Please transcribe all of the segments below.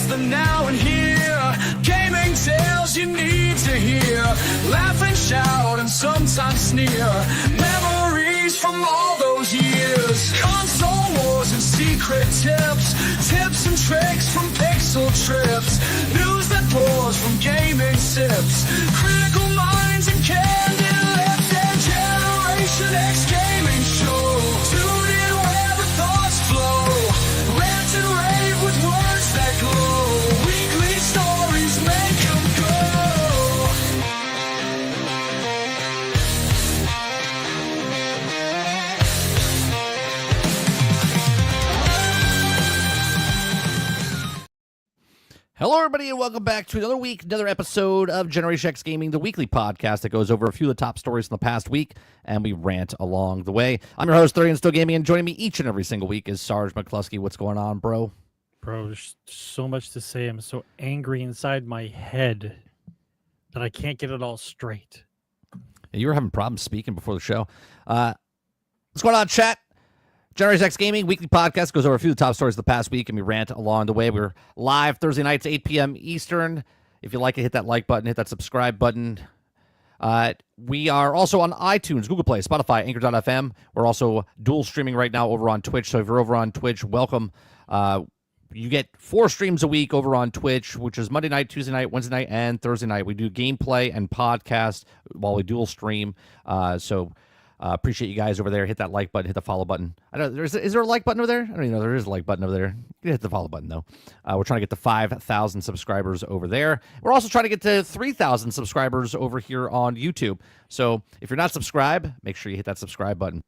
the now and here. Gaming tales you need to hear. Laugh and shout and sometimes sneer. Memories from all those years. Console wars and secret tips. Tips and tricks from pixel trips. News that pours from gaming sips. Critical minds and candid lips. And Generation X gaming show. Tune in where the thoughts flow. Rant and rave with words that glow. Weekly stories make them go. Hello, everybody, and welcome back to another week, another episode of Generation X Gaming, the weekly podcast that goes over a few of the top stories from the past week, and we rant along the way. I'm your host, 30 and Still Gaming, and joining me each and every single week is Sgt Mclusky. What's going on, bro? Bro, there's so much to say. I'm so angry inside my head that I can't get it all straight. You were having problems speaking before the show. What's going on, chat? Generation X Gaming, weekly podcast, goes over a few of the top stories of the past week, and we rant along the way. We're live Thursday nights, 8 p.m. Eastern. If you like it, hit that like button, hit that subscribe button. We are also on iTunes, Google Play, Spotify, Anchor.fm. We're also dual streaming right now over on Twitch, so if you're over on Twitch, welcome. You get 4 streams a week over on Twitch, which is Monday night, Tuesday night, Wednesday night, and Thursday night. We do gameplay and podcast while we dual stream, appreciate you guys over there. Hit that like button, hit the follow button. I don't. Is there a like button over there? I don't even know there is a like button over there. You hit the follow button though. We're trying to get to 5,000 subscribers over there. We're also trying to get to 3,000 subscribers over here on YouTube. So if you're not subscribed, make sure you hit that subscribe button.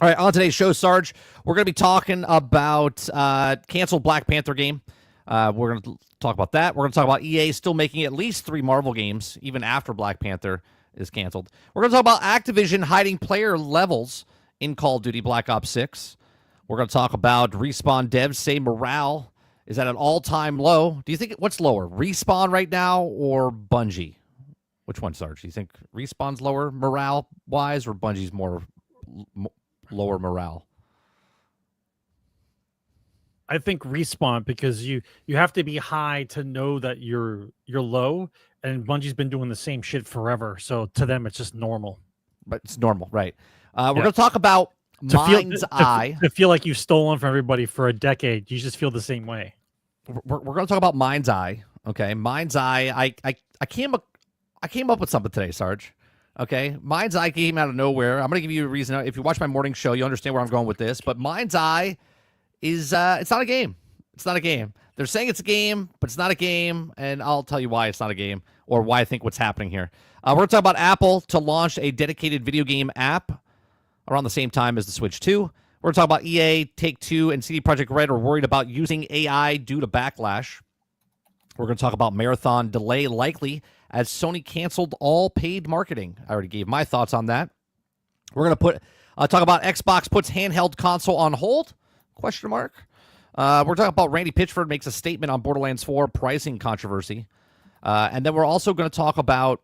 All right, on today's show, Sarge, we're going to be talking about canceled Black Panther game. We're going to talk about that. We're going to talk about EA still making at least 3 Marvel games even after Black Panther is canceled. We're going to talk about Activision hiding player levels in Call of Duty Black Ops 6. We're going to talk about Respawn devs say morale is at an all-time low. Do you think what's lower, Respawn right now or Bungie? Which one, Sarge? Do you think Respawn's lower morale-wise or Bungie's lower morale? I think Respawn, because you have to be high to know that you're low, and Bungie's been doing the same shit forever, so to them it's just normal. But it's normal, right? We're going to talk about Mind's Eye. To feel like you've stolen from everybody for a decade, you just feel the same way. We're going to talk about Mind's Eye. Okay, Mind's Eye. I came up with something today, Sarge. Okay, Mind's Eye came out of nowhere. I'm going to give you a reason. If you watch my morning show, you understand where I'm going with this. But Mind's Eye is it's not a game. It's not a game. They're saying it's a game, but it's not a game, and I'll tell you why it's not a game or why I think what's happening here. We're going to talk about Apple to launch a dedicated video game app around the same time as the Switch 2. We're going to talk about EA, Take-Two, and CD Projekt Red are worried about using AI due to backlash. We're going to talk about Marathon delay likely as Sony canceled all paid marketing. I already gave my thoughts on that. We're going to talk about Xbox puts handheld console on hold? Question mark. We're talking about Randy Pitchford makes a statement on Borderlands 4 pricing controversy. And then we're also going to talk about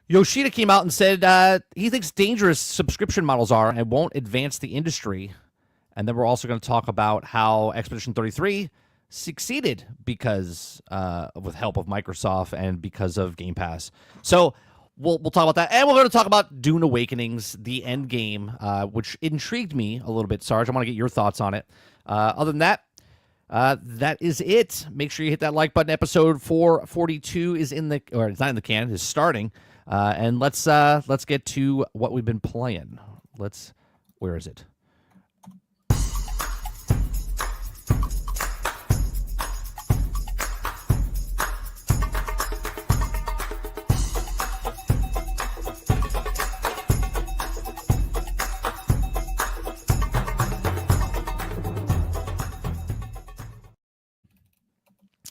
Yoshida came out and said he thinks dangerous subscription models are and won't advance the industry. And then we're also going to talk about how Expedition 33 succeeded because with help of Microsoft and because of Game Pass. So we'll talk about that. And we're going to talk about Dune Awakenings, the end game, which intrigued me a little bit, Sarge. I want to get your thoughts on it. Other than that, that is it. Make sure you hit that like button. Episode 442 is it's not in the can, it's starting. And let's get to what we've been playing. Where is it?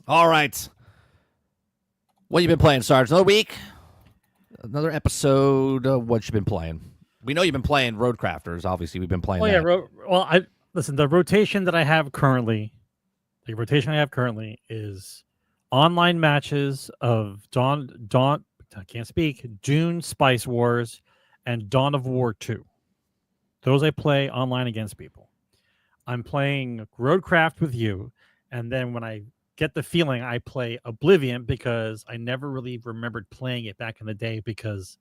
All right. What you been playing, Sarge? Another week? Another episode of what you been playing? We know you've been playing Roadcrafters. Obviously, we've been playing that. Listen, the rotation that I have currently is online matches of Dune Spice Wars and Dawn of War 2. Those I play online against people. I'm playing Roadcraft with you, And then when I get the feeling, I play Oblivion because I never really remembered playing it back in the day because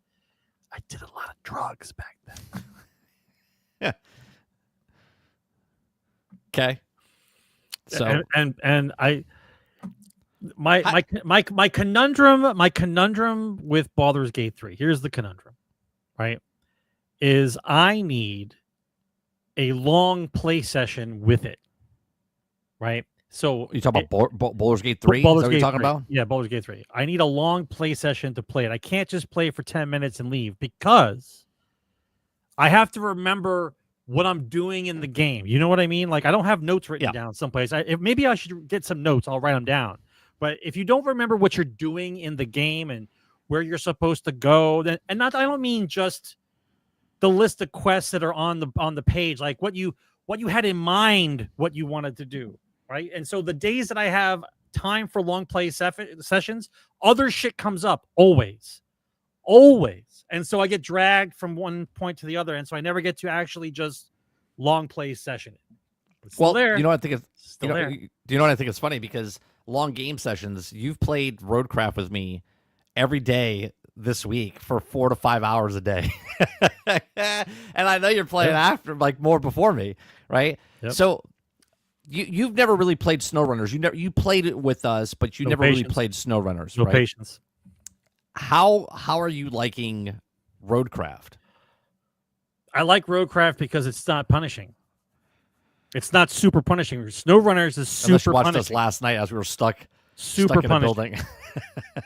I did a lot of drugs back then. Yeah. Okay. So and I my conundrum with Baldur's Gate 3. Here's the conundrum, right? Is I need a long play session with it, right? So you talk about Baldur's Gate 3? Is that what you're talking about? Yeah, Baldur's Gate 3. I need a long play session to play it. I can't just play it for 10 minutes and leave because I have to remember what I'm doing in the game. You know what I mean? Like I don't have notes written down someplace. Maybe I should get some notes. I'll write them down. But if you don't remember what you're doing in the game and where you're supposed to go, then I don't mean just the list of quests that are on the page, like what you had in mind, what you wanted to do, right? And so the days that I have time for long play sessions, other shit comes up always. And so I get dragged from one point to the other, and so I never get to actually just long play session it. Well, there. You know what I think is Still there. Do you know what I think is funny? Because long game sessions, you've played Roadcraft with me every day this week for 4 to 5 hours a day. And I know you're playing after, like, more before me, right? Yep. So you've never really played SnowRunners. You played it with us, but you never really played SnowRunners, No right? patience. How are you liking Roadcraft? I like Roadcraft because it's not punishing. It's not super punishing. SnowRunners is super Unless you watched punishing. us last night as we were stuck Super stuck in a punishing. building.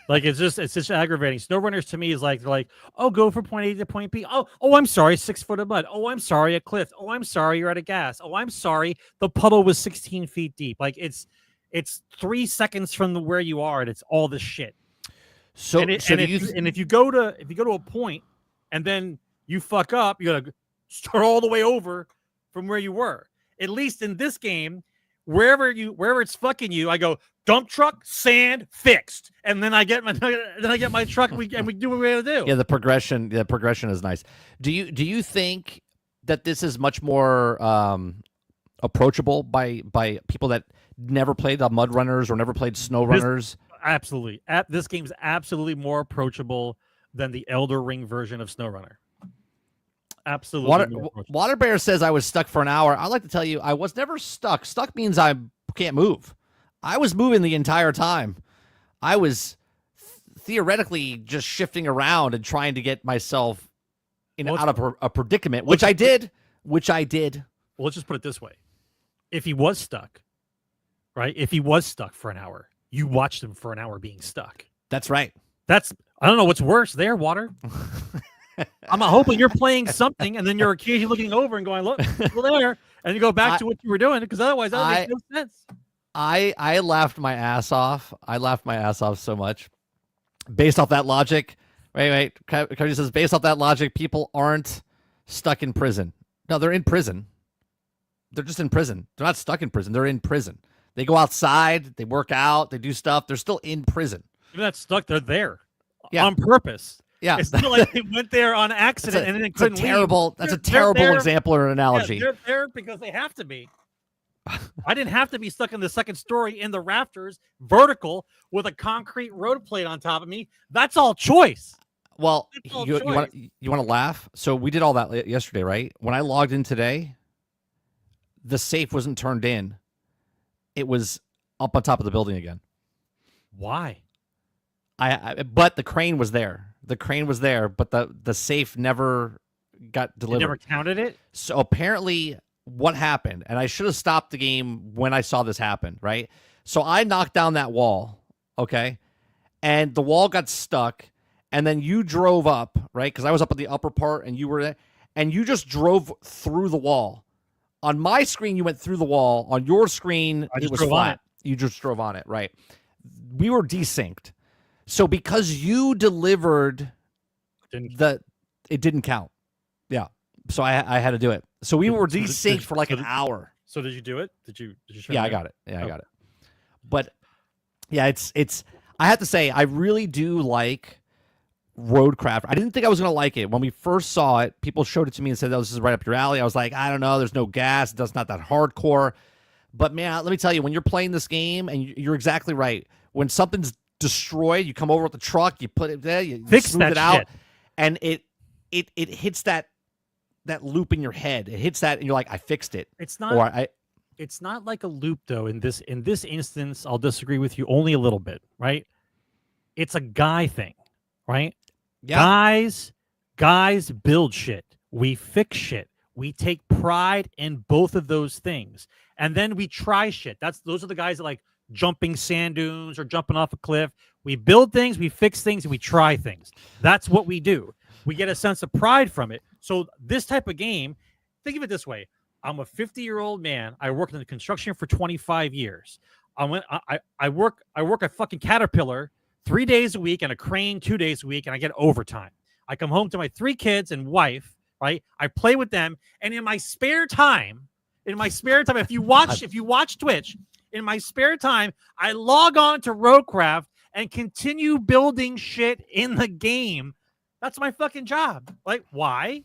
Like it's just aggravating. SnowRunners to me is like they're like, oh, go from point A to point B. Oh, I'm sorry, 6 foot of mud. Oh, I'm sorry, a cliff. Oh, I'm sorry, you're out of gas. Oh, I'm sorry, the puddle was 16 feet deep. Like it's 3 seconds from where you are, and it's all this shit. So, if you go to a point and then you fuck up, you gotta start all the way over from where you were. At least in this game, wherever it's fucking you, I go dump truck, sand, fixed, and then I get my truck and we do what we gotta do. Yeah, the progression is nice. Do you think that this is much more approachable by people that never played the Mud Runners or never played Snow Runners? Absolutely. This game's absolutely more approachable than the Elder Ring version of SnowRunner. Absolutely. Water Bear says I was stuck for an hour. I'd like to tell you I was never stuck. Stuck means I can't move. I was moving the entire time. I was theoretically just shifting around and trying to get myself out of a predicament, which I did. Well, let's just put it this way. If he was stuck, right? If he was stuck for an hour, you watched him for an hour being stuck. That's right. I don't know what's worse there, Water. I'm hoping you're playing something and then you're occasionally looking over and going, look, still there. And you go back to what you were doing because otherwise that makes no sense. I laughed my ass off. I laughed my ass off so much. Based off that logic, wait. Cody says, based off that logic, people aren't stuck in prison. No, they're in prison. They're just in prison. They're not stuck in prison. They're in prison. They go outside. They work out. They do stuff. They're still in prison. They're not stuck. They're there Yeah. on purpose. Yeah. It's not like they went there on accident and then couldn't leave. That's a terrible example or analogy. Yeah, they're there because they have to be. I didn't have to be stuck in the second story in the rafters, vertical, with a concrete road plate on top of me. That's all choice. Well, you want to laugh? So we did all that yesterday, right? When I logged in today, the safe wasn't turned in. It was up on top of the building again. Why? But the crane was there. The crane was there, but the safe never got delivered. You never counted it? So apparently what happened, and I should have stopped the game when I saw this happen, right? So I knocked down that wall, okay? And the wall got stuck, and then you drove up, right? Because I was up at the upper part, and you were there, and you just drove through the wall. On my screen, you went through the wall. On your screen, it was flat. You just drove on it, right? We were desynced. So because you delivered it didn't count. Yeah. So I had to do it. So we were desynced for like an hour. So did you do it? Did you show Yeah, I got it. Yeah, I got it. But yeah, it's I have to say I really do like Roadcraft. I didn't think I was going to like it. When we first saw it, people showed it to me and said, "Oh, this is right up your alley." I was like, "I don't know, there's no gas. That's not that hardcore." But man, let me tell you, when you're playing this game, and you're exactly right. When something's destroyed, you come over with the truck, you put it there, you Fix smooth that it out, shit. and it hits that loop in your head. It hits that, and you're like, I fixed it. It's not. Or It's not like a loop though. In this instance, I'll disagree with you only a little bit. Right? It's a guy thing, right? yeah. Guys build shit. We fix shit. We take pride in both of those things, and then we try shit. Those are the guys that like jumping sand dunes or jumping off a cliff. We build things, we fix things, and we try things. That's what we do. We get a sense of pride from it. So this type of game, think of it this way. I'm a 50-year-old man. I worked in the construction for 25 years. I work at fucking Caterpillar 3 days a week and a crane 2 days a week, and I get overtime. I come home to my 3 kids and wife, right? I play with them, and in my spare time, if you watch Twitch, in my spare time, I log on to Roadcraft and continue building shit in the game. That's my fucking job. Like, why?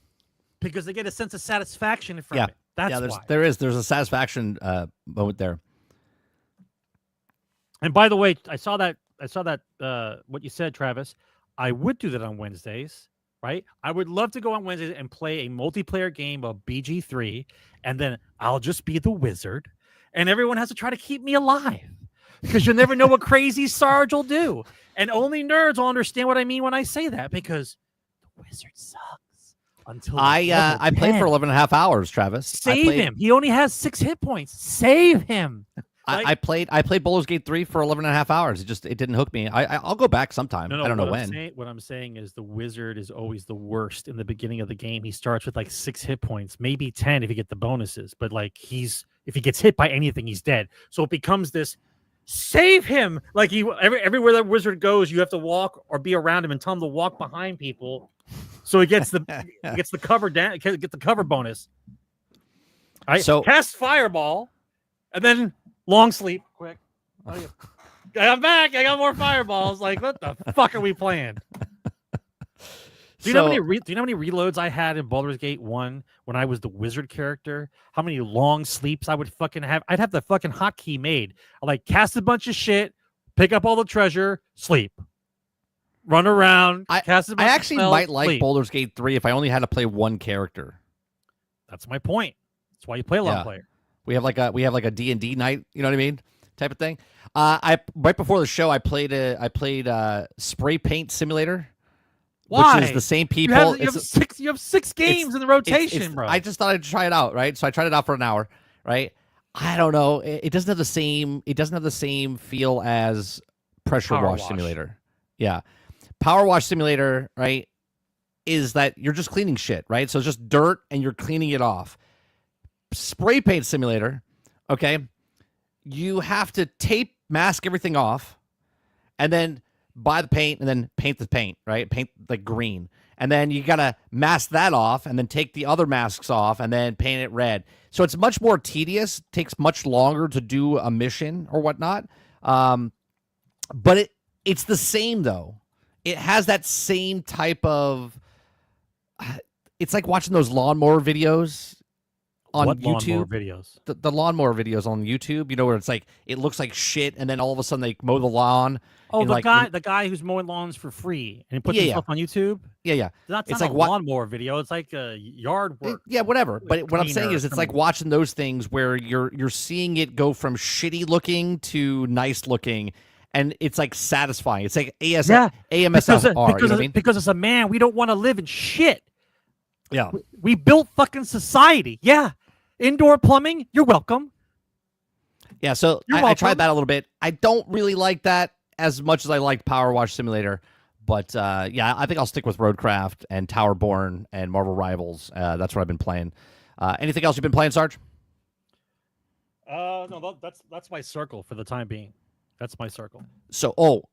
Because they get a sense of satisfaction from it. That's why. There's a satisfaction moment there. And by the way, I saw that what you said, Travis. I would do that on Wednesdays, right? I would love to go on Wednesdays and play a multiplayer game of BG3, and then I'll just be the wizard, and everyone has to try to keep me alive because you'll never know what crazy Sarge will do. And only nerds will understand what I mean when I say that, because the wizard sucks. Until I played for 11 and a half hours, Travis. Save him. He only has 6 hit points. Save him. I played Baldur's Gate 3 for 11 and a half hours. It didn't hook me. I'll go back sometime. No, I don't know when. What I'm saying is the wizard is always the worst in the beginning of the game. He starts with like 6 hit points, maybe 10 if you get the bonuses. But like if he gets hit by anything, he's dead. So it becomes this save him. Like everywhere that wizard goes, you have to walk or be around him and tell him to walk behind people. So he gets the cover down, get the cover bonus. All right. So cast fireball, and then long sleep. Quick. I'm back. I got more fireballs. Like, what the fuck are we playing? Do you know how many reloads I had in Baldur's Gate 1 when I was the wizard character? How many long sleeps I would fucking have? I'd have the fucking hotkey made. I like cast a bunch of shit, pick up all the treasure, sleep. Run around. I actually might like Baldur's Gate 3 if I only had to play one character. That's my point. That's why you play a long player. We have like a D&D night, you know what I mean? Type of thing. Right before the show I played Spray Paint Simulator. Why? Which is the same people. You have 6 games in the rotation, bro. I just thought I'd try it out, right? So I tried it out for an hour, right? I don't know. It doesn't have the same feel as Pressure Wash Simulator. Yeah. Power Wash Simulator, right, is that you're just cleaning shit, right? So it's just dirt and you're cleaning it off. Spray Paint Simulator, okay, you have to mask everything off, and then buy the paint, and then paint the paint, right? Paint like green. And then you got to mask that off, and then take the other masks off, and then paint it red. So it's much more tedious, takes much longer to do a mission or whatnot. But it's the same, though. It has that same type of... It's like watching those lawnmower videos on YouTube. Lawnmower videos? The lawnmower videos on YouTube, you know, where it's like, it looks like shit, and then all of a sudden they mow the lawn. Oh, the guy who's mowing lawns for free and he puts himself on YouTube? Yeah. That's not like a lawnmower video. It's like a yard work. Yeah, whatever. But what I'm saying is it's like watching those things where you're seeing it go from shitty looking to nice looking, and it's like satisfying. It's like AMSR. You know what I mean? Because as a man, we don't want to live in shit. Yeah. We built fucking society. Yeah. Indoor plumbing, you're welcome. Yeah, so I tried that a little bit. I don't really like that as much as I liked Power Wash Simulator. But, yeah, I think I'll stick with Roadcraft and Towerborn and Marvel Rivals. That's what I've been playing. Anything else you've been playing, Sarge? No, that's my circle for the time being. That's my circle. So,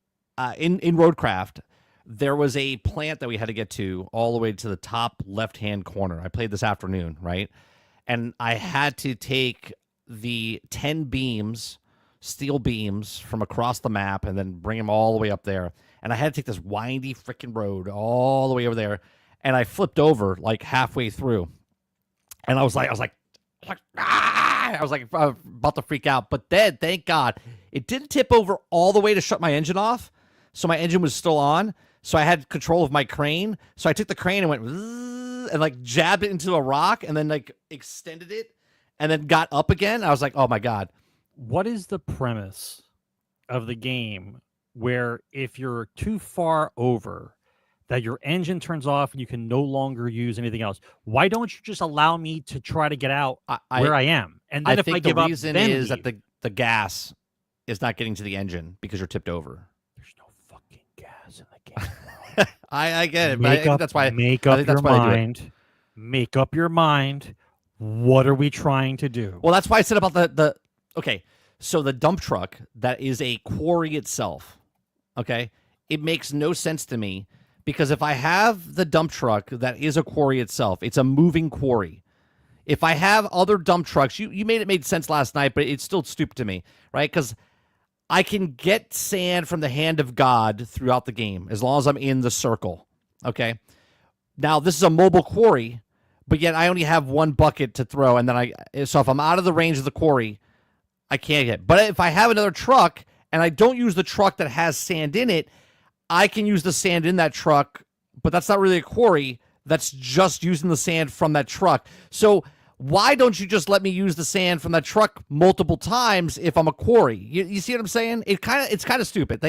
in Roadcraft, there was a plant that we had to get to all the way to the top left-hand corner. I played this afternoon, right? And I had to take the 10 beams, steel beams, from across the map and then bring them all the way up there. And I had to take this windy freaking road all the way over there. And I flipped over like halfway through. And I was like, I was like about to freak out. But then, thank God, it didn't tip over all the way to shut my engine off. So my engine was still on. So I had control of my crane. So I took the crane and went and like jabbed it into a rock and then like extended it and then got up again. I was like, oh my God. What is the premise of the game where if you're too far over, that your engine turns off and you can no longer use anything else? Why don't you just allow me to try to get out where I am? And then I if think I give the up, reason then is leave. that the gas is not getting to the engine because you're tipped over. There's no fucking gas in the game. I get it, but I think that's why. Make I up think your that's why they do it. mind. Make up your mind. What are we trying to do? Well, that's why I said about the okay. So the dump truck that is a quarry itself, okay, it makes no sense to me because if I have the dump truck that is a quarry itself, it's a moving quarry. If I have other dump trucks, you made sense last night, but it's still stupid to me, right? Because I can get sand from the hand of God throughout the game as long as I'm in the circle, okay? Now, this is a mobile quarry, but yet I only have one bucket to throw, and then so if I'm out of the range of the quarry, I can't get. But if I have another truck and I don't use the truck that has sand in it, I can use the sand in that truck, but that's not really a quarry. That's just using the sand from that truck. So why don't you just let me use the sand from that truck multiple times if I'm a quarry? You see what I'm saying? It's kind of stupid.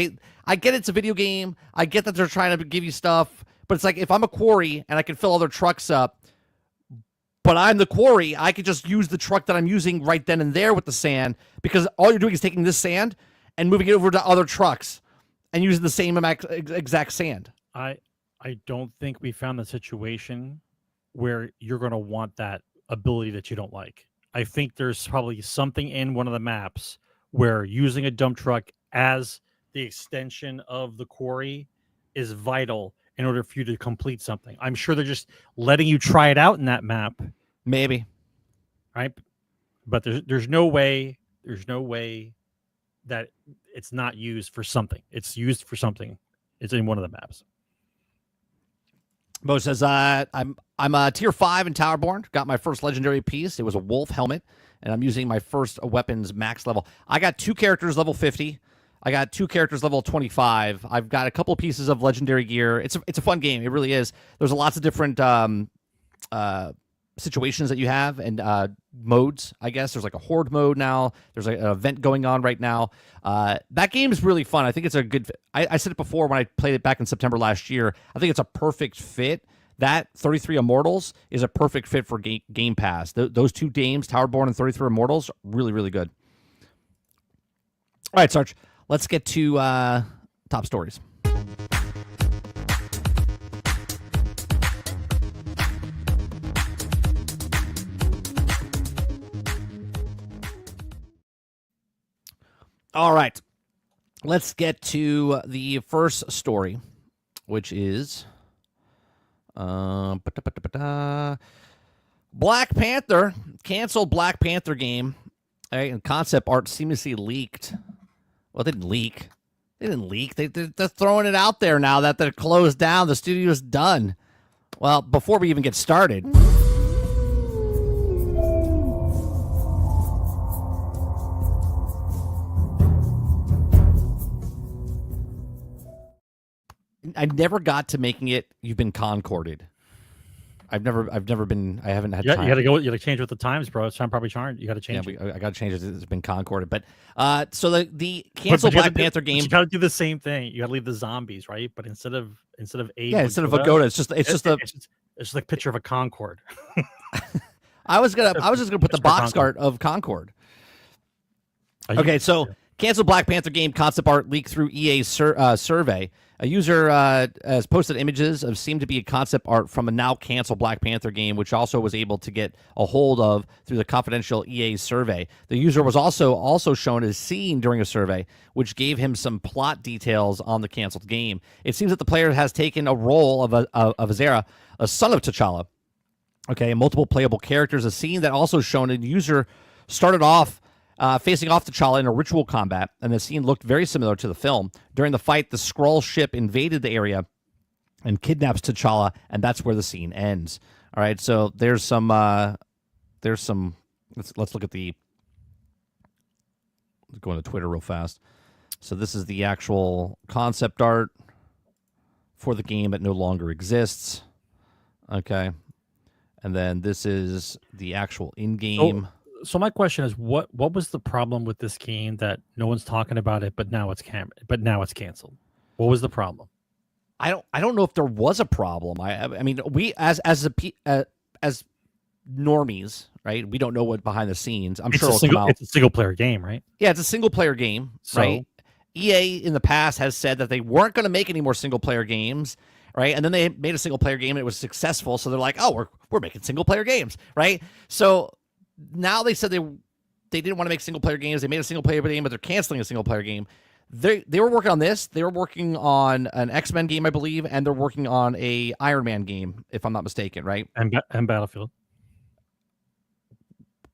I get it's a video game. I get that they're trying to give you stuff, but it's like if I'm a quarry and I can fill other trucks up, but I'm the quarry, I could just use the truck that I'm using right then and there with the sand because all you're doing is taking this sand and moving it over to other trucks and using the same exact sand. I don't think we found the situation where you're going to want that ability that you don't like. I think there's probably something in one of the maps where using a dump truck as the extension of the quarry is vital in order for you to complete something. I'm sure they're just letting you try it out in that map. Maybe. Right? But there's no way that it's not used for something. It's used for something. It's in one of the maps. Bo says, I'm a tier 5 in Towerborn. Got my first legendary piece. It was a wolf helmet, and I'm using my first weapons max level. I got 2 characters level 50. I got 2 characters level 25. I've got a couple pieces of legendary gear. It's a fun game. It really is. There's lots of different situations that you have and modes, I guess. There's like a horde mode now. There's like an event going on right now. That game is really fun. I think it's a good I said it before when I played it back in September last year. I think it's a perfect fit. That 33 Immortals is a perfect fit for Game Pass. Those 2 games, Towerborn and 33 Immortals, really, really good. All right, Sarge, let's get to top stories. All right, let's get to the first story, which is Black Panther canceled Black Panther game, right, and concept art seamlessly leaked. Well, it didn't leak. They didn't leak. They're throwing it out there now that they're closed down. The studio's done. Well, before we even get started. I never got to making it. You've been concorded. I've never been. I haven't had time. You got to go. You got to change with the times, bro. It's probably charged. You got to change. Yeah, I got to change it. It's been concorded. But so the canceled Black Panther game. You got to do the same thing. You got to leave the zombies, right? But instead of Abe, instead of a Goda, it's just it's like a picture of a Concorde. I was just gonna put the box art of Concorde. Okay, so canceled Black Panther game concept art leaked through EA's survey. A user has posted images of seemed to be a concept art from a now canceled Black Panther game, which also was able to get a hold of through the confidential EA survey. The user was also shown as scene during a survey, which gave him some plot details on the canceled game. It seems that the player has taken a role of Azera, a son of T'Challa. Okay, multiple playable characters. A scene that also shown a user started off facing off T'Challa in a ritual combat, and the scene looked very similar to the film. During the fight, the Skrull ship invaded the area and kidnaps T'Challa, and that's where the scene ends. All right, so there's some. Let's look at the going to Twitter real fast. So this is the actual concept art for the game that no longer exists. Okay. And then this is the actual in-game. So my question is, what was the problem with this game that no one's talking about it, but now it's canceled? What was the problem? I don't know if there was a problem. I mean, we as normies, right? We don't know what behind the scenes. I'm sure it'll come out. It's a single player game, right? Yeah, it's a single player game, right? EA in the past has said that they weren't going to make any more single player games, right? And then they made a single player game and it was successful, so they're like, "Oh, we're making single player games," right? So now they said they didn't want to make single player games. They made a single player game, but they're canceling a single player game. They were working on this. They were working on an X-Men game, I believe, and they're working on a Iron Man game, if I'm not mistaken, right? And Battlefield.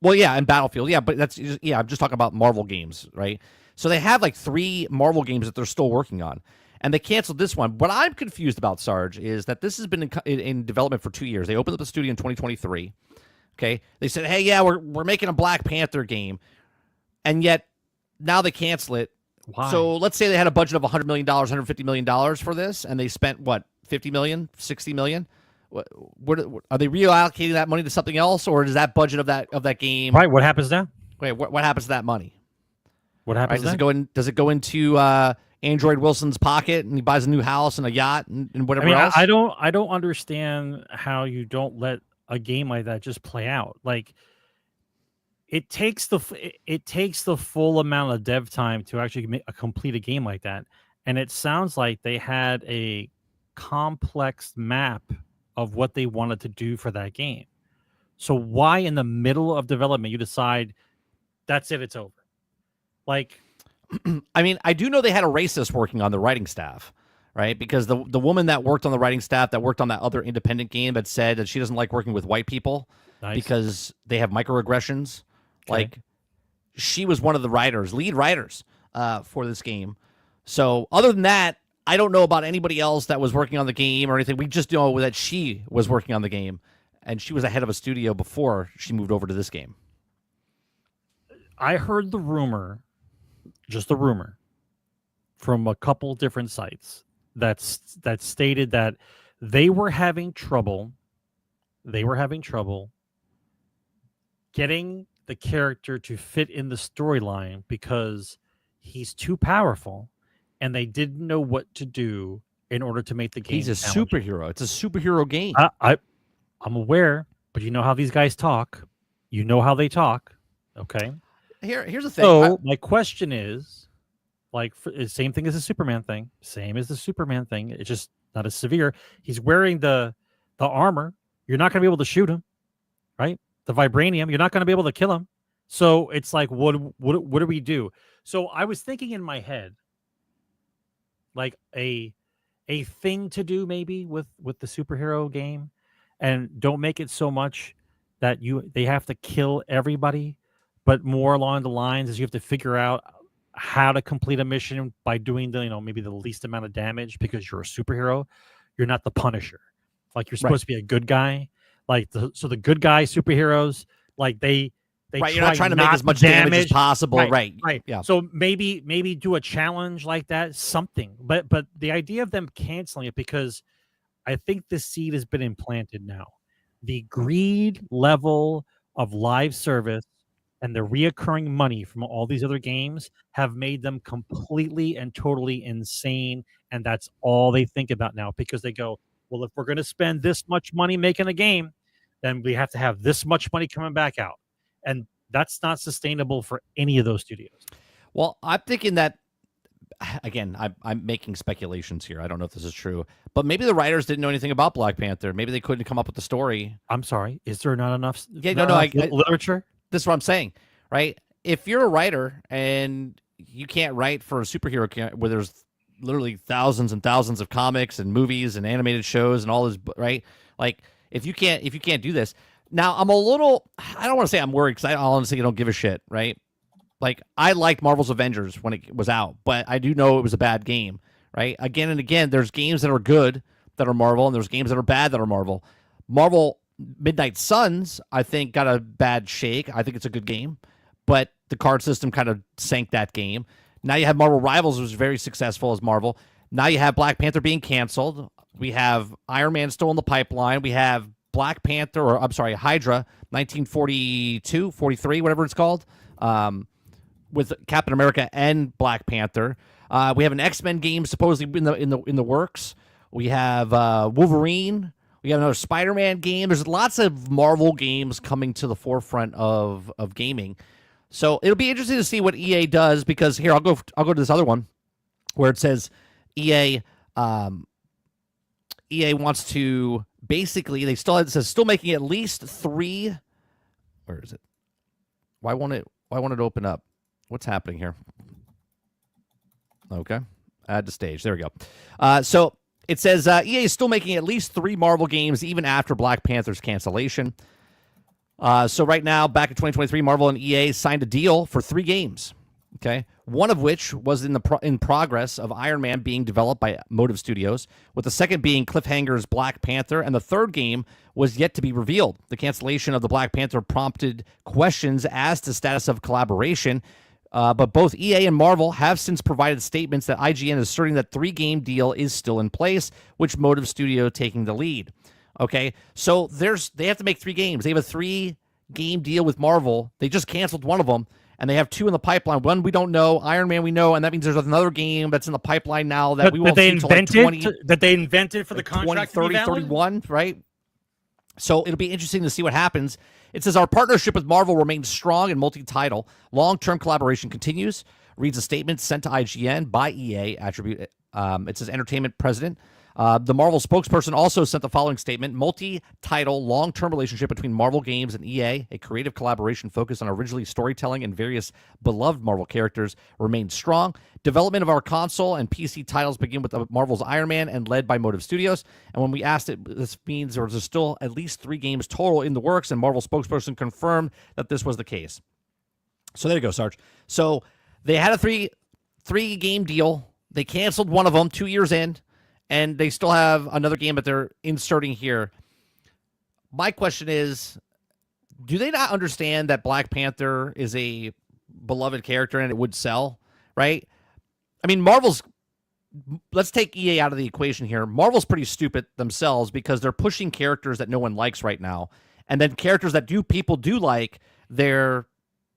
Well, yeah, and Battlefield, yeah, but I'm just talking about Marvel games, right? So they have like 3 Marvel games that they're still working on, and they canceled this one. What I'm confused about, Sarge, is that this has been in development for 2 years. They opened up the studio in 2023. Okay, they said, "Hey, yeah, we're making a Black Panther game," and yet now they cancel it. Why? So let's say they had a budget of $100 million, $150 million for this, and they spent what, 50 million, 60 million? What are they reallocating that money to something else, or is that budget of that game? Right. What happens now? Wait, what happens to that money? What happens? Right, does it go into Android Wilson's pocket, and he buys a new house and a yacht and whatever else? I don't understand how you don't let a game like that just play out. Like, it takes the full amount of dev time to actually complete a game like that, and it sounds like they had a complex map of what they wanted to do for that game. So why in the middle of development you decide that's it, it's over? Like, I mean, I do know they had a racist working on the writing staff, right? Because the woman that worked on the writing staff that worked on that other independent game had said that she doesn't like working with white people because they have microaggressions. Okay. Like, she was one of the lead writers for this game. So other than that, I don't know about anybody else that was working on the game or anything. We just know that she was working on the game, and she was the head of a studio before she moved over to this game. I heard the rumor, just a rumor, from a couple different sites that stated that they were having trouble getting the character to fit in the storyline because he's too powerful, and they didn't know what to do in order to make the game. He's a superhero. It's a superhero game. I'm aware, but you know how these guys talk. You know how they talk. Okay. Here's the thing. So my question is, like, same thing as the Superman thing. Same as the Superman thing. It's just not as severe. He's wearing the armor. You're not going to be able to shoot him, right? The vibranium. You're not going to be able to kill him. So it's like, what do we do? So I was thinking in my head, like a thing to do maybe with the superhero game, and don't make it so much that they have to kill everybody, but more along the lines as you have to figure out how to complete a mission by doing maybe the least amount of damage because you're a superhero. You're not the Punisher. Like, you're supposed to be a good guy. Like, so the good guy superheroes, like they right, you're not trying to make as much damage as possible. Right. Yeah. So maybe do a challenge like that, something. But the idea of them canceling it, because I think the seed has been implanted now. The greed level of live service and the reoccurring money from all these other games have made them completely and totally insane. And that's all they think about now, because they go, well, if we're going to spend this much money making a game, then we have to have this much money coming back out. And that's not sustainable for any of those studios. Well, I'm thinking that, again, I'm making speculations here. I don't know if this is true, but maybe the writers didn't know anything about Black Panther. Maybe they couldn't come up with the story. I'm sorry. Is there not enough literature? This is what I'm saying, right? If you're a writer and you can't write for a superhero where there's literally thousands and thousands of comics and movies and animated shows and all this, right? Like, if you can't do this. Now, I don't want to say I'm worried, because I honestly don't give a shit, right? Like, I liked Marvel's Avengers when it was out, but I do know it was a bad game, right? Again and again, there's games that are good that are Marvel, and there's games that are bad that are Marvel. Marvel Midnight Suns, I think, got a bad shake. I think it's a good game, but the card system kind of sank that game. Now you have Marvel Rivals, which was very successful as Marvel. Now you have Black Panther being canceled. We have Iron Man still in the pipeline. We have Black Panther, or I'm sorry, Hydra, 1942, 43, whatever it's called, with Captain America and Black Panther. We have an X-Men game supposedly in the works. We have Wolverine. We have another Spider-Man game. There's lots of Marvel games coming to the forefront of gaming. So it'll be interesting to see what EA does, because here I'll go to this other one where it says EA wants to basically, it says still making at least 3. Where is it? Why won't it open up? What's happening here? Okay. Add to stage. There we go. So it says EA is still making at least 3 Marvel games even after Black Panther's cancellation. So right now, back in 2023, Marvel and EA signed a deal for 3 games. Okay, one of which was in progress of Iron Man being developed by Motive Studios, with the second being Cliffhanger's Black Panther, and the third game was yet to be revealed. The cancellation of the Black Panther prompted questions as to status of collaboration, but both EA and Marvel have since provided statements that IGN is asserting that 3-game deal is still in place, which Motive Studio taking the lead. Okay, so they have to make 3 games. They have a 3-game deal with Marvel. They just canceled one of them, and they have 2 in the pipeline. One we don't know, Iron Man we know, and that means there's another game that's in the pipeline now that we won't see until like 20, that they invented for the contract 20, 30, 31, right? So it'll be interesting to see what happens. It says our partnership with Marvel remains strong and multi-title. Long-term collaboration continues. Reads a statement sent to IGN by EA. Attribute. It says entertainment president. The Marvel spokesperson also sent the following statement: multi-title, long-term relationship between Marvel Games and EA, a creative collaboration focused on originally storytelling and various beloved Marvel characters, remains strong. Development of our console and PC titles begin with Marvel's Iron Man and led by Motive Studios. And when we asked it, this means there's still at least 3 games total in the works, and Marvel spokesperson confirmed that this was the case. So there you go, Sarge. So they had a 3-game deal. They canceled one of them 2 years in, and they still have another game that they're inserting here. My question is, do they not understand that Black Panther is a beloved character and it would sell, right? I mean, let's take EA out of the equation here. Marvel's pretty stupid themselves because they're pushing characters that no one likes right now. And then characters that people do like, they're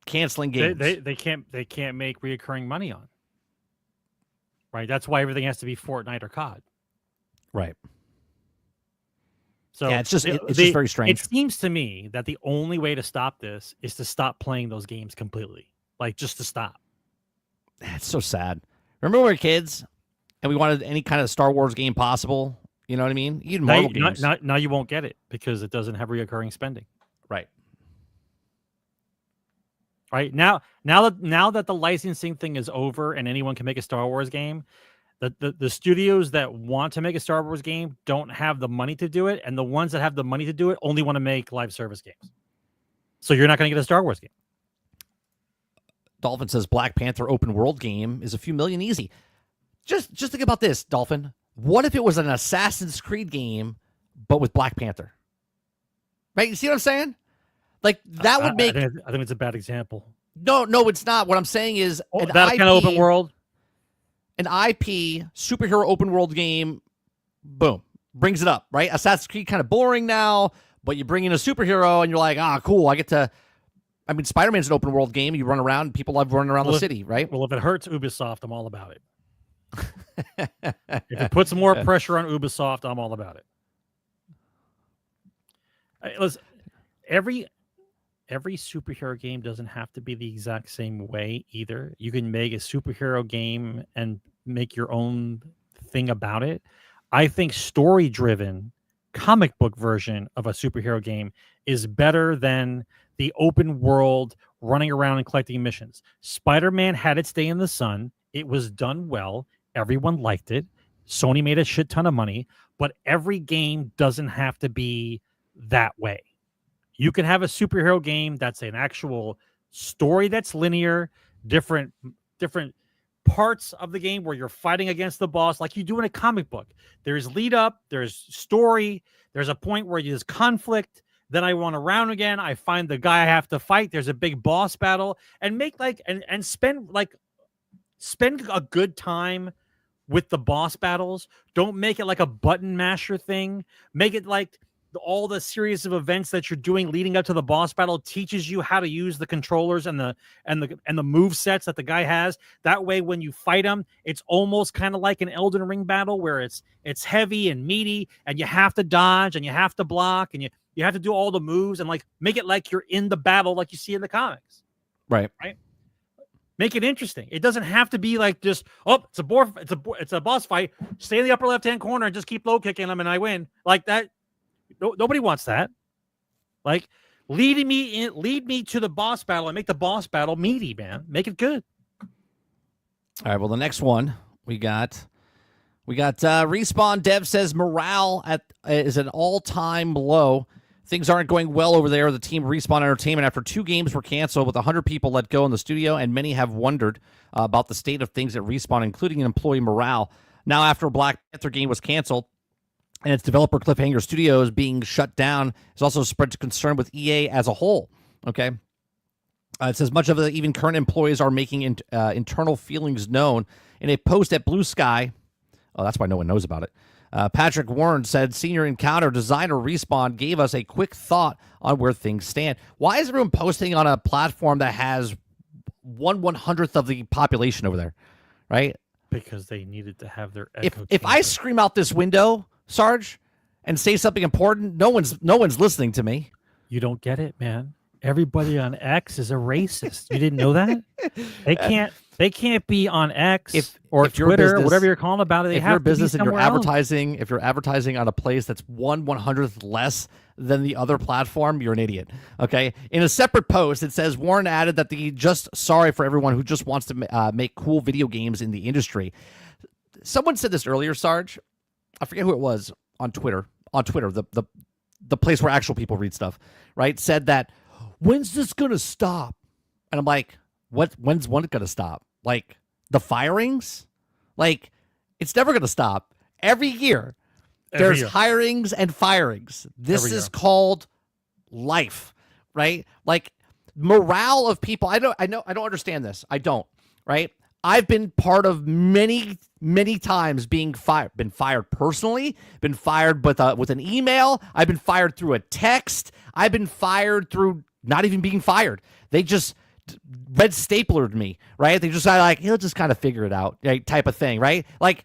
canceling games. They can't make reoccurring money on. Right? That's why everything has to be Fortnite or COD. Right. So yeah, it's just very strange. It seems to me that the only way to stop this is to stop playing those games completely. Like, just to stop. It's so sad. Remember when we were kids and we wanted any kind of Star Wars game possible? You know what I mean? Even Marvel games. Now you won't get it because it doesn't have reoccurring spending. Right. Right. Now that the licensing thing is over and anyone can make a Star Wars game, the studios that want to make a Star Wars game don't have the money to do it, and the ones that have the money to do it only want to make live service games. So you're not going to get a Star Wars game. Dolphin says Black Panther open world game is a few million easy. Just think about this, Dolphin. What if it was an Assassin's Creed game, but with Black Panther? Right? You see what I'm saying? Like, that would make... I think it's a bad example. No, it's not. What I'm saying is... that kind of open world? An IP, superhero open world game, boom, brings it up, right? Assassin's Creed kind of boring now, but you bring in a superhero and you're like, cool, I get to... I mean, Spider-Man's an open world game. You run around, people love running around the city, right? Well, if it hurts Ubisoft, I'm all about it. If it puts more pressure on Ubisoft, I'm all about it. Listen, every superhero game doesn't have to be the exact same way either. You can make a superhero game and make your own thing about it. I think story-driven comic book version of a superhero game is better than the open world running around and collecting missions. Spider-Man had its day in the sun. It was done well. Everyone liked it. Sony made a shit ton of money, but every game doesn't have to be that way. You can have a superhero game that's an actual story that's linear, different parts of the game where you're fighting against the boss like you do in a comic book. There's lead up, there's story, there's a point where there's conflict, Then I run around again. I find the guy I have to fight. There's a big boss battle, and make and spend a good time with the boss battles. Don't make it like a button masher thing. Make it like all the series of events that you're doing leading up to the boss battle teaches you how to use the controllers and the move sets that the guy has. That way, when you fight him, it's almost kind of like an Elden Ring battle where it's heavy and meaty, and you have to dodge and you have to block and you have to do all the moves, and like make it like you're in the battle like you see in the comics. Right. Make it interesting. It doesn't have to be like just, oh, it's a boss fight. Stay in the upper left-hand corner and just keep low kicking them and I win. Like that. Nobody wants that. Like lead me to the boss battle and make the boss battle meaty, man. Make it good. All right. Well, the next one we got Respawn Dev says morale is an all-time low. Things aren't going well over there. The team Respawn Entertainment, after 2 games were canceled with 100 people let go in the studio, and many have wondered about the state of things at Respawn, including employee morale. Now, after Black Panther game was canceled and its developer Cliffhanger Studios being shut down, has also spread to concern with EA as a whole. Okay. It says much of the even current employees are making internal feelings known. In a post at Blue Sky, oh, that's why no one knows about it. Patrick Warren said, senior encounter designer Respawn gave us a quick thought on where things stand. Why is everyone posting on a platform that has 1/100th of the population over there, right? Because they needed to have their echo if I scream out this window, Sarge, and say something important, no one's listening to me. You don't get it, man. Everybody on X is a racist. You didn't know that? They can't be on X or Twitter or whatever you're calling about it. They if have you're a to business be and you're somewhere else. advertising, if you're advertising on a place that's 1/100th less than the other platform, you're an idiot. Okay. In a separate post, it says Warren added that the just sorry for everyone who just wants to make cool video games in the industry. Someone said this earlier, Sarge. I forget who it was on Twitter. On Twitter, the place where actual people read stuff, right? Said that, when's this gonna stop? And I'm like, when's one gonna stop? Like the firings? Like it's never gonna stop. Every year there's hirings and firings. This is called life, right? Like morale of people. I don't understand this. I don't, right? I've been part of many times being fired. Been fired personally. Been fired with an email. I've been fired through a text. I've been fired through not even being fired. They just red staplered me, right? They just like, he'll just kind of figure it out, right? Type of thing, right? Like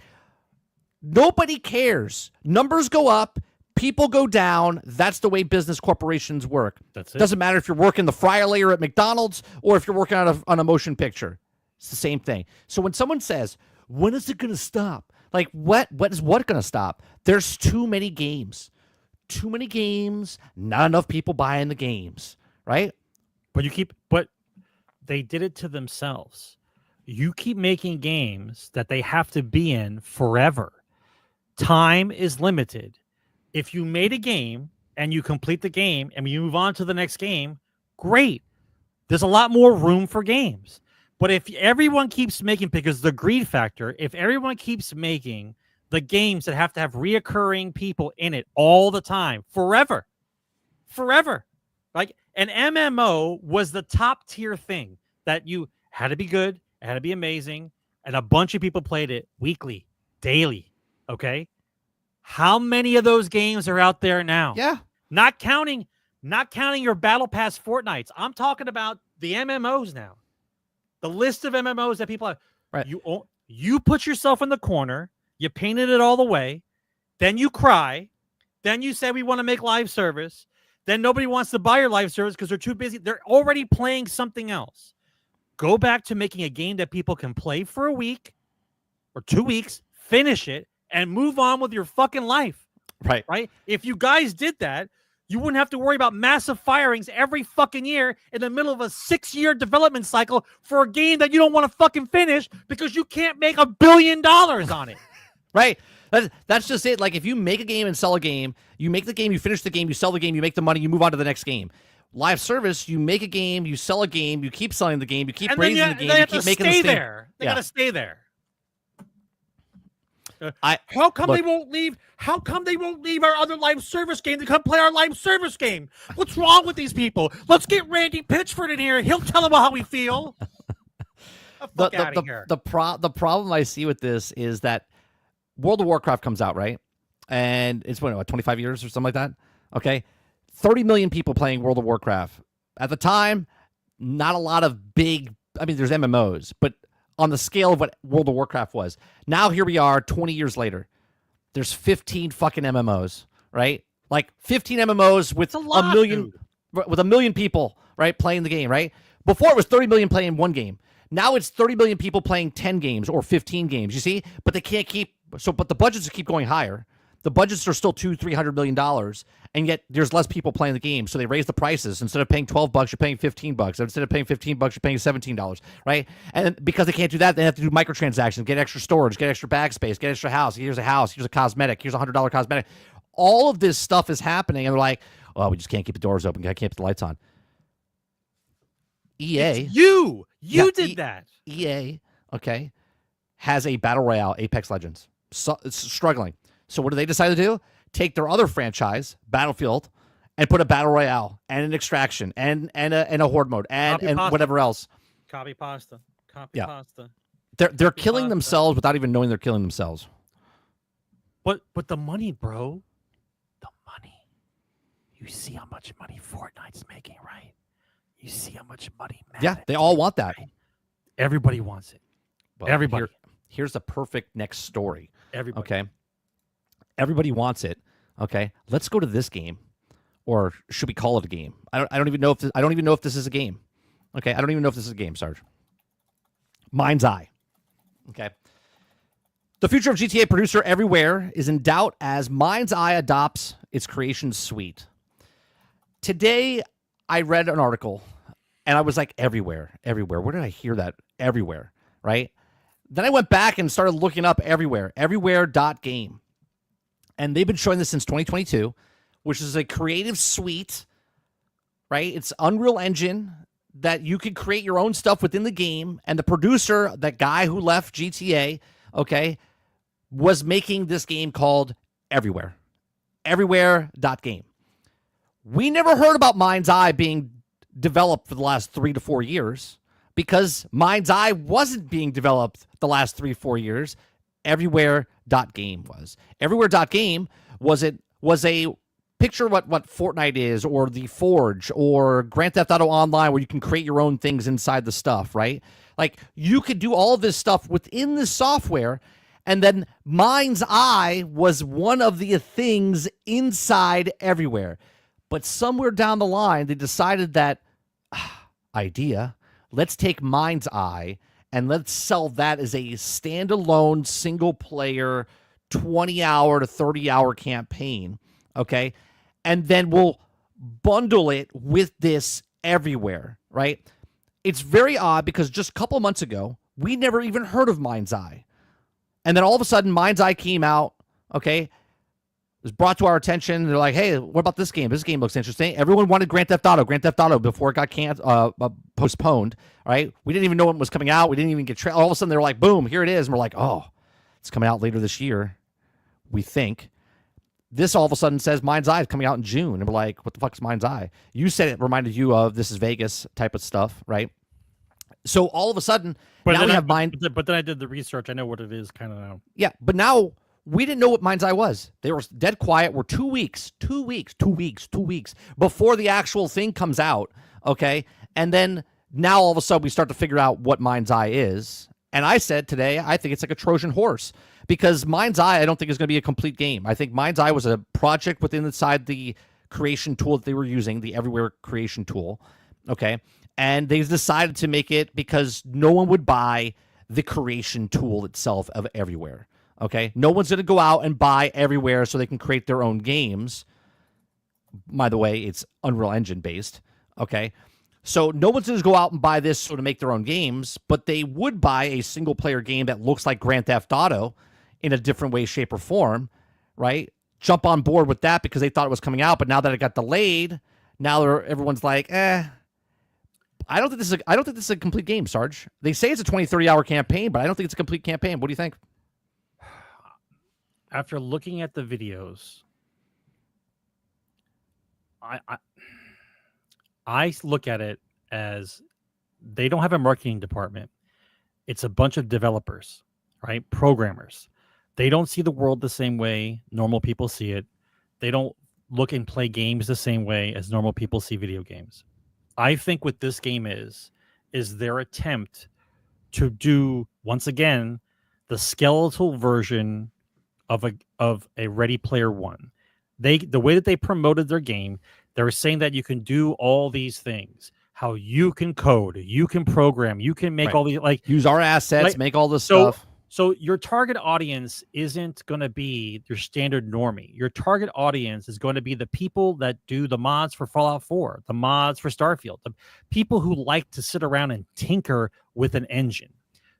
nobody cares. Numbers go up. People go down. That's the way business corporations work. That's it. Doesn't matter if you're working the fryer layer at McDonald's or if you're working on a motion picture. It's the same thing. So when someone says, when is it going to stop? Like, what is going to stop? There's too many games. Too many games. Not enough people buying the games, right? But they did it to themselves. You keep making games that they have to be in forever. Time is limited. If you made a game and you complete the game and you move on to the next game, great. There's a lot more room for games. But if everyone keeps making, because the greed factor, if everyone keeps making the games that have to have reoccurring people in it all the time, forever, like an MMO was the top tier thing that you had to be good, it had to be amazing, and a bunch of people played it weekly, daily. Okay. How many of those games are out there now? Yeah. Not counting your Battle Pass Fortnites. I'm talking about the MMOs now. The list of MMOs that people have. Right. You put yourself in the corner. You painted it all the way. Then you cry. Then you say we want to make live service. Then nobody wants to buy your live service because they're too busy. They're already playing something else. Go back to making a game that people can play for a week or 2 weeks, finish it, and move on with your fucking life. Right. Right? If you guys did that, you wouldn't have to worry about massive firings every fucking year in the middle of a 6-year development cycle for a game that you don't want to fucking finish because you can't make $1 billion on it. Right. That's just it. Like if you make a game and sell a game, you make the game, you finish the game, you sell the game, you make the money, you move on to the next game. Live service, you make a game, you sell a game, you keep selling the game, you keep raising the game, you keep making the there. They got to stay there. How come look, they won't leave? How come they won't leave our other live service game to come play our live service game? What's wrong with these people? Let's get Randy Pitchford in here. He'll tell them how we feel. The fuck out of here. The problem I see with this is that World of Warcraft comes out, right? And it's what 25 years or something like that. Okay, 30 million people playing World of Warcraft at the time. Not a lot of big. I mean, there's MMOs, but on the scale of what World of Warcraft was. Now here we are 20 years later. There's 15 fucking MMOs, right? Like 15 MMOs with a million with a million people, right, playing the game, right? Before it was 30 million playing one game. Now it's 30 million people playing 10 games or 15 games, you see? But they can't keep but the budgets keep going higher. The budgets are still $200-300 million, and yet there's less people playing the game. So they raise the prices. Instead of paying $12, you're paying $15. Instead of paying $15, you're paying $17, right? And because they can't do that, they have to do microtransactions, get extra storage, get extra bag space, get extra house. Here's a cosmetic, here's $100 cosmetic. All of this stuff is happening, and they're like, "Oh, we just can't keep the doors open. I can't keep the lights on." EA, it's you did that. EA, okay, has a battle royale, Apex Legends, so it's struggling. So what do they decide to do? Take their other franchise, Battlefield, and put a battle royale and an extraction and a horde mode and whatever else. Copy pasta. Pasta. They're killing themselves without even knowing they're killing themselves. But the money, bro. The money. You see how much money Fortnite's making, right? You see how much money. They all want that. Right? Everybody wants it. Well, everybody. Here's the perfect next story. Everybody. Okay. Everybody wants it. Okay. Let's go to this game, or should we call it a game? I don't even know if this is a game. Okay. I don't even know if this is a game, Sarge. Mind's Eye. Okay. The future of GTA producer Everywhere is in doubt as Mind's Eye adopts its creation suite. Today, I read an article, and I was like, everywhere. Where did I hear that? Everywhere, right? Then I went back and started looking up everywhere.game. And they've been showing this since 2022, which is a creative suite, right? It's Unreal Engine that you can create your own stuff within the game. And the producer, that guy who left GTA, okay, was making this game called Everywhere. Everywhere.game. We never heard about Mind's Eye being developed for the last 3 to 4 years because Mind's Eye wasn't being developed the last 3-4 years. Everywhere.game was. Everywhere.game was a picture what Fortnite is, or The Forge, or Grand Theft Auto Online, where you can create your own things inside the stuff, right? Like, you could do all of this stuff within the software, and then Mind's Eye was one of the things inside Everywhere. But somewhere down the line, they decided that idea, let's take Mind's Eye and let's sell that as a standalone, single-player, 20-hour to 30-hour campaign, okay? And then we'll bundle it with this Everywhere, right? It's very odd because just a couple months ago, we never even heard of Mind's Eye. And then all of a sudden, Mind's Eye came out, okay? It was brought to our attention. They're like, hey, what about this game? This game looks interesting. Everyone wanted Grand Theft Auto before it got postponed, right? We didn't even know when it was coming out. We didn't even get all of a sudden, they were like, boom, here it is. And we're like, oh, it's coming out later this year, we think. This all of a sudden says Mind's Eye is coming out in June. And we're like, what the fuck is Mind's Eye? You said it reminded you of This Is Vegas type of stuff, right? So all of a sudden, now we have Mind. But then I did the research. I know what it is kind of now. Yeah, but now we didn't know what Mind's Eye was. They were dead quiet. We're 2 weeks before the actual thing comes out, okay? And then now all of a sudden we start to figure out what Mind's Eye is. And I said today, I think it's like a Trojan horse because Mind's Eye, I don't think is going to be a complete game. I think Mind's Eye was a project inside the creation tool that they were using, the Everywhere creation tool, okay? And they decided to make it because no one would buy the creation tool itself of Everywhere, okay? No one's going to go out and buy Everywhere so they can create their own games. By the way, it's Unreal Engine based, okay? So no one's going to go out and buy this so to make their own games, but they would buy a single-player game that looks like Grand Theft Auto in a different way, shape, or form, right? Jump on board with that because they thought it was coming out, but now that it got delayed, now everyone's like, I don't think this is a complete game, Sarge. They say it's a 20, 30-hour campaign, but I don't think it's a complete campaign. What do you think? After looking at the videos, I look at it as they don't have a marketing department. It's a bunch of developers, right? Programmers. They don't see the world the same way normal people see it. They don't look and play games the same way as normal people see video games. I think what this game is their attempt to do, once again, the skeletal version of a Ready Player One. The way that they promoted their game, they were saying that you can do all these things. How you can code, you can program, you can make all these, like, use our assets, make all this stuff. So your target audience isn't going to be your standard normie. Your target audience is going to be the people that do the mods for Fallout 4, the mods for Starfield, the people who like to sit around and tinker with an engine.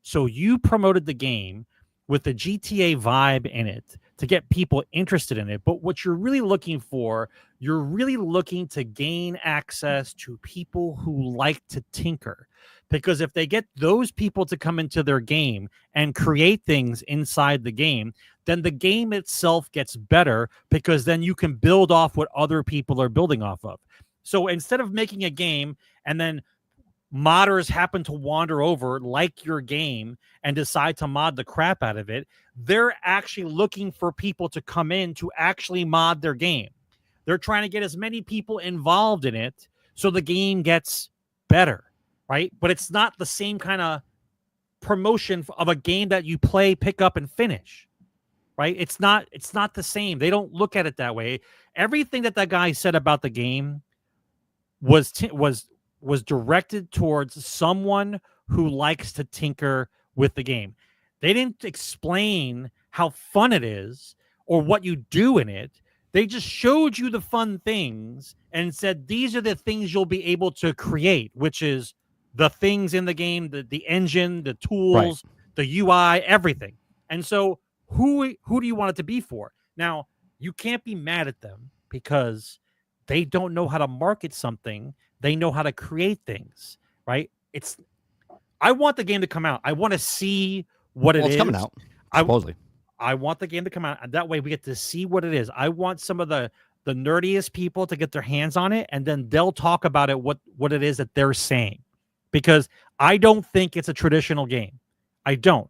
So you promoted the game with the GTA vibe in it to get people interested in it. But what you're really looking for, you're really looking to gain access to people who like to tinker. Because if they get those people to come into their game and create things inside the game, then the game itself gets better, because then you can build off what other people are building off of. So instead of making a game and then modders happen to wander over, like your game, and decide to mod the crap out of it, they're actually looking for people to come in to actually mod their game. They're trying to get as many people involved in it so the game gets better, right? But it's not the same kind of promotion of a game that you play, pick up, and finish, right? It's not the same. They don't look at it that way. Everything that guy said about the game was directed towards someone who likes to tinker with the game. They didn't explain how fun it is or what you do in it. They just showed you the fun things and said, these are the things you'll be able to create, which is the things in the game, the engine, the tools, the UI, everything. And so who do you want it to be for? Now, you can't be mad at them because they don't know how to market something. They know how to create things, right? I want the game to come out. I want to see what it is. It's coming out, supposedly. I want the game to come out, and that way we get to see what it is. I want some of the nerdiest people to get their hands on it, and then they'll talk about it, what it is that they're saying. Because I don't think it's a traditional game. I don't.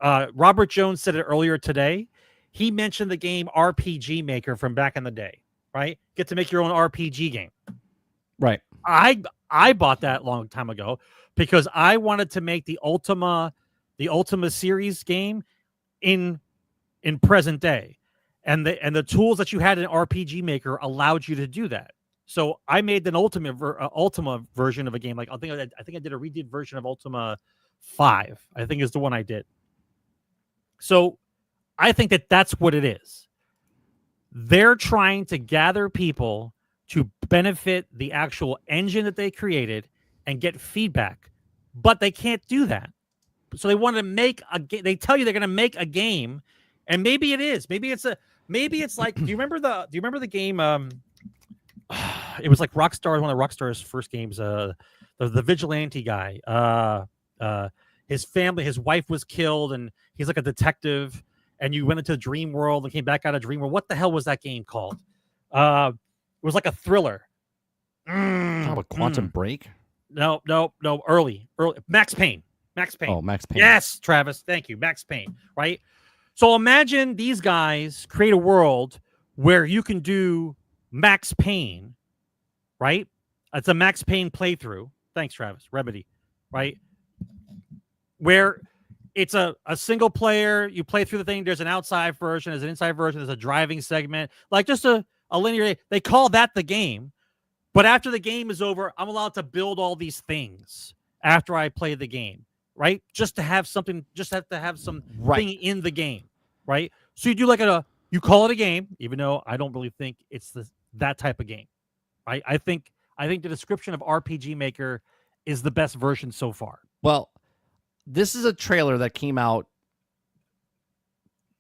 Robert Jones said it earlier today. He mentioned the game RPG Maker from back in the day, right? Get to make your own RPG game. Right. I bought that a long time ago because I wanted to make the Ultima series game in present day, and the tools that you had in RPG Maker allowed you to do that. So I made an Ultima version of a game. Like I think I did a redid version of Ultima 5. I think is the one I did. So I think that's what it is. They're trying to gather people to benefit the actual engine that they created and get feedback, but they can't do that. So they want to make a game. They tell you they're going to make a game, and maybe it is. Maybe it's like. Do you remember the game? It was like Rockstar, one of Rockstar's first games. The vigilante guy. His family, his wife was killed, and he's like a detective. And you went into Dream World and came back out of Dream World. What the hell was that game called? It was like a thriller. Quantum Break? No. Early. Max Payne. Oh, Max Payne. Yes, Travis. Thank you. Max Payne. Right. So imagine these guys create a world where you can do Max Payne. Right. It's a Max Payne playthrough. Thanks, Travis. Remedy. Right. Where it's a single player. You play through the thing. There's an outside version. There's an inside version. There's a driving segment. Like just a linear. They call that the game. But after the game is over, I'm allowed to build all these things after I play the game. Right? Just to have something. Just have to have some thing in the game. Right? So you do like you call it a game, even though I don't really think it's that type of game. Right? I think the description of RPG Maker is the best version so far. Well, this is a trailer that came out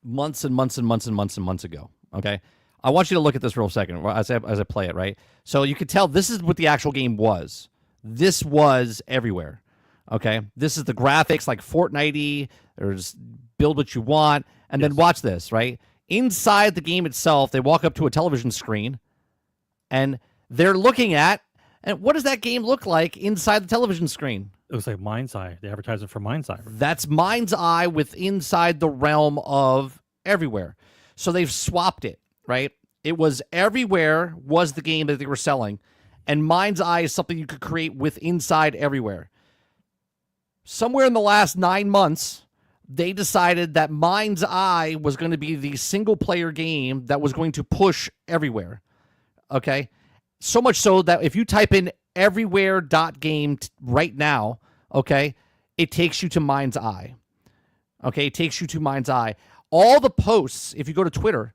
months and months and months and months and months ago. Okay, I want you to look at this real second as I play it. Right, so you could tell this is what the actual game was. This was everywhere. Okay, this is the graphics like Fortnite-y. There's build what you want, and then watch this. Right, inside the game itself, they walk up to a television screen, and they're looking at, and what does that game look like inside the television screen? It looks like Mind's Eye. The advertisement for Mind's Eye. That's Mind's Eye with inside the realm of Everywhere. So they've swapped it, right? It was Everywhere was the game that they were selling, and Mind's Eye is something you could create with inside Everywhere. Somewhere in the last 9 months, they decided that Mind's Eye was going to be the single-player game that was going to push Everywhere, okay? So much so that if you type in everywhere.game right now, okay, it takes you to Mind's Eye. Okay, it takes you to Mind's Eye. All the posts, if you go to Twitter,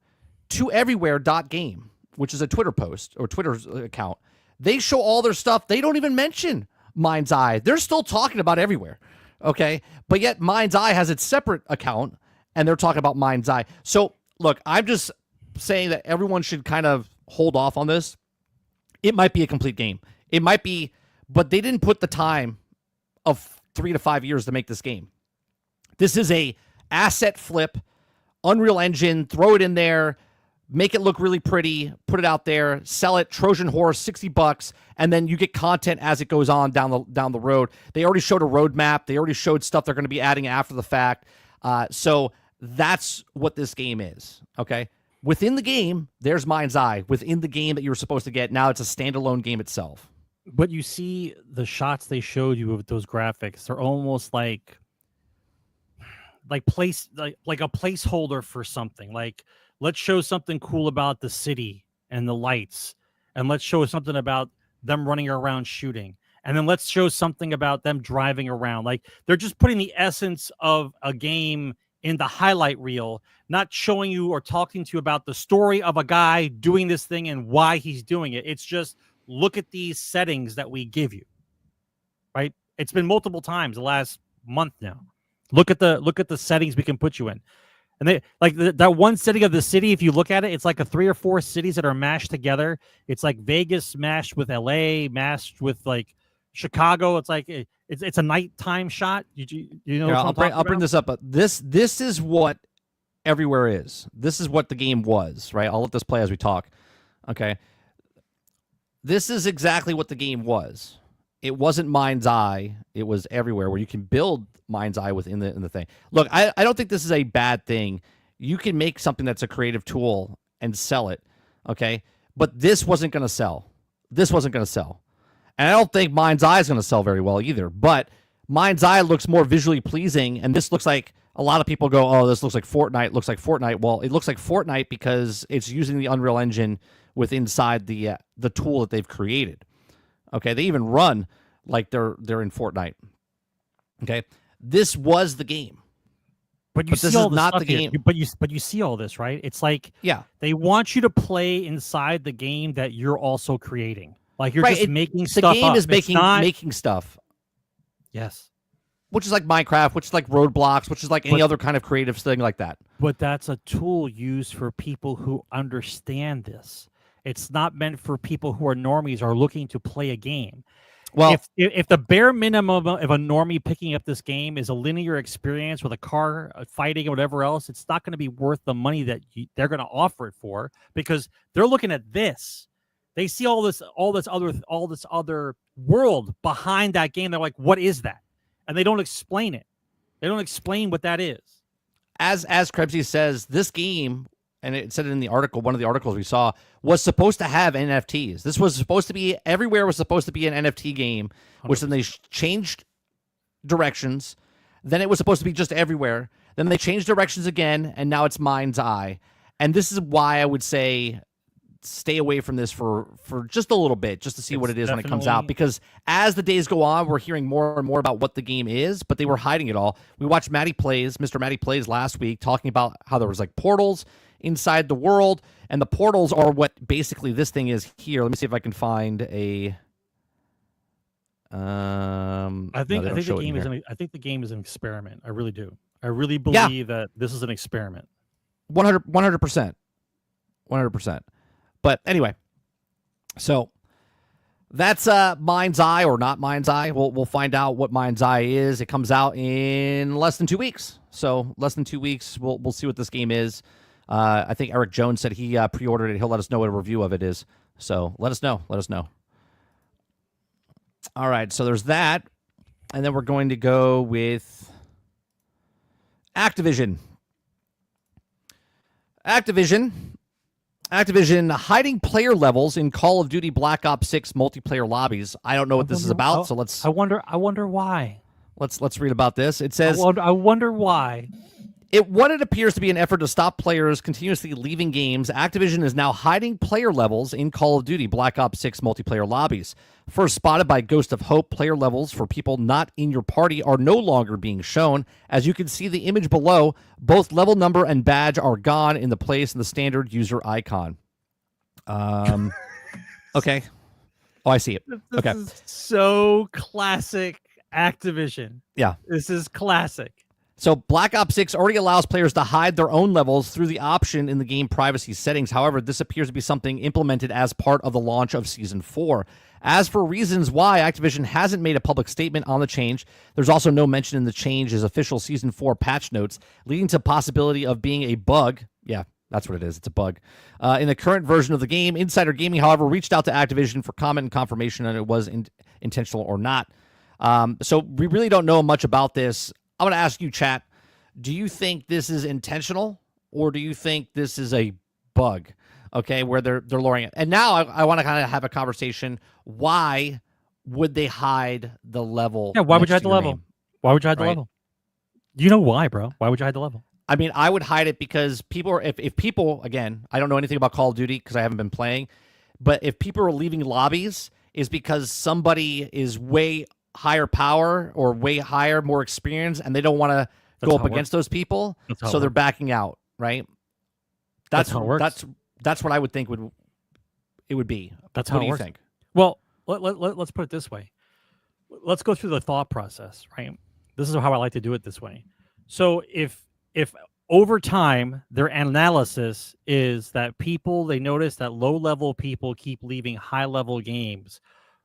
to everywhere.game, which is a Twitter post or Twitter account, they show all their stuff. They don't even mention Mind's Eye. They're still talking about Everywhere, okay? But yet Mind's Eye has its separate account, and they're talking about Mind's Eye. So, look, I'm just saying that everyone should kind of hold off on this. It might be a complete game. It might be, but they didn't put the time of 3 to 5 years to make this game. This is a asset flip, Unreal Engine, throw it in there, make it look really pretty, put it out there, sell it, Trojan horse, $60, and then you get content as it goes on down the road. They already showed a roadmap. They already showed stuff they're going to be adding after the fact. So that's what this game is, okay? Within the game, there's Mind's Eye. Within the game that you were supposed to get, now it's a standalone game itself. But you see the shots they showed you with those graphics, they're almost like a placeholder for something. Like, let's show something cool about the city and the lights, and let's show something about them running around shooting, and then let's show something about them driving around. Like, they're just putting the essence of a game in the highlight reel, not showing you or talking to you about the story of a guy doing this thing and why he's doing it. It's just, look at these settings that we give you, right? It's been multiple times the last month now. Look at the settings we can put you in. And they like that one setting of the city, if you look at it, it's like a 3 or 4 cities that are mashed together. It's like Vegas mashed with LA, mashed with like Chicago. It's like it's a nighttime shot. You know? Yeah, I'll bring this up. But this is what Everywhere is. This is what the game was, right? I'll let this play as we talk. Okay. This is exactly what the game was. It wasn't Mind's Eye. It was Everywhere, where you can build Mind's Eye within the thing. Look, I don't think this is a bad thing. You can make something that's a creative tool and sell it, okay? But this wasn't going to sell. This wasn't going to sell. And I don't think Mind's Eye is going to sell very well either. But Mind's Eye looks more visually pleasing, and this looks like a lot of people go, oh, this looks like Fortnite. Looks like Fortnite. Well, it looks like Fortnite because it's using the Unreal Engine with inside the tool that they've created. Okay, they even run like they're in Fortnite. Okay, this was the game, but this is not the game. But you see all this, right? It's like, yeah, they want you to play inside the game that you're also creating. Like, you're just making stuff up. The game is making stuff. Yes. Which is like Minecraft, which is like Roadblocks, which is like any other kind of creative thing like that. But that's a tool used for people who understand this. It's not meant for people who are normies or looking to play a game. Well, if the bare minimum of a normie picking up this game is a linear experience with a car fighting or whatever else, it's not going to be worth the money that they're going to offer it for, because they're looking at this. They see all this other world behind that game. They're like, what is that? And they don't explain it. They don't explain what that is. As Krebsy says, this game, and it said it in the article, one of the articles we saw, was supposed to have NFTs. This was supposed to be, Everywhere was supposed to be an NFT game, which 100%. Then they changed directions. Then it was supposed to be just Everywhere. Then they changed directions again, and now it's Mind's Eye. And this is why I would say stay away from this for just a little bit, just to see what it is when it comes out. Because as the days go on, we're hearing more and more about what the game is, but they were hiding it all. We watched Mr. Matty Plays last week talking about how there was like portals inside the world, and the portals are what basically this thing is here. Let me see if I can find a I think the game is an experiment. I really do. I really believe that this is an experiment. 100%. But anyway, so that's Mind's Eye or not Mind's Eye. We'll find out what Mind's Eye is. It comes out in less than 2 weeks. So less than 2 weeks, we'll see what this game is. I think Eric Jones said he pre-ordered it. He'll let us know what a review of it is. So let us know. Let us know. All right, so there's that. And then we're going to go with Activision. Activision hiding player levels in Call of Duty Black Ops 6 multiplayer lobbies. I don't know what this is about, so let's. I wonder why. Let's read about this. It says, I wonder why. What it appears to be an effort to stop players continuously leaving games, Activision is now hiding player levels in Call of Duty Black Ops 6 multiplayer lobbies. First spotted by Ghost of Hope, player levels for people not in your party are no longer being shown. As you can see the image below, both level number and badge are gone in the place in the standard user icon. Okay. Oh, I see it. Okay. This is so classic Activision. Yeah. This is classic. So Black Ops 6 already allows players to hide their own levels through the option in the game privacy settings. However, this appears to be something implemented as part of the launch of Season 4. As for reasons why Activision hasn't made a public statement on the change, there's also no mention in the change's official Season 4 patch notes, leading to possibility of being a bug. Yeah, that's what it is. It's a bug. In the current version of the game, Insider Gaming, however, reached out to Activision for comment and confirmation on it was intentional or not. So we really don't know much about this. I'm going to ask you, chat, do you think this is intentional or do you think this is a bug, okay, where they're lowering it? And now I want to kind of have a conversation. Why would they hide the level? Yeah, why would you hide the level? Name? Why would you hide the level? You know why, bro? Why would you hide the level? I mean, I would hide it because people are, if people, again, I don't know anything about Call of Duty because I haven't been playing, but if people are leaving lobbies, is because somebody is way higher power or way higher, more experience, and they don't want to go up against those people, so they're backing out, right? That's how it works. That's what I would think it would be. That's how it works. What do you think? Well, let's put it this way. Let's go through the thought process, right? This is how I like to do it this way. So if over time their analysis is that they notice that low-level people keep leaving high-level games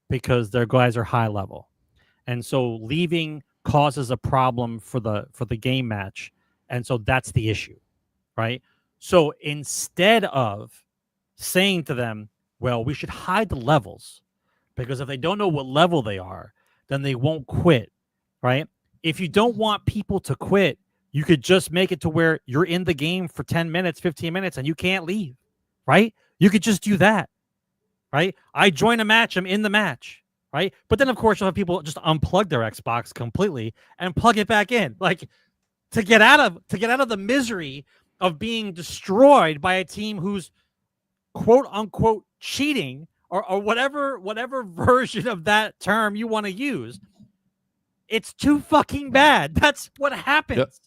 because their guys are high level. And so leaving causes a problem for the game match. And so that's the issue, right? So instead of saying to them, well, we should hide the levels because if they don't know what level they are, then they won't quit, right? If you don't want people to quit, you could just make it to where you're in the game for 10 minutes, 15 minutes, and you can't leave, right? You could just do that, right? I join a match, I'm in the match. Right. But then, of course, you'll have people just unplug their Xbox completely and plug it back in, like to get out of the misery of being destroyed by a team who's quote unquote cheating or whatever version of that term you want to use. It's too fucking bad. That's what happens.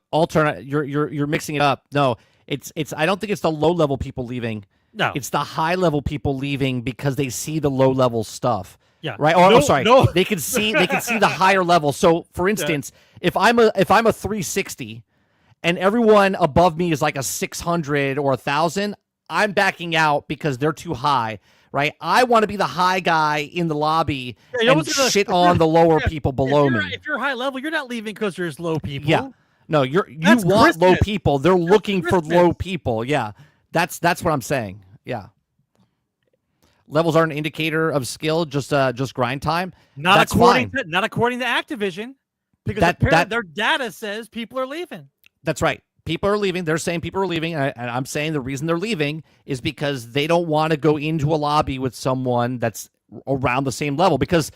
Alternate. You're mixing it up. No, it's. I don't think it's the low level people leaving. No, it's the high level people leaving because they see the low level stuff. Yeah. Right. Oh, sorry. No. They can see the higher level. So, for instance, if I'm a 360, and everyone above me is like a 600 or 1,000, I'm backing out because they're too high. Right. I want to be the high guy in the lobby and shit on the lower people below me. If you're high level, you're not leaving because there's low people. Yeah. No, you want low people. They're looking for low people. Yeah. That's what I'm saying. Yeah. Levels are an indicator of skill, just grind time. Not according to Activision, because their data says people are leaving. That's right. People are leaving. They're saying people are leaving, and I'm saying the reason they're leaving is because they don't want to go into a lobby with someone that's around the same level. Because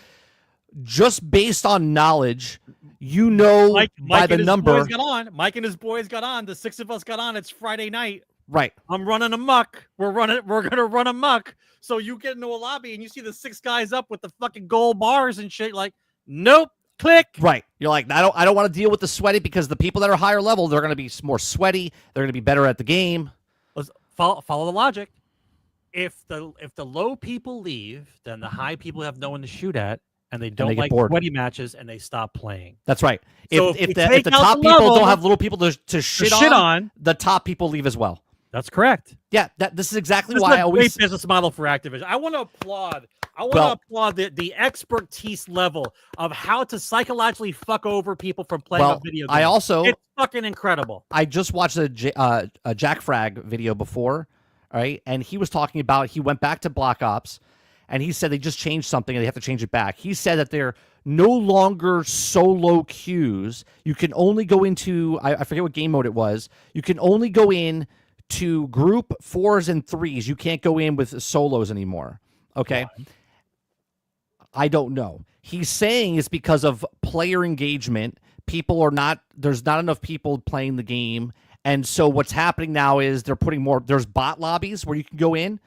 just based on knowledge, by the number. Mike and his boys got on. The six of us got on. It's Friday night. Right. I'm running amok. We're gonna run amok. So you get into a lobby and you see the six guys up with the fucking gold bars and shit. Like, nope. Click. Right. You're like, I don't want to deal with the sweaty because the people that are higher level, they're going to be more sweaty. They're going to be better at the game. Let's follow the logic. If the low people leave, then the high people have no one to shoot at, and they don't like sweaty matches, and they stop playing. That's right. So if the top people don't have little people to shit on, the top people leave as well. That's correct. Yeah, this is exactly why I always great business model for Activision. I want to applaud I want to applaud the expertise level of how to psychologically fuck over people from playing a video game. It's fucking incredible. I just watched a Jack Frag video before, all right, and he was talking about he went back to Black Ops, and he said they just changed something and they have to change it back. He said that they're no longer solo queues. You can only go into I forget what game mode it was. You can only go in to group 4s and 3s. You can't go in with solos anymore. Okay. Why? I don't know. He's saying it's because of player engagement. There's not enough people playing the game. And so what's happening now is they're putting there's bot lobbies where you can go in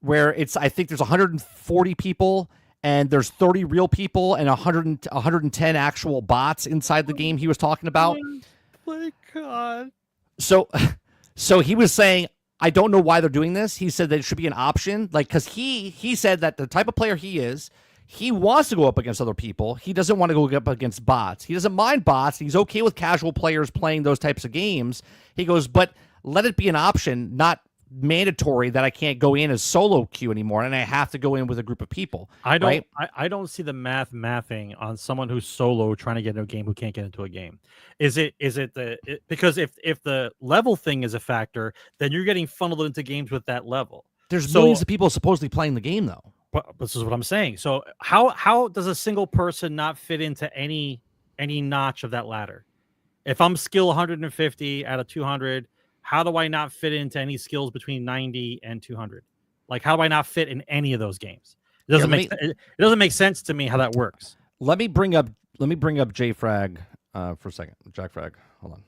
where I think there's 140 people and there's 30 real people and 110 actual bots inside the game he was talking about. Oh my God. So he was saying, I don't know why they're doing this. He said that it should be an option. Like, because he said that the type of player he is, he wants to go up against other people. He doesn't want to go up against bots. He doesn't mind bots. He's okay with casual players playing those types of games. He goes, but let it be an option, not mandatory that I can't go in as solo queue anymore and I have to go in with a group of people. I don't see the mathing on someone who's solo trying to get into a game who can't get into a game. Because if the level thing is a factor, then you're getting funneled into games with that level. There's millions of people supposedly playing the game though. But this is what I'm saying. So how does a single person not fit into any notch of that ladder? If I'm skill 150 out of 200, how do I not fit into any skills between 90 and 200? Like, how do I not fit in any of those games? It doesn't make sense to me how that works. Let me bring up JFrag for a second. Jack Frag. Hold on.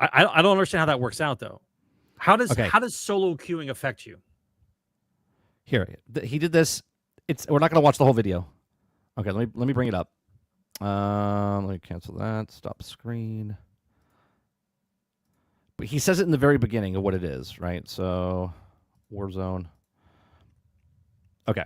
I don't understand how that works out though. How does solo queuing affect you? Here, he did this. We're not going to watch the whole video. Okay, let me bring it up. Let me cancel that. Stop screen. But he says it in the very beginning of what it is, right? So, Warzone. Okay.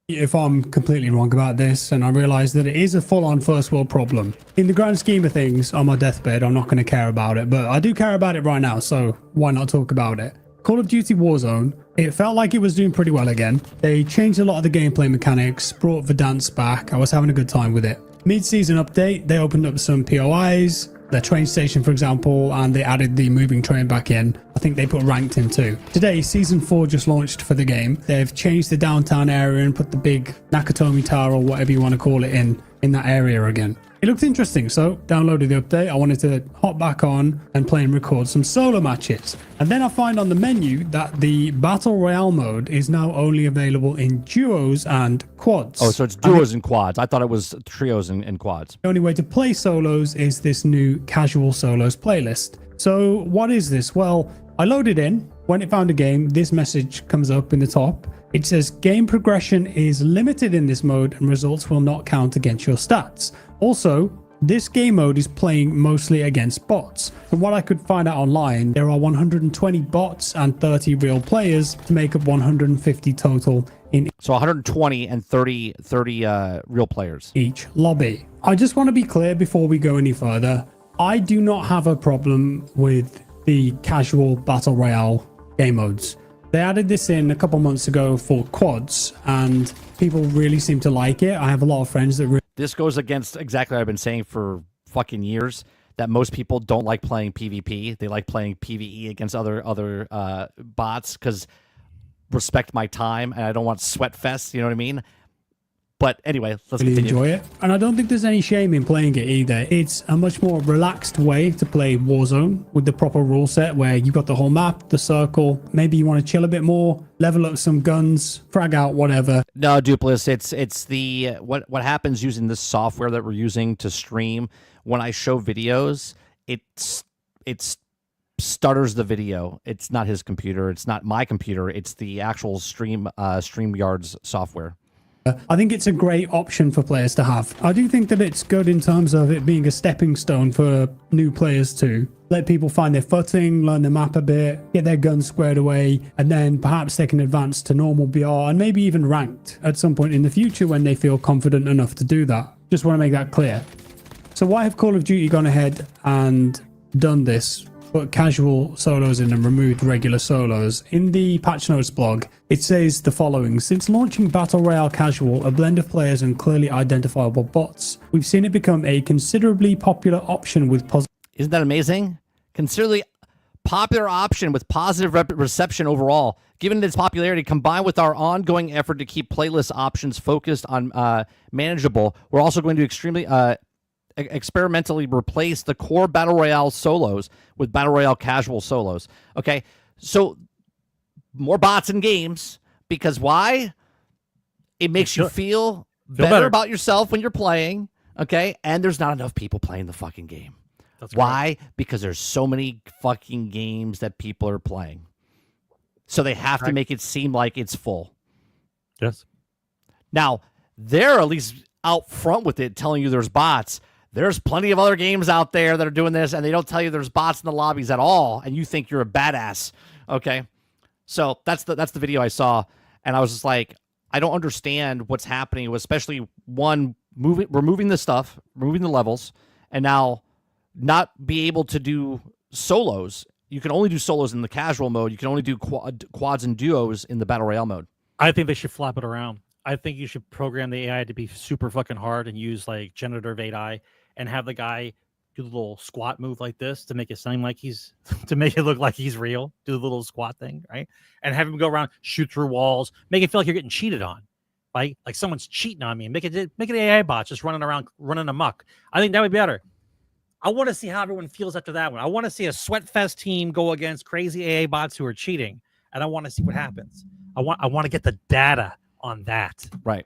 If I'm completely wrong about this, and I realize that it is a full-on first world problem. In the grand scheme of things, on my deathbed, I'm not going to care about it, but I do care about it right now, so why not talk about it? Call of Duty Warzone, it felt like it was doing pretty well again. They changed a lot of the gameplay mechanics, brought Verdansk back. I was having a good time with it. Mid-season update, they opened up some POIs, the train station, for example, and they added the moving train back in. I think they put ranked in too. Today, Season 4 just launched for the game. They've changed the downtown area and put the big Nakatomi Tower, or whatever you want to call it, in that area again. It looked interesting, so downloaded the update. I wanted to hop back on and play and record some solo matches. And then I find on the menu that the Battle Royale mode is now only available in duos and quads. Oh, so it's duos and quads. I thought it was trios and quads. The only way to play solos is this new casual solos playlist. So what is this? Well, I loaded in. When it found a game, this message comes up in the top. It says game progression is limited in this mode and results will not count against your stats. Also, this game mode is playing mostly against bots. From what I could find out online, there are 120 bots and 30 real players to make up 150 total in. So 120 and 30 real players. Each lobby. I just want to be clear before we go any further. I do not have a problem with the casual battle royale game modes. They added this in a couple months ago for quads and people really seem to like it. I have a lot of friends that This goes against exactly what I've been saying for fucking years, that most people don't like playing PvP. They like playing PvE against other bots because respect my time and I don't want sweat fest, you know what I mean? But anyway, let's really continue. Enjoy it. And I don't think there's any shame in playing it either. It's a much more relaxed way to play Warzone with the proper rule set where you've got the whole map, the circle. Maybe you want to chill a bit more, level up some guns, frag out, whatever. No, Dupless, it's the what happens using this software that we're using to stream. When I show videos, it's stutters the video. It's not his computer. It's not my computer. It's the actual StreamYard's software. I think it's a great option for players to have. I do think that it's good in terms of it being a stepping stone for new players to let people find their footing, learn the map a bit, get their guns squared away, and then perhaps they can advance to normal BR and maybe even ranked at some point in the future when they feel confident enough to do that. Just want to make that clear. So why have Call of Duty gone ahead and done this put casual solos in and removed regular solos. In the patch notes blog, it says the following: since launching Battle Royale Casual, a blend of players and clearly identifiable bots, we've seen it become a considerably popular option with positive. Isn't that amazing? Considerably popular option with positive reception overall. Given its popularity, combined with our ongoing effort to keep playlist options focused on manageable, we're also going to extremely experimentally replace the core Battle Royale solos with Battle Royale casual solos. Okay, so more bots in games, because why? It makes you feel better about yourself when you're playing, okay? And there's not enough people playing the fucking game. Why? Because there's so many fucking games that people are playing. So they have to make it seem like it's full. Yes. Now, they're at least out front with it, telling you there's bots. There's plenty of other games out there that are doing this, and they don't tell you there's bots in the lobbies at all, and you think you're a badass. Okay? So that's the video I saw, and I was just like, I don't understand what's happening, especially one, removing the stuff, removing the levels, and now not be able to do solos. You can only do solos in the casual mode. You can only do quads and duos in the Battle Royale mode. I think they should flop it around. I think you should program the AI to be super fucking hard and use like generative AI and have the guy do the little squat move like this to make it sound like to make it look like he's real. Do the little squat thing, right? And have him go around, shoot through walls, make it feel like you're getting cheated on. Like someone's cheating on me, and make it an AI bot just running around, running amok. I think that would be better. I want to see how everyone feels after that one. I want to see a Sweatfest team go against crazy AA bots who are cheating, and I want to see what happens. I want to get the data on that. Right.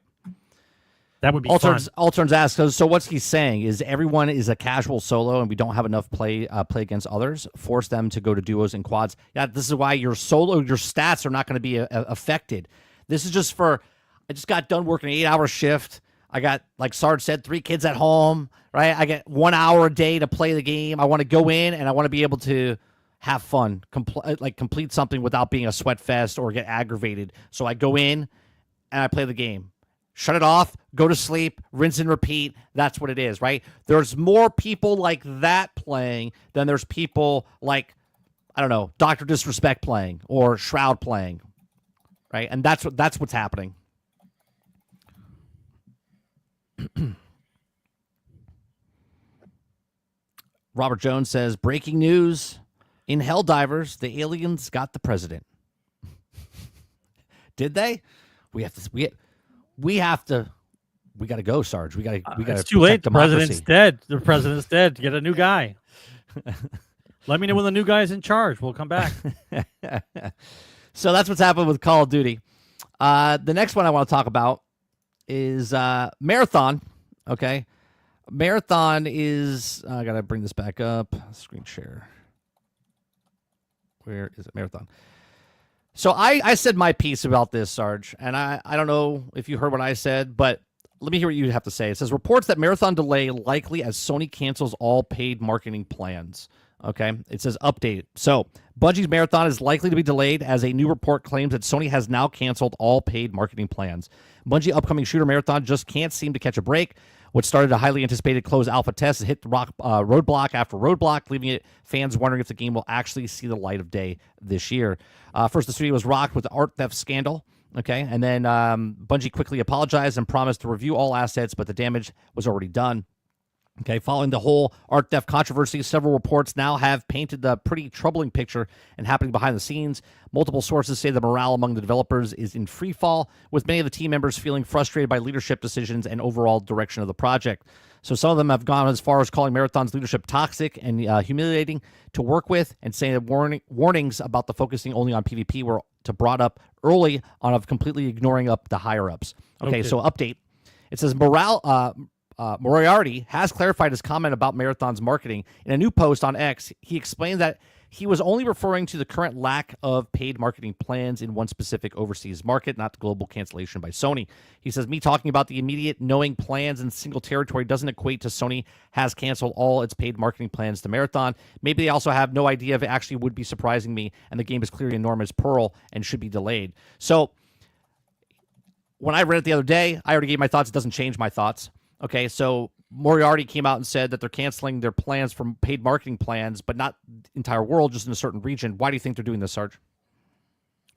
That would be fun. Alterns asks, so what he's saying is everyone is a casual solo and we don't have enough play against others. Force them to go to duos and quads. Yeah, this is why your stats are not going to be affected. This is just for, I just got done working an 8-hour shift. I got, like Sarge said, 3 kids at home, right? I get 1 hour a day to play the game. I want to go in and I want to be able to have fun, complete something without being a sweat fest or get aggravated. So I go in and I play the game. Shut it off, go to sleep, rinse and repeat. That's what it is, right? There's more people like that playing than there's people like, I don't know, Dr. Disrespect playing or Shroud playing, right? And that's what's happening. Robert Jones says, breaking news in Helldivers, the aliens got the president. Did they? We got to go, Sarge. We got to. It's too late. The president's dead. The president's dead. Get a new guy. Let me know when the new guy's in charge. We'll come back. So that's what's happened with Call of Duty. The next one I want to talk about is Marathon. Okay. Marathon is, I got to bring this back up. Screen share. Where is it? Marathon. So I said my piece about this, Sarge, and I don't know if you heard what I said, but let me hear what you have to say. It says, reports that Marathon delay likely as Sony cancels all paid marketing plans. Okay, it says update. So Bungie's Marathon is likely to be delayed as a new report claims that Sony has now canceled all paid marketing plans. Bungie upcoming shooter Marathon just can't seem to catch a break. What started a highly anticipated closed alpha test has hit the roadblock after roadblock, leaving fans wondering if the game will actually see the light of day this year. First, the studio was rocked with the art theft scandal. Okay, and then Bungie quickly apologized and promised to review all assets, but the damage was already done. Okay, following the whole art theft controversy, several reports now have painted the pretty troubling picture and happening behind the scenes. Multiple sources say the morale among the developers is in free fall, with many of the team members feeling frustrated by leadership decisions and overall direction of the project. So some of them have gone as far as calling Marathon's leadership toxic and humiliating to work with, and saying that warnings about the focusing only on PvP were brought up early on of completely ignoring up the higher-ups. Okay, so update. It says Moriarty has clarified his comment about Marathon's marketing. In a new post on X, he explained that he was only referring to the current lack of paid marketing plans in one specific overseas market, not the global cancellation by Sony. He says, me talking about the immediate knowing plans in single territory doesn't equate to Sony has canceled all its paid marketing plans to Marathon. Maybe they also have no idea if it actually would be surprising me, and the game is clearly enormous pearl and should be delayed. So when I read it the other day, I already gave my thoughts. It doesn't change my thoughts. Okay, so Moriarty came out and said that they're canceling their plans from paid marketing plans, but not the entire world, just in a certain region. Why do you think they're doing this, Sarge?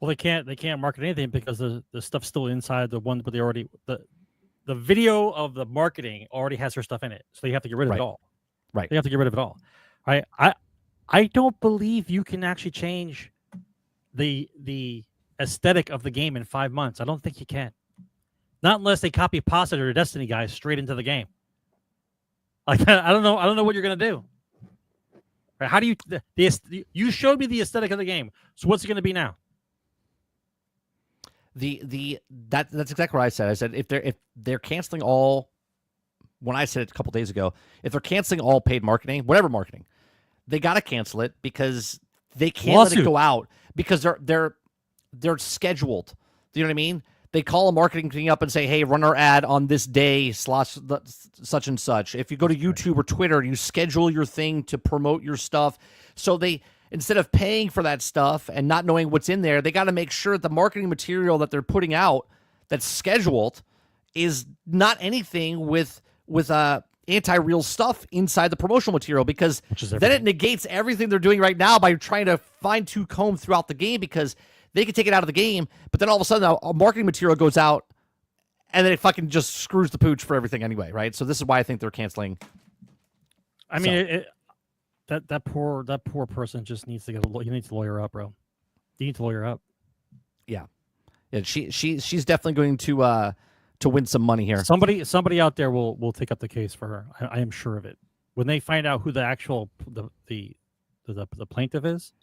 Well, they can't market anything because the stuff's still inside the one, but they already the video of the marketing already has her stuff in it, so you have to get rid of it all. Right. They have to get rid of it all. Right. I don't believe you can actually change the aesthetic of the game in 5 months. I don't think you can. Not unless they copy pasta or Destiny guys straight into the game. Like I don't know what you're gonna do. Right? How do you you showed me the aesthetic of the game. So what's it gonna be now? That's exactly what I said. I said if they're canceling all, when I said it a couple days ago, if they're canceling all paid marketing, whatever marketing, they got to cancel it because they can't let it go out because they're scheduled. Do you know what I mean? They call a marketing thing up and say, "Hey, run our ad on this day, such and such." If you go to YouTube or Twitter, you schedule your thing to promote your stuff. So they, instead of paying for that stuff and not knowing what's in there, they got to make sure that the marketing material that they're putting out that's scheduled is not anything with anti-real stuff inside the promotional material, because then it negates everything they're doing right now by trying to fine-tooth comb throughout the game, because they can take it out of the game, but then all of a sudden a marketing material goes out and then it fucking just screws the pooch for everything anyway, right? So this is why I think they're canceling. I mean, that poor person just needs to you need to lawyer up, bro. You need to lawyer up. Yeah. She's definitely going to win some money here. Somebody out there will take up the case for her. I am sure of it. When they find out who the actual the plaintiff is,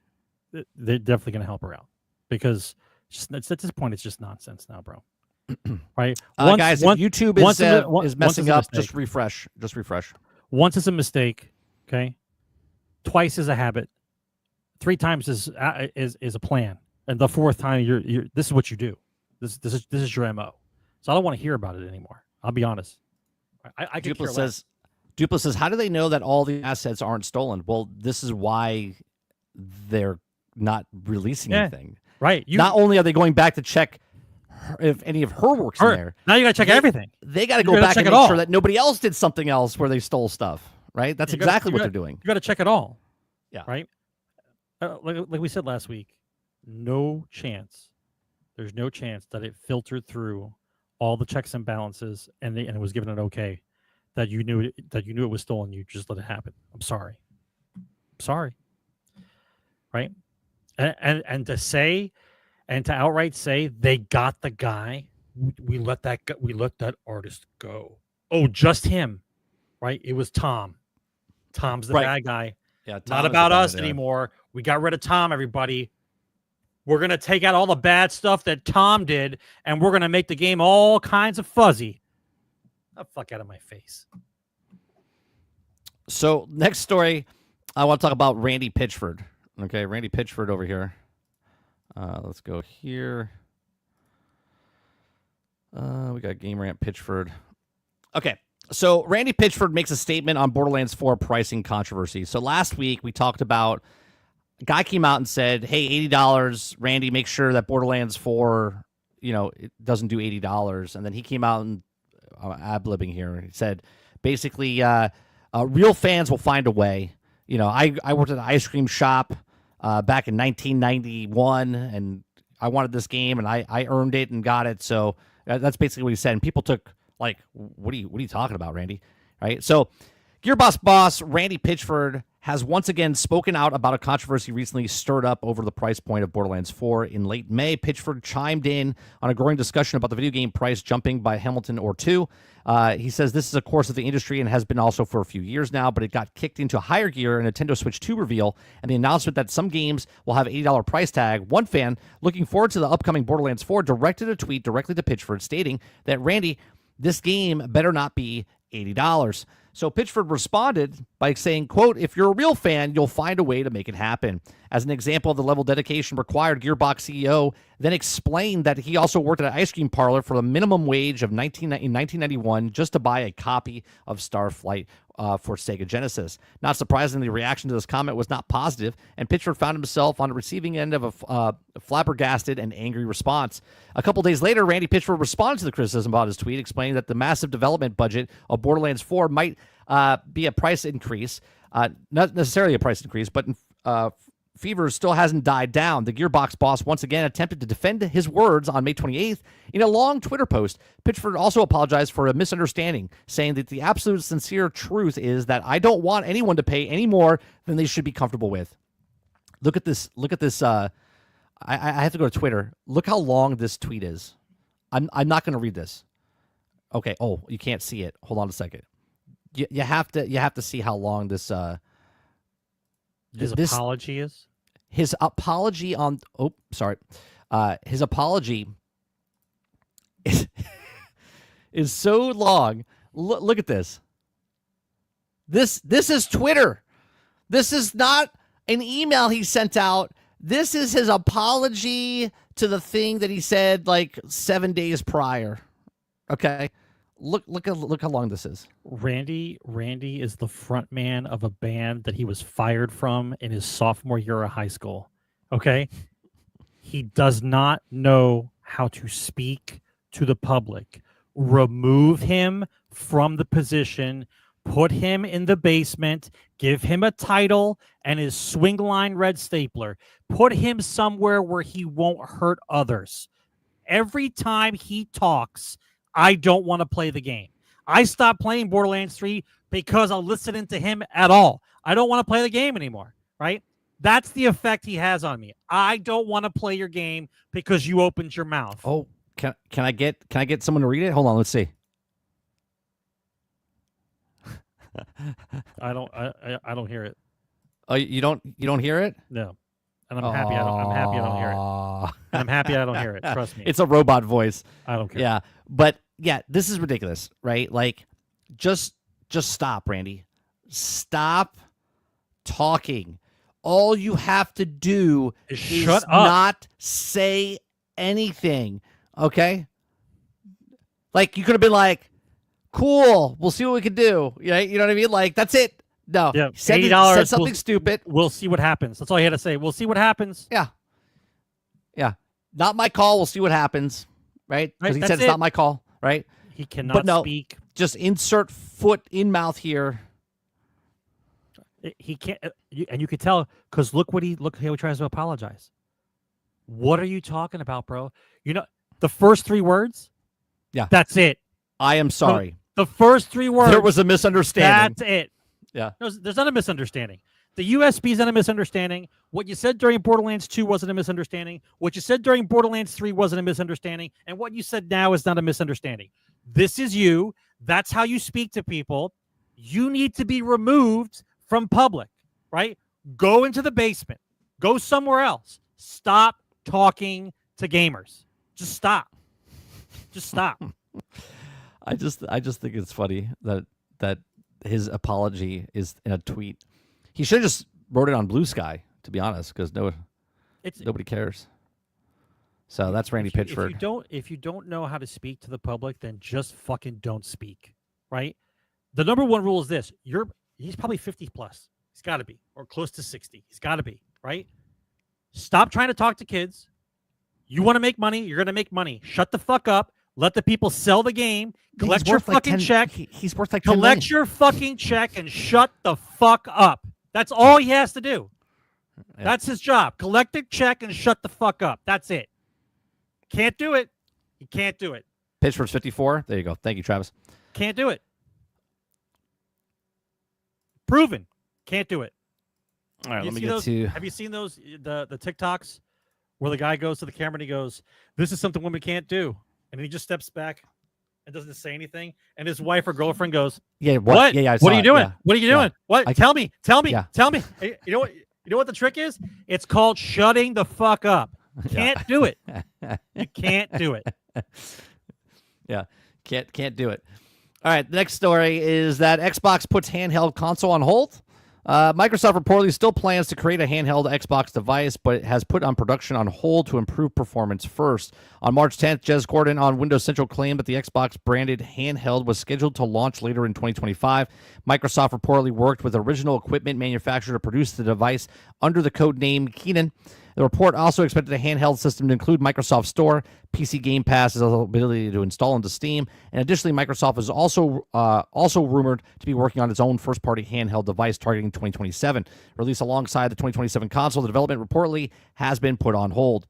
they're definitely going to help her out, because at this point it's just nonsense now, bro. Right, guys. If YouTube is messing up, just refresh. Just refresh. Once it's a mistake, okay. Twice is a habit. 3 times is a plan, and the 4th time you're this is what you do. This is your MO. So I don't want to hear about it anymore. I'll be honest. I could care less. Dupla says, how do they know that all the assets aren't stolen? Well, this is why they're not releasing anything. Right. Not only are they going back to check if any of her work's in there. Now you got to check everything. They got to go back and make sure that nobody else did something else where they stole stuff. Right. That's exactly what they're doing. You got to check it all. Yeah. Right. Like we said last week, no chance. There's no chance that it filtered through all the checks and balances and it was given an okay that you knew it was stolen. You just let it happen. I'm sorry. Right. And to outright say they got the guy, we let that artist go. Oh, just him. Right. It was Tom. Tom's the bad guy. Yeah. Not about us anymore. We got rid of Tom, everybody. We're going to take out all the bad stuff that Tom did, and we're going to make the game all kinds of fuzzy. The fuck out of my face. So next story, I want to talk about Randy Pitchford. Okay, Randy Pitchford over here. Let's go here. We got Game Rant Pitchford. Okay, so Randy Pitchford makes a statement on Borderlands 4 pricing controversy. So last week we talked about, a guy came out and said, hey, $80, Randy, make sure that Borderlands 4, it doesn't do $80. And then he came out and ad-libbing here. He said, basically, real fans will find a way. I worked at an ice cream shop back in 1991, and I wanted this game, and I earned it and got it. So that's basically what he said. And people took, like, what are you talking about, Randy? Right? So Gearbox boss Randy Pitchford has once again spoken out about a controversy recently stirred up over the price point of Borderlands 4. In late May, Pitchford chimed in on a growing discussion about the video game price jumping by Hamilton or two. He says this is a course of the industry and has been also for a few years now, but it got kicked into higher gear in Nintendo Switch 2 reveal and the announcement that some games will have $80 price tag. One fan looking forward to the upcoming Borderlands 4 directed a tweet directly to Pitchford stating that, Randy, this game better not be $80. So Pitchford responded by saying, quote, if you're a real fan, you'll find a way to make it happen. As an example of the level of dedication required, Gearbox CEO then explained that he also worked at an ice cream parlor for the minimum wage of in 1991 just to buy a copy of Starflight for Sega Genesis. Not surprisingly, the reaction to this comment was not positive, and Pitchford found himself on the receiving end of a flabbergasted and angry response. A couple days later, Randy Pitchford responded to the criticism about his tweet, explaining that the massive development budget of Borderlands 4 might be a price increase. Not necessarily a price increase, but fever still hasn't died down. The Gearbox boss once again attempted to defend his words on May 28th in a long Twitter post. Pitchford also apologized for a misunderstanding, saying that the absolute sincere truth is that I don't want anyone to pay any more than they should be comfortable with. Look at this. I have to go to Twitter. Look how long this tweet is. I'm not going to read this. Okay. Oh, you can't see it. Hold on a second. You have to see how long this his apology is. His apology on his apology is so long. Look at this. This is Twitter. This is not an email he sent out. This is his apology to the thing that he said like 7 days prior. Okay. Look how long this is. Randy is the front man of a band that he was fired from in his sophomore year of high school. Okay? He does not know how to speak to the public. Remove him from the position, put him in the basement, give him a title and his swing line red stapler. Put him somewhere where he won't hurt others. Every time he talks, I don't want to play the game. I stopped playing Borderlands 3 because I'm listening to him at all. I don't want to play the game anymore, right? That's the effect he has on me. I don't want to play your game because you opened your mouth. Oh, can I get someone to read it? Hold on, let's see. I don't hear it. Oh, you don't hear it? No. And I'm happy I don't hear it. And I'm happy I don't hear it. Trust me. It's a robot voice. I don't care. Yeah. But yeah, this is ridiculous, right? Like just stop, Randy. Stop talking. All you have to do is shut up. Not say anything. Okay? Like you could have been like, cool, we'll see what we can do. Yeah, you know what I mean? Like that's it. No. Yeah, said something stupid. We'll see what happens. That's all he had to say. We'll see what happens. Yeah. Yeah. Not my call. We'll see what happens. Right? Because he said it's not my call. Right? He cannot speak. Just insert foot in mouth here. He can't, and you could tell because look how he tries to apologize. What are you talking about, bro? You know the first 3 words. Yeah, that's it. I am sorry. The first 3 words. There was a misunderstanding. That's it. Yeah. No, there's not a misunderstanding. The USB is not a misunderstanding. What you said during Borderlands 2 wasn't a misunderstanding. What you said during Borderlands 3 wasn't a misunderstanding. And what you said now is not a misunderstanding. This is you. That's how you speak to people. You need to be removed from public, right? Go into the basement. Go somewhere else. Stop talking to gamers. Just stop. Just stop. I just think it's funny that his apology is in a tweet. He should have just wrote it on Blue Sky, to be honest, because nobody cares. So that's Randy Pitchford. If you don't know how to speak to the public, then just fucking don't speak, right? The number one rule is this: he's probably 50 plus. He's got to be, or close to 60. He's got to be, right? Stop trying to talk to kids. You want to make money? You're going to make money. Shut the fuck up. Let the people sell the game. Collect your fucking check. He's worth like $10 million. Collect your fucking check and shut the fuck up. That's all he has to do. Yeah. That's his job. Collect the check and shut the fuck up. That's it. Can't do it. He can't do it. Pitchford's 54. There you go. Thank you, Travis. Can't do it. Proven. Can't do it. All right, let me get to... Have you seen those, the TikToks where the guy goes to the camera and he goes, "This is something women can't do." And he just steps back and doesn't say anything. And his wife or girlfriend goes, "Yeah, what? Yeah, what are you doing? Yeah. What are you doing? What? Tell me. Yeah. Tell me. You know what? You know what the trick is? It's called shutting the fuck up. Can't do it. You can't do it. Yeah, can't do it. All right, the next story is that Xbox puts handheld console on hold. Microsoft reportedly still plans to create a handheld Xbox device, but it has put on production on hold to improve performance first. On March 10th, Jez Gordon on Windows Central claimed that the Xbox-branded handheld was scheduled to launch later in 2025. Microsoft reportedly worked with original equipment manufacturer to produce the device under the code name Keenan. The report also expected a handheld system to include Microsoft Store, PC Game Pass's ability to install into Steam, and additionally, Microsoft is also rumored to be working on its own first-party handheld device targeting 2027. Released alongside the 2027 console, the development reportedly has been put on hold.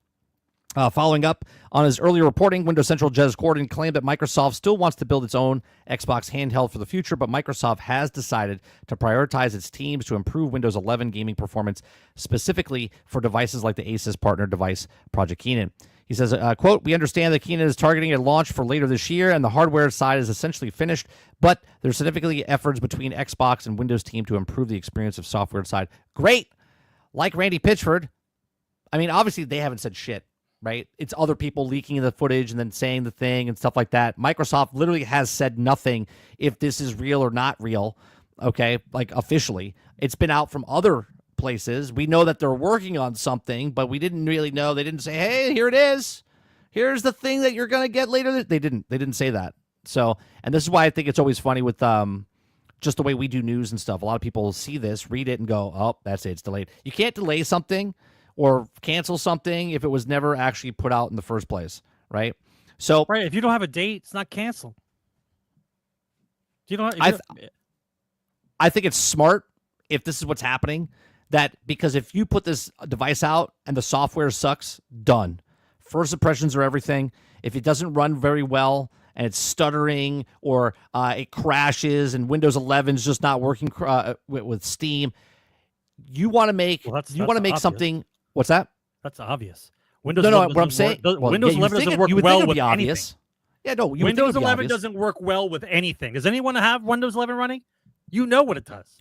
Following up on his earlier reporting, Windows Central Jez Corden claimed that Microsoft still wants to build its own Xbox handheld for the future, but Microsoft has decided to prioritize its teams to improve Windows 11 gaming performance, specifically for devices like the Asus partner device, Project Keenan. He says, quote, "We understand that Keenan is targeting a launch for later this year, and the hardware side is essentially finished, but there's significantly efforts between Xbox and Windows team to improve the experience of software side." Great! Like Randy Pitchford. I mean, obviously, they haven't said shit. Right? It's other people leaking the footage and then saying the thing and stuff like that. Microsoft literally has said nothing if this is real or not real, okay? Like, officially. It's been out from other places. We know that they're working on something, but we didn't really know. They didn't say, hey, here it is. Here's the thing that you're going to get later. They didn't say that. So, and this is why I think it's always funny with just the way we do news and stuff. A lot of people see this, read it, and go, oh, that's it. It's delayed. You can't delay something or cancel something if it was never actually put out in the first place, right? So, right, if you don't have a date, it's not canceled. I think it's smart if this is what's happening, that because if you put this device out and the software sucks, done. First impressions are everything. If it doesn't run very well and it's stuttering or it crashes and Windows 11 is just not working with Steam, you want to make something. What's that? That's obvious. Windows no, 11 what I'm saying. Windows 11 doesn't work well with anything. Yeah, no. Windows 11 doesn't work well with anything. Does anyone have Windows 11 running? You know what it does.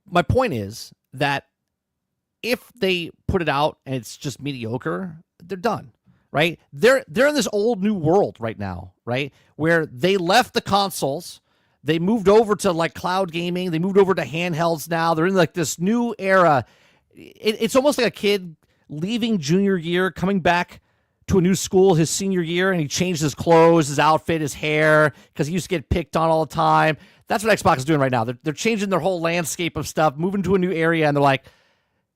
My point is that if they put it out and it's just mediocre, they're done, right? They're in this old new world right now, right? Where they left the consoles, they moved over to like cloud gaming, they moved over to handhelds now. They're in like this new era. It's almost like a kid leaving junior year, coming back to a new school his senior year, and he changed his clothes, his outfit, his hair, because he used to get picked on all the time. That's what Xbox is doing right now. They're changing their whole landscape of stuff, moving to a new area, and they're like,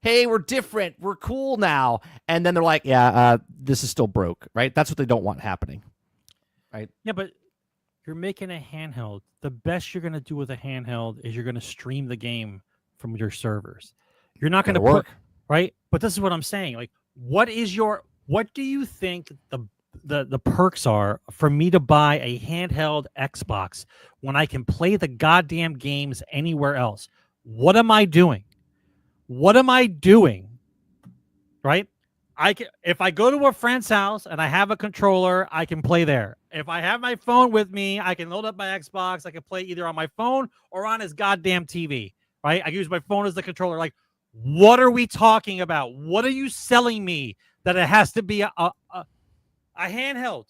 hey, we're different. We're cool now. And then they're like, yeah, this is still broke, right? That's what they don't want happening, right? Yeah, but you're making a handheld. The best you're going to do with a handheld is you're going to stream the game from your servers. You're not going to work, right? But this is what I'm saying. Like, what do you think the perks are for me to buy a handheld Xbox when I can play the goddamn games anywhere else? What am I doing? What am I doing? Right? If I go to a friend's house and I have a controller, I can play there. If I have my phone with me, I can load up my Xbox. I can play either on my phone or on his goddamn TV. Right? I use my phone as the controller. Like, what are we talking about? What are you selling me that it has to be a handheld?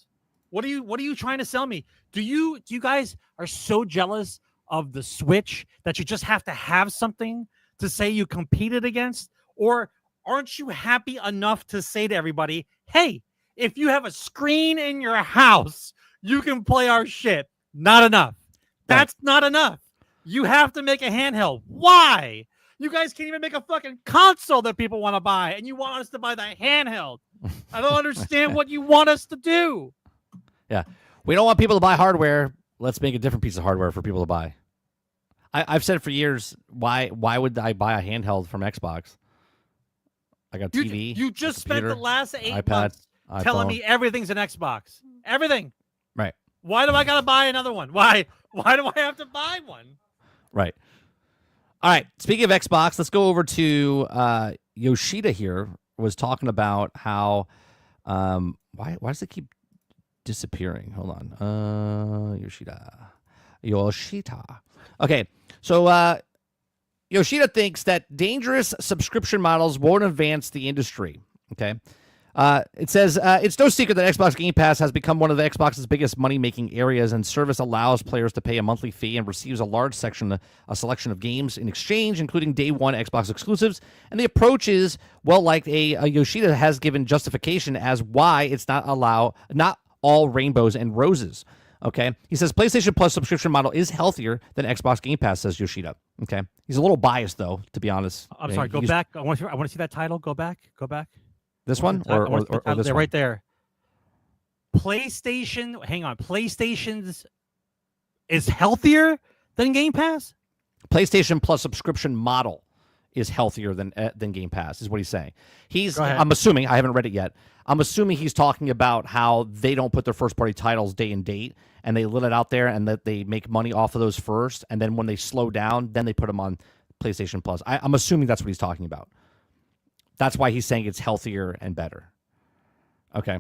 What are you trying to sell me? Do you guys are so jealous of the Switch that you just have to have something to say you competed against? Or aren't you happy enough to say to everybody, hey, if you have a screen in your house, you can play our shit? Not enough. That's not enough. You have to make a handheld. Why? You guys can't even make a fucking console that people want to buy, and you want us to buy the handheld. I don't understand what you want us to do. Yeah. We don't want people to buy hardware. Let's make a different piece of hardware for people to buy. I've said for years, why would I buy a handheld from Xbox? I got TV. You just spent the last 8 months iPad, telling iPhone. me everything's an Xbox. Everything. Right. Why do I got to buy another one? Why do I have to buy one? Right. All right. Speaking of Xbox, let's go over to Yoshida here. Was talking about how why does it keep disappearing? Hold on. Yoshida. Okay. So Yoshida thinks that dangerous subscription models won't advance the industry. Okay. It says, it's no secret that Xbox Game Pass has become one of the Xbox's biggest money-making areas, and service allows players to pay a monthly fee and receives a selection of games in exchange, including day one Xbox exclusives. And the approach is well-liked. Yoshida has given justification as why it's not all rainbows and roses. Okay. He says PlayStation Plus subscription model is healthier than Xbox Game Pass, says Yoshida. Okay. He's a little biased, though, to be honest. I'm sorry. Go back. I want to see that title. Go back. This one or this they're one? right there. PlayStation. Hang on. PlayStation's is healthier than Game Pass. PlayStation Plus subscription model is healthier than Game Pass, is what he's saying. I'm assuming, I haven't read it yet. I'm assuming he's talking about how they don't put their first party titles day and date, and they let it out there, and that they make money off of those first, and then when they slow down, then they put them on PlayStation Plus. I'm assuming that's what he's talking about. That's why he's saying it's healthier and better. Okay.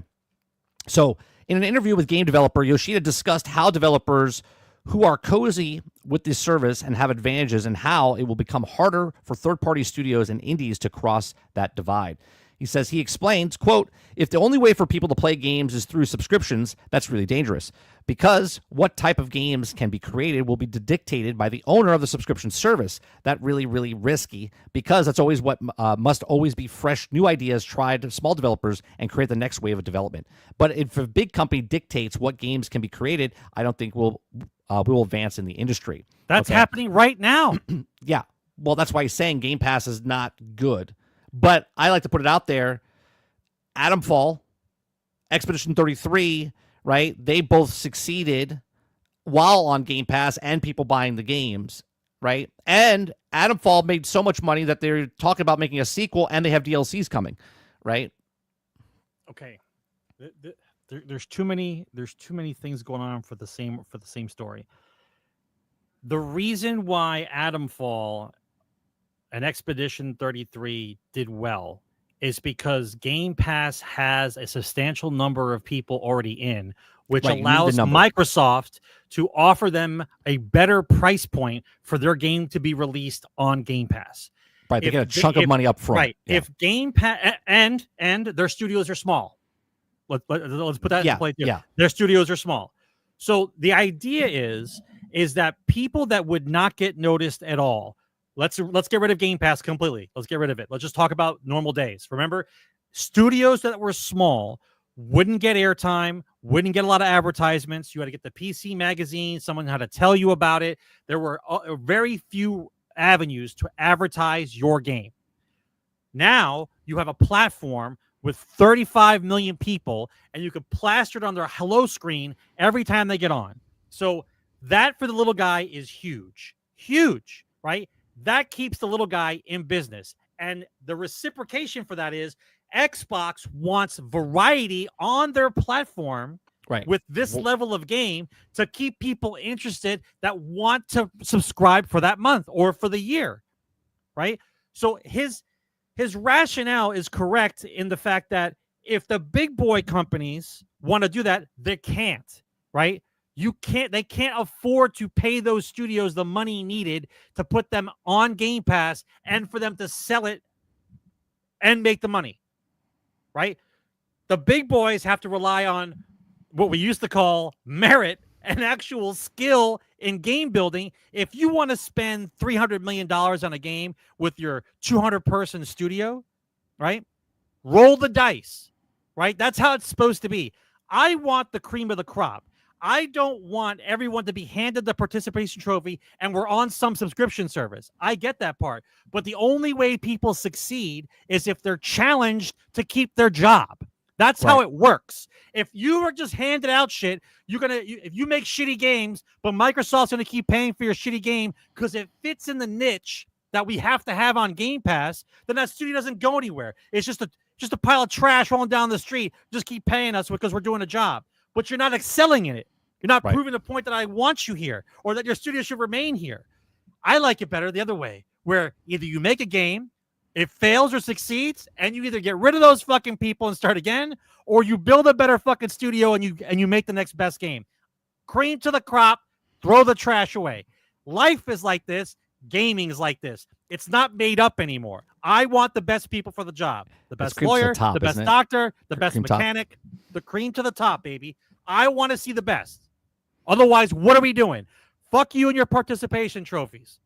So in an interview with game developer, Yoshida discussed how developers who are cozy with this service and have advantages, and how it will become harder for third-party studios and indies to cross that divide. He says, he explains, quote, if the only way for people to play games is through subscriptions, that's really dangerous, because what type of games can be created will be dictated by the owner of the subscription service. That really, really risky, because that's always what must always be fresh, new ideas tried to small developers and create the next wave of development. But if a big company dictates what games can be created, I don't think we will advance in the industry. That's happening right now. Yeah. Well, that's why he's saying Game Pass is not good. But I like to put it out there. Adamfall, Expedition 33, right? They both succeeded while on Game Pass and people buying the games, right? And Adamfall made so much money that they're talking about making a sequel, and they have DLCs coming, right? Okay. There's too many things going on for the same story. The reason why Adamfall and Expedition 33 did well is because Game Pass has a substantial number of people already in, which allows Microsoft to offer them a better price point for their game to be released on Game Pass. Right, they get a chunk of money up front. Right. Yeah. If Game Pass and their studios are small. Let's put that in play too. Yeah. Their studios are small. So the idea is that people that would not get noticed at all, let's get rid of Game Pass completely. Let's get rid of it. Let's just talk about normal days. Remember, studios that were small wouldn't get airtime, wouldn't get a lot of advertisements. You had to get the PC magazine. Someone had to tell you about it. There were very few avenues to advertise your game. Now you have a platform with 35 million people, and you can plaster it on their hello screen every time they get on. So that for the little guy is huge, right? That keeps the little guy in business. And the reciprocation for that is Xbox wants variety on their platform, right, with this level of game to keep people interested that want to subscribe for that month or for the year, right? So his rationale is correct in the fact that if the big boy companies want to do that, they can't, right? They can't afford to pay those studios the money needed to put them on Game Pass and for them to sell it and make the money, right? The big boys have to rely on what we used to call merit and actual skill in game building. If you want to spend $300 million on a game with your 200-person studio, right? Roll the dice, right? That's how it's supposed to be. I want the cream of the crop. I don't want everyone to be handed the participation trophy and we're on some subscription service. I get that part. But the only way people succeed is if they're challenged to keep their job. That's how it works. If you are just handed out shit, if you make shitty games, but Microsoft's going to keep paying for your shitty game because it fits in the niche that we have to have on Game Pass, then that studio doesn't go anywhere. It's just a pile of trash rolling down the street. Just keep paying us because we're doing a job. But you're not excelling in it. You're not proving the point that I want you here or that your studio should remain here. I like it better the other way, where either you make a game, it fails or succeeds, and you either get rid of those fucking people and start again, or you build a better fucking studio and you make the next best game. Cream to the crop, throw the trash away. Life is like this. Gaming is like this. It's not made up anymore. I want the best people for the job. The best lawyer, the best doctor, the best mechanic, the cream to the top, baby. I want to see the best. Otherwise, what are we doing? Fuck you and your participation trophies.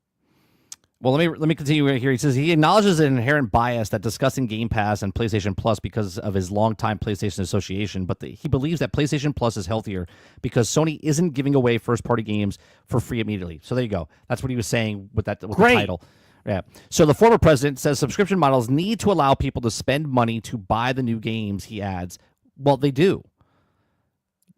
Well, let me continue here. He says he acknowledges an inherent bias that discussing Game Pass and PlayStation Plus because of his longtime PlayStation association, but he believes that PlayStation Plus is healthier because Sony isn't giving away first-party games for free immediately. So there you go. That's what he was saying with the title. Yeah. So the former president says subscription models need to allow people to spend money to buy the new games, he adds. Well, they do.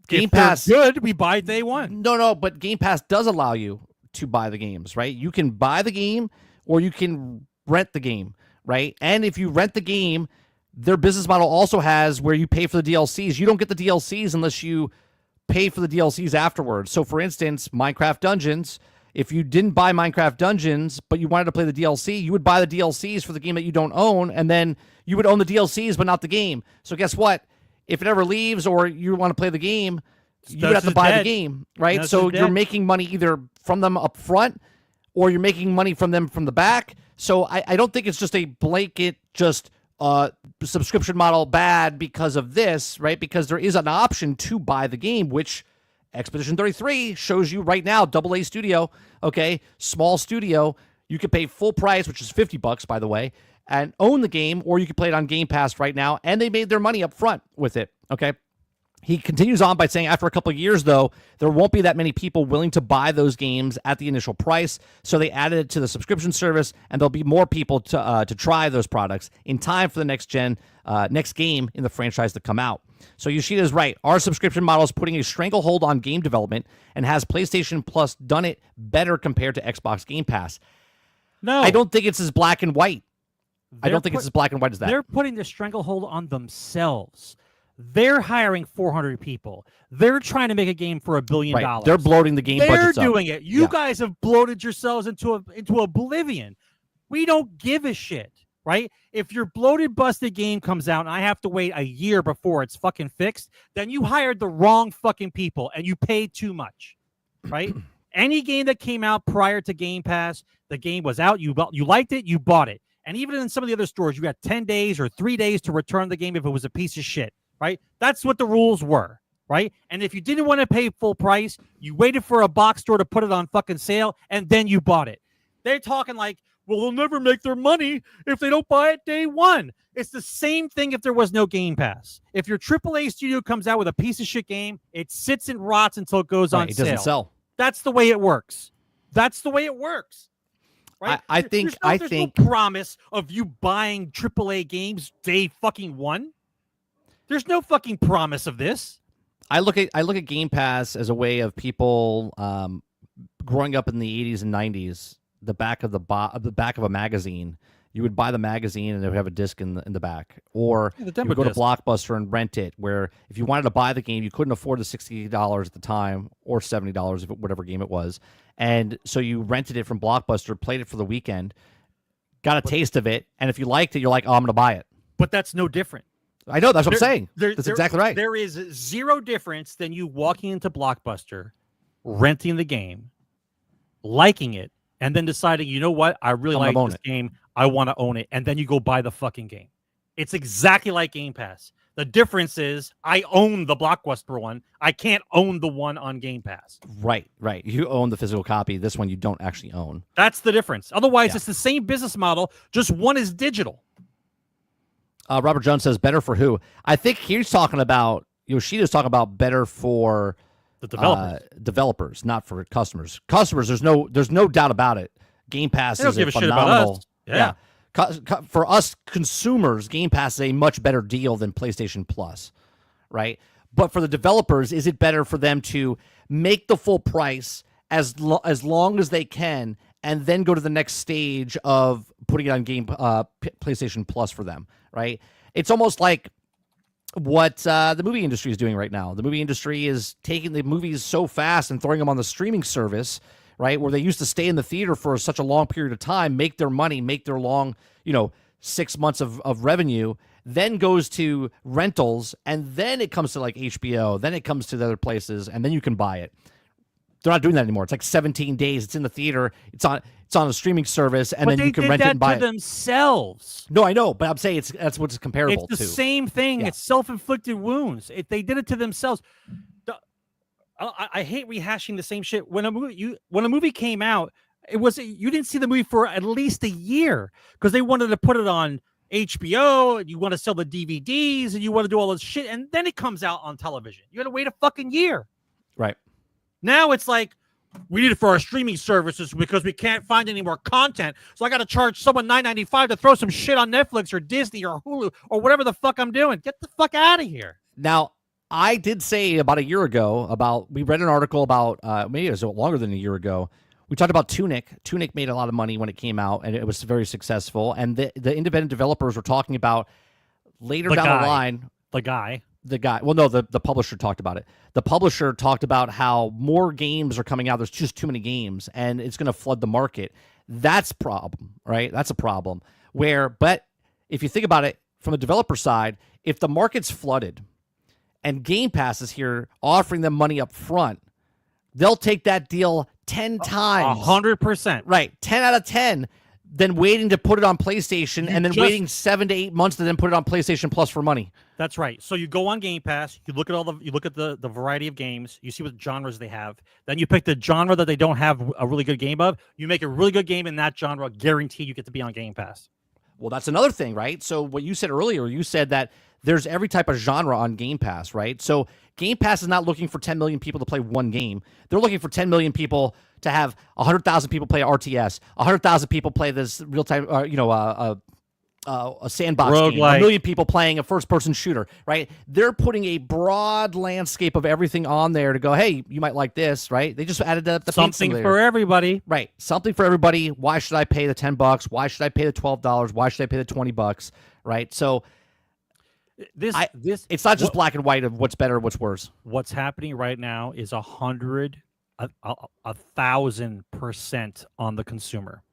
Game Pass. Good, we buy day one. No, but Game Pass does allow you to buy the games, right? You can buy the game or you can rent the game, right? And if you rent the game, their business model also has where you pay for the DLCs. You don't get the DLCs unless you pay for the DLCs afterwards. So, for instance, Minecraft Dungeons, if you didn't buy Minecraft Dungeons, but you wanted to play the DLC, you would buy the DLCs for the game that you don't own, and then you would own the DLCs, but not the game. So guess what? If it ever leaves or you want to play the game, you would have to buy the game, right? So you're making money either from them up front or you're making money from them from the back. So I don't think it's just a blanket subscription model bad because of this, right? Because there is an option to buy the game, which Expedition 33 shows you right now, AA studio, okay, small studio. You can pay full price, which is $50, by the way, and own the game, or you can play it on Game Pass right now, and they made their money up front with it, okay? He continues on by saying after a couple of years, though, there won't be that many people willing to buy those games at the initial price, so they added it to the subscription service, and there'll be more people to try those products in time for the next game in the franchise to come out. So Yoshida is right. Our subscription model is putting a stranglehold on game development and has PlayStation Plus done it better compared to Xbox Game Pass. No. I don't think it's as black and white. I don't think it's as black and white as that. They're putting the stranglehold on themselves. They're hiring 400 people. They're trying to make a game for $1 billion. Right. They're bloating the game budgets up. They're doing it. You guys have bloated yourselves into oblivion. We don't give a shit, right? If your bloated, busted game comes out and I have to wait a year before it's fucking fixed, then you hired the wrong fucking people and you paid too much, right? Any game that came out prior to Game Pass, the game was out, you liked it, you bought it. And even in some of the other stores, you got 10 days or 3 days to return the game if it was a piece of shit, right? That's what the rules were, right? And if you didn't want to pay full price, you waited for a box store to put it on fucking sale, and then you bought it. They're talking like, well, they'll never make their money if they don't buy it day one. It's the same thing if there was no Game Pass. If your AAA studio comes out with a piece of shit game, it sits and rots until it goes on sale. It doesn't sell. That's the way it works. That's the way it works. Right? I think there's no promise of you buying AAA games day fucking one. There's no fucking promise of this. I look at Game Pass as a way of people growing up in the 80s and 90s. The back of a magazine, you would buy the magazine and it would have a disc in the back, or you would go to Blockbuster and rent it. Where if you wanted to buy the game, you couldn't afford the $60 at the time or $70 if whatever game it was, and so you rented it from Blockbuster, played it for the weekend, got a taste of it, and if you liked it, you're like, oh, I'm going to buy it. But that's no different. I know, that's what I'm saying. That's exactly right. There is zero difference than you walking into Blockbuster, renting the game, liking it, and then deciding, you know what, I really like this game, I want to own it, and then you go buy the fucking game. It's exactly like Game Pass. The difference is I own the Blockbuster one. I can't own the one on Game Pass. Right. You own the physical copy. This one you don't actually own. That's the difference. Otherwise, it's the same business model, just one is digital. Robert Jones says, better for who? I think he's talking about, Yoshida's talking about better for the developers, not for customers. Customers, there's no doubt about it. Game Pass is a phenomenal. Shit about us. Yeah. For us consumers, Game Pass is a much better deal than PlayStation Plus, right? But for the developers, is it better for them to make the full price as long as they can, and then go to the next stage of putting it on PlayStation Plus for them, right? It's almost like what the movie industry is doing right now. The movie industry is taking the movies so fast and throwing them on the streaming service, right, where they used to stay in the theater for such a long period of time, make their money, make their long, 6 months of revenue, then goes to rentals, and then it comes to like HBO, then it comes to the other places, and then you can buy it. They're not doing that anymore. It's like 17 days. It's in the theater. It's on a streaming service, and then you can rent it and buy it. But they did that to themselves. No, I know, but I'm saying that's what it's comparable to. It's the same thing. Yeah. It's self-inflicted wounds. They did it to themselves. I hate rehashing the same shit. When a movie came out, you didn't see the movie for at least a year because they wanted to put it on HBO, and you want to sell the DVDs, and you want to do all this shit, and then it comes out on television. You got to wait a fucking year. Right. Now it's like, we need it for our streaming services because we can't find any more content. So I got to charge someone $9.95 to throw some shit on Netflix or Disney or Hulu or whatever the fuck I'm doing. Get the fuck out of here. Now, I did say about a year ago we read an article about maybe it was longer than a year ago. We talked about Tunic. Tunic made a lot of money when it came out, and it was very successful. And the independent developers were talking about later down the line. The guy. Well, no, the publisher talked about it. The publisher talked about how more games are coming out. There's just too many games, and it's going to flood the market. That's a problem, right? That's a problem. But if you think about it from the developer side, if the market's flooded and Game Pass is here offering them money up front, they'll take that deal 10 times. 100%. Right. 10 out of 10 than waiting to put it on PlayStation and then waiting 7 to 8 months to then put it on PlayStation Plus for money. That's right. So you go on Game Pass, you look at the variety of games, you see what genres they have. Then you pick the genre that they don't have a really good game of. You make a really good game in that genre, guaranteed you get to be on Game Pass. Well, that's another thing, right? So what you said earlier, you said that there's every type of genre on Game Pass, right? So Game Pass is not looking for 10 million people to play one game. They're looking for 10 million people to have 100,000 people play RTS, 100,000 people play this real-time, a sandbox game, a million people playing a first-person shooter, right? They're putting a broad landscape of everything on there to go, hey, you might like this, right? They just added the something for everybody. Right. Something for everybody. Why should I pay the $10? Why should I pay the $12? Why should I pay the $20? Right? So it's not just black and white of what's better, what's worse. What's happening right now is 1,000% on the consumer.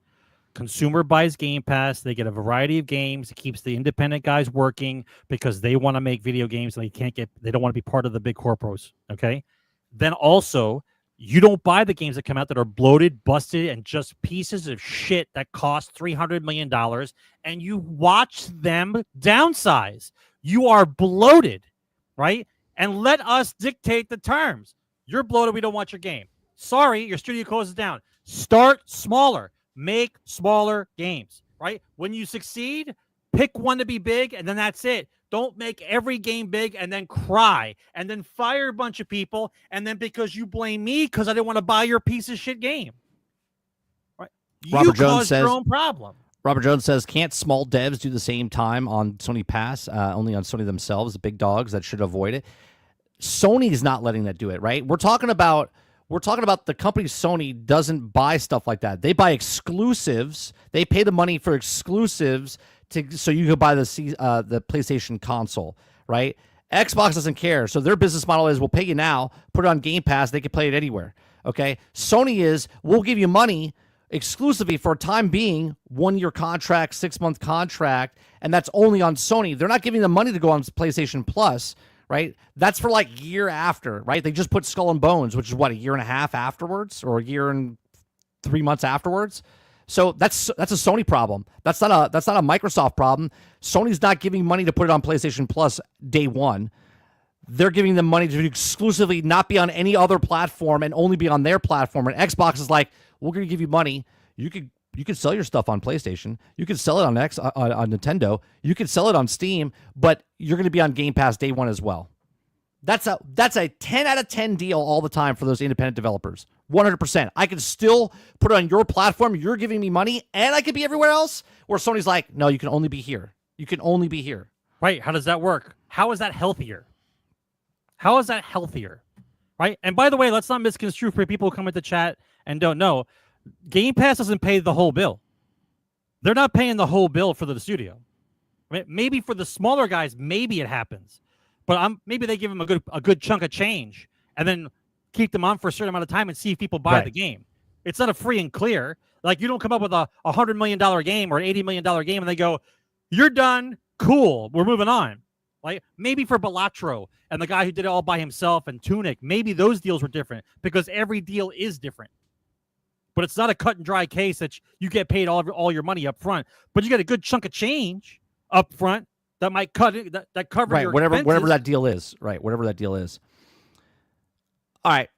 Consumer buys Game Pass. They get a variety of games. It keeps the independent guys working because they want to make video games and they don't want to be part of the big corporations. Okay. Then also, you don't buy the games that come out that are bloated, busted, and just pieces of shit that cost $300 million, and you watch them downsize. You are bloated, right? And let us dictate the terms. You're bloated. We don't want your game. Sorry, your studio closes down. Start smaller. Make smaller games, right? When you succeed, pick one to be big, and then that's it. Don't make every game big and then cry and then fire a bunch of people, and then because you blame me because I didn't want to buy your piece of shit game. Right? You caused your own problem. Robert Jones says, can't small devs do the same time on Sony Pass, only on Sony themselves, the big dogs that should avoid it? Sony's not letting that do it, right? We're talking about the company Sony doesn't buy stuff like that. They buy exclusives. They pay the money for exclusives so you can buy the PlayStation console, right? Xbox doesn't care. So their business model is, we'll pay you now, put it on Game Pass, they can play it anywhere, okay? Sony is, we'll give you money exclusively for a time being, 1-year contract, 6-month contract, and that's only on Sony. They're not giving them money to go on PlayStation Plus, right? That's for like year after, right? They just put Skull and Bones, which is what, a year and a half afterwards, or a year and 3 months afterwards. So that's a Sony problem. That's not a Microsoft problem. Sony's not giving money to put it on PlayStation Plus day one. They're giving them money to exclusively not be on any other platform and only be on their platform. And Xbox is like, we're going to give you money. You could sell your stuff on PlayStation. You could sell it on Nintendo. You could sell it on Steam, but you're going to be on Game Pass day one as well. That's a 10 out of 10 deal all the time for those independent developers. 100%. I can still put it on your platform. You're giving me money, and I could be everywhere else. Where Sony's like, no, you can only be here. You can only be here. Right. How does that work? How is that healthier? How is that healthier? Right. And by the way, let's not misconstrue for people who come into chat and don't know. Game Pass doesn't pay the whole bill. They're not paying the whole bill for the studio. Right? Maybe for the smaller guys, maybe it happens. But maybe they give them a good chunk of change and then keep them on for a certain amount of time and see if people buy the game. It's not a free and clear. Like, you don't come up with a $100 million game or an $80 million game and they go, you're done. Cool. We're moving on. Like, maybe for Balatro and the guy who did it all by himself and Tunic, maybe those deals were different because every deal is different. But it's not a cut and dry case that you get paid all your money up front, but you get a good chunk of change up front that might cover your expenses. Whatever that deal is. Right, whatever that deal is. All right.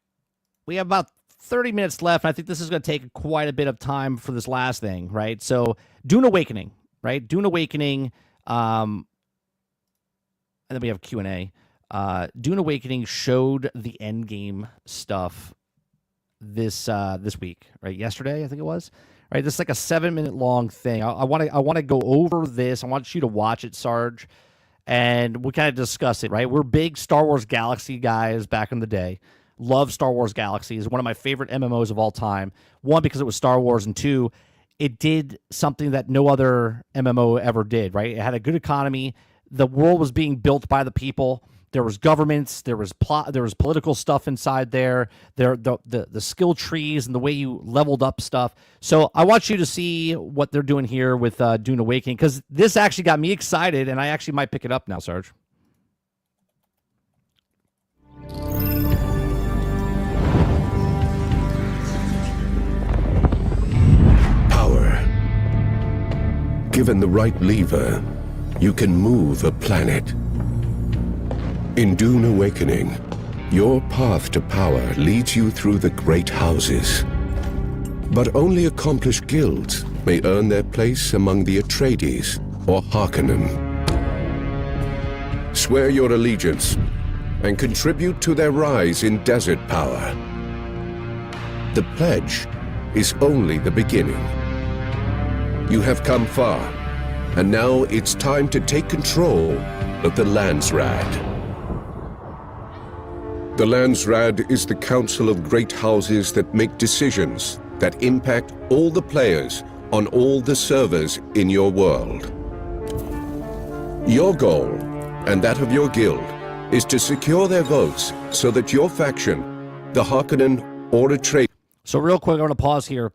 We have about 30 minutes left. I think this is going to take quite a bit of time for this last thing, right? So, Dune Awakening, right? Dune Awakening, and then we have Q&A. Dune Awakening showed the endgame stuff this week, right? Yesterday, I think it was. Right, this is like a 7-minute long thing. I want to go over this. I want you to watch it, Sarge, and we kind of discuss it. Right, we're big Star Wars Galaxy guys back in the day. Love Star Wars Galaxy. Is one of my favorite MMOs of all time. One, because it was Star Wars, and two, it did something that no other MMO ever did. Right, it had a good economy. The world was being built by the people. There was governments, there was political stuff inside there. The skill trees and the way you leveled up stuff. So I want you to see what they're doing here with Dune Awakening, because this actually got me excited, and I actually might pick it up now, Sarge. Power. Given the right lever, you can move a planet. In Dune Awakening, your path to power leads you through the great houses. But only accomplished guilds may earn their place among the Atreides or Harkonnen. Swear your allegiance and contribute to their rise in desert power. The pledge is only the beginning. You have come far, and now it's time to take control of the Landsraad. The Landsraad is the council of great houses that make decisions that impact all the players on all the servers in your world. Your goal, and that of your guild, is to secure their votes so that your faction, the Harkonnen or Atreides... So real quick, I want to pause here.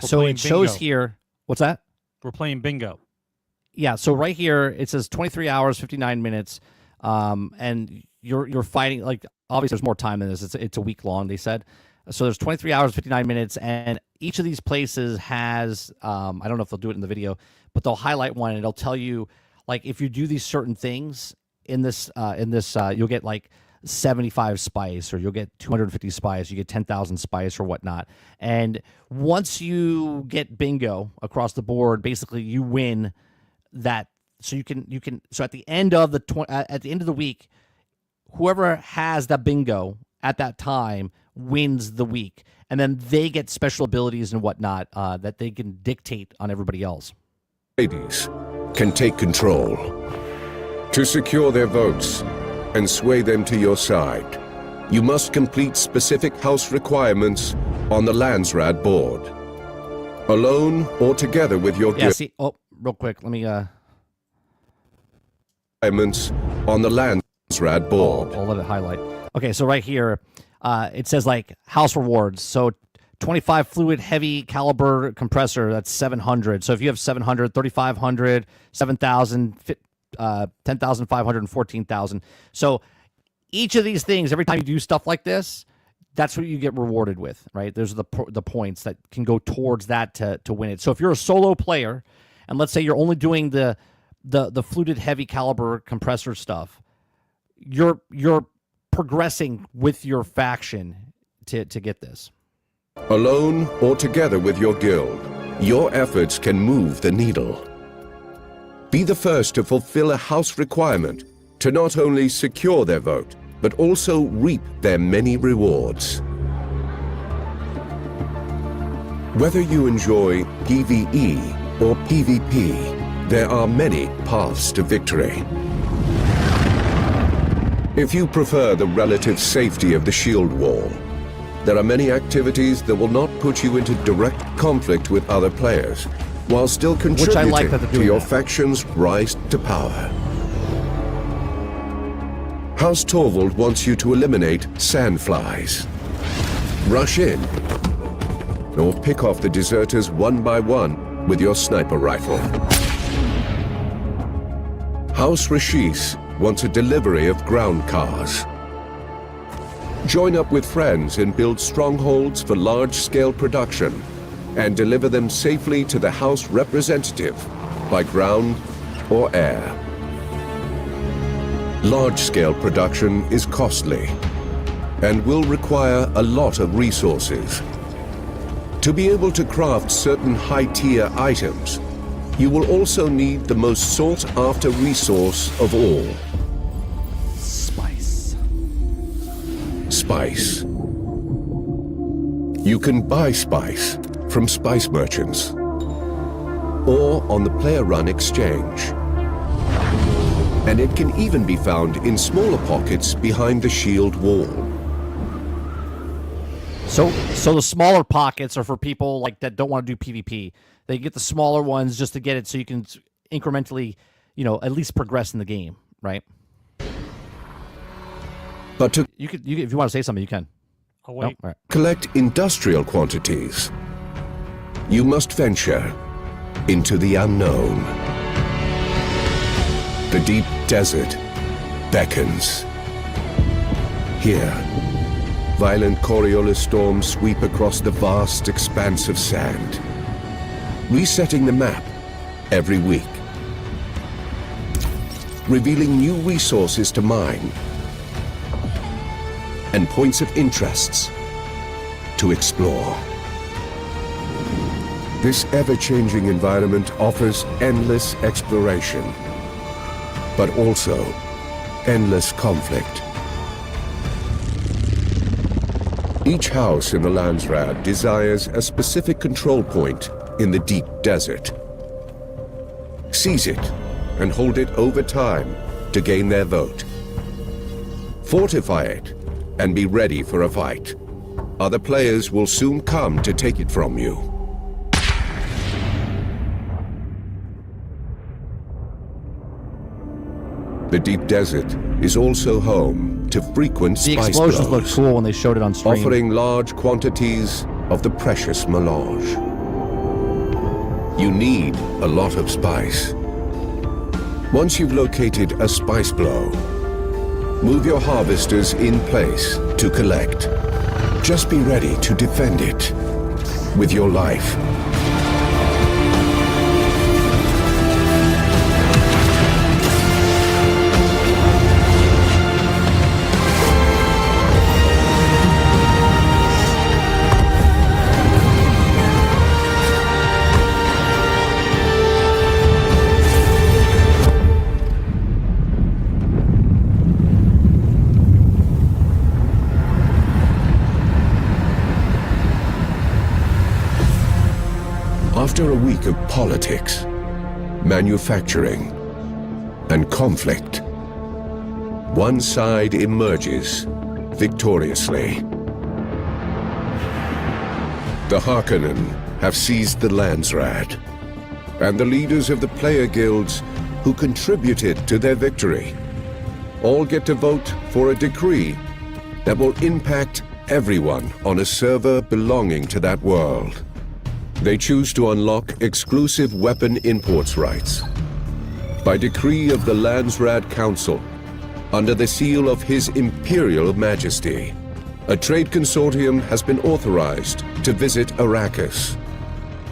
So it shows bingo. here... What's that? We're playing bingo. Yeah, so right here, it says 23 hours, 59 minutes, and you're fighting, like, obviously there's more time than this. It's a week long, they said. So there's 23 hours, 59 minutes, and each of these places has, I don't know if they'll do it in the video, but they'll highlight one, and it'll tell you, like, if you do these certain things in this, you'll get, like, 75 spice, or you'll get 250 spice, you get 10,000 spice or whatnot. And once you get bingo across the board, basically you win that. So you can so at the end of the week, whoever has that bingo at that time wins the week, and then they get special abilities and whatnot that they can dictate on everybody else. Ladies can take control to secure their votes and sway them to your side. You must complete specific house requirements on the Landsraad board, alone or together with your Yeah. See. Oh, real quick. Let me. Requirements on the Landsraad board. I'll let it highlight. Okay, so right here, it says like house rewards. So 25 fluid heavy caliber compressor, that's 700. So if you have 700, 3,500, 7,000, 10,500, and 14,000. So each of these things, every time you do stuff like this, that's what you get rewarded with, right? Those are the points that can go towards that to win it. So if you're a solo player, and let's say you're only doing the fluted heavy caliber compressor stuff, you're progressing with your faction to get this. Alone or together with your guild, your efforts can move the needle. Be the first to fulfill a house requirement to not only secure their vote, but also reap their many rewards. Whether you enjoy PvE or PvP, there are many paths to victory. If you prefer the relative safety of the shield wall, there are many activities that will not put you into direct conflict with other players, while still contributing to your faction's rise to power. House Torvald wants you to eliminate sandflies. Rush in, or pick off the deserters one by one with your sniper rifle. House Rashis wants a delivery of ground cars. Join up with friends and build strongholds for large-scale production and deliver them safely to the House representative by ground or air. Large-scale production is costly and will require a lot of resources. To be able to craft certain high-tier items, you will also need the most sought-after resource of all: spice. You can buy spice from spice merchants or on the player-run exchange. And it can even be found in smaller pockets behind the shield wall. So the smaller pockets are for people like that don't want to do PvP. They get the smaller ones just to get it so you can incrementally, at least progress in the game, right? But to You could if you want to say something, you can. Oh, No? wait. All right. collect industrial quantities, you must venture into the unknown. The deep desert beckons. Here, violent Coriolis storms sweep across the vast expanse of sand, resetting the map every week, revealing new resources to mine and points of interests to explore. This ever-changing environment offers endless exploration, but also endless conflict. Each house in the Landsrad desires a specific control point in the deep desert. Seize it and hold it over time to gain their vote. Fortify it and be ready for a fight. Other players will soon come to take it from you. The deep desert is also home to frequent The spice explosions blows, looked cool when they showed it on stream. offering large quantities of the precious melange. You need a lot of spice. Once you've located a spice blow, move your harvesters in place to collect. Just be ready to defend it with your life. After a week of politics, manufacturing, and conflict, one side emerges victoriously. The Harkonnen have seized the Landsrad, and the leaders of the player guilds who contributed to their victory all get to vote for a decree that will impact everyone on a server belonging to that world. They choose to unlock exclusive weapon imports rights. By decree of the Landsrad Council, under the seal of His Imperial Majesty, a trade consortium has been authorized to visit Arrakis,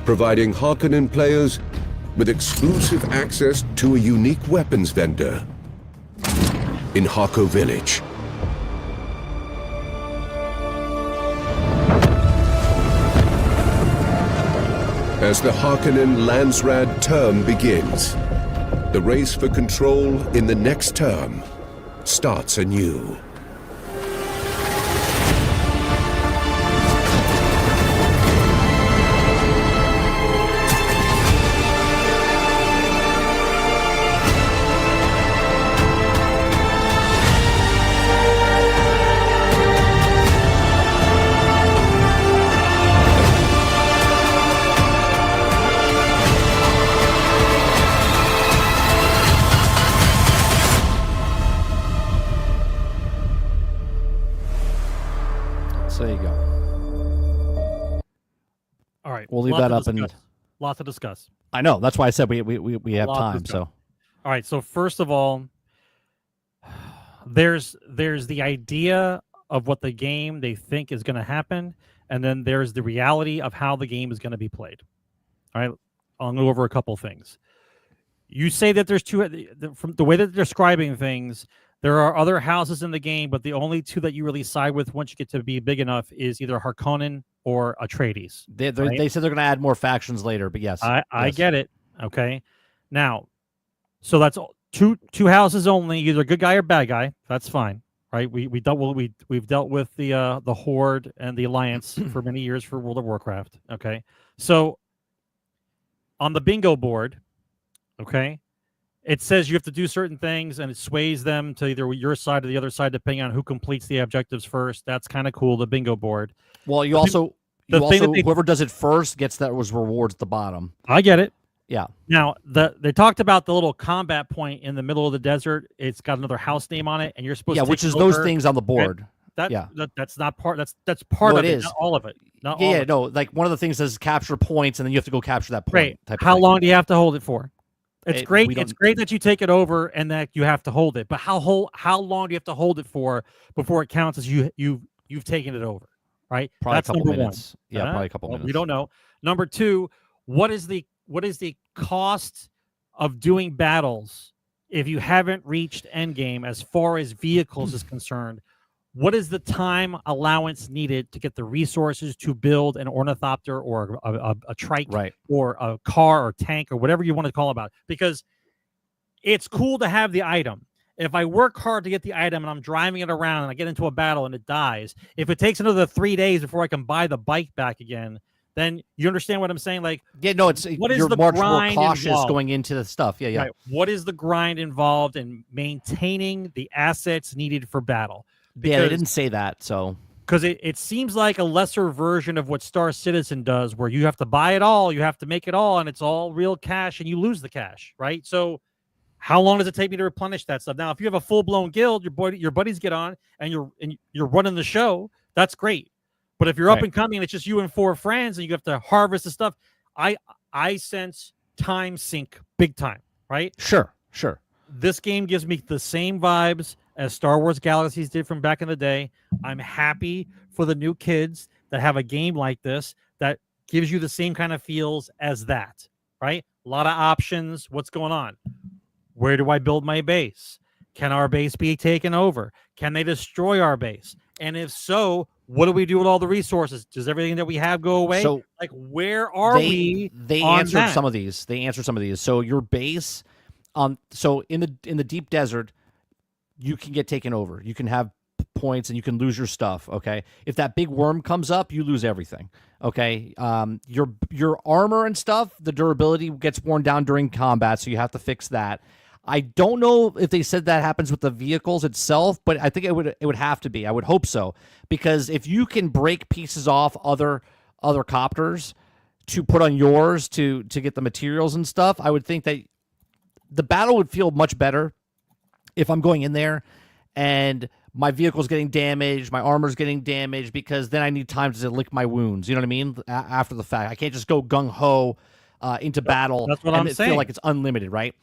providing Harkonnen players with exclusive access to a unique weapons vendor in Harko Village. As the Harkonnen Landsrad term begins, the race for control in the next term starts anew. So there you go. All right. We'll leave lot that to up and- discuss. Lot to discuss. I know. That's why I said we have Lot time. to So All right. So first of all, there's the idea of what the game they think is going to happen, and then there's the reality of how the game is going to be played. All right. I'll go over a couple things. You say that there's two, from the way that they're describing things, there are other houses in the game, but the only two that you really side with once you get to be big enough is either Harkonnen or Atreides. they said they're going to add more factions later. But yes, I yes. get it. Okay. Now, so that's two houses only, either good guy or bad guy. That's fine. right? We've dealt with the Horde and the Alliance for many years for World of Warcraft. Okay, so on the bingo board, okay, it says you have to do certain things, and it sways them to either your side or the other side depending on who completes the objectives first. That's kind of cool. The bingo board. Well, you The also thing that they- whoever does it first gets that was rewards at the bottom. I get it. Yeah. Now, they talked about the little combat point in the middle of the desert. It's got another house name on it, and you're supposed to Which take is it those over. things on the board. That's not part. That's part No, of it it. is. Not all of it. Not all. Yeah, of it. no, like one of the things says capture points, and then you have to go capture that point. Right. Type of How thing. long do you have to hold it for? It's We great. don't- It's great that you take it over and that you have to hold it. But how long do you have to hold it for before it counts as you've taken it over? Right. Probably That's a couple number minutes. one. Yeah, probably a couple minutes. We don't know. Number two, what is the cost of doing battles if you haven't reached endgame as far as vehicles is concerned? What is the time allowance needed to get the resources to build an ornithopter or a trike Right. or a car or tank or whatever you want to call about it? Because it's cool to have the item. If I work hard to get the item and I'm driving it around and I get into a battle and it dies, if it takes another 3 days before I can buy the bike back again, then you understand what I'm saying? Like, Yeah, no, it's what is you're the much more grind cautious involved? going into the stuff. Yeah. right, what is the grind involved in maintaining the assets needed for battle? Yeah, they didn't say that, so Because it seems like a lesser version of what Star Citizen does, where you have to buy it all, you have to make it all, and it's all real cash, and you lose the cash, right? So how long does it take me to replenish that stuff? Now, if you have a full-blown guild, your buddies get on, and you're running the show, that's great. But if you're up Right. and coming, and it's just you and 4 friends, and you have to harvest the stuff, I sense time sink big time, right? sure. This game gives me the same vibes as Star Wars Galaxies did from back in the day. I'm happy for the new kids that have a game like this that gives you the same kind of feels as that, right? A lot of options. What's going on? Where do I build my base? Can our base be taken over? Can they destroy our base? And if so, what do we do with all the resources? Does everything that we have go away? So like, where are we? They on answered that? some of these. So your base, so in the deep desert, you can get taken over. You can have points and you can lose your stuff. Okay, if that big worm comes up, you lose everything. Okay, your armor and stuff, the durability gets worn down during combat, so you have to fix that. I don't know if they said that happens with the vehicles itself, but I think it would have to be. I would hope so, because if you can break pieces off other copters to put on yours to get the materials and stuff, I would think that the battle would feel much better if I'm going in there and my vehicle's getting damaged, my armor's getting damaged, because then I need time to lick my wounds. You know what I mean? After the fact, I can't just go gung ho into battle. That's what and I'm feel saying. like it's unlimited, right?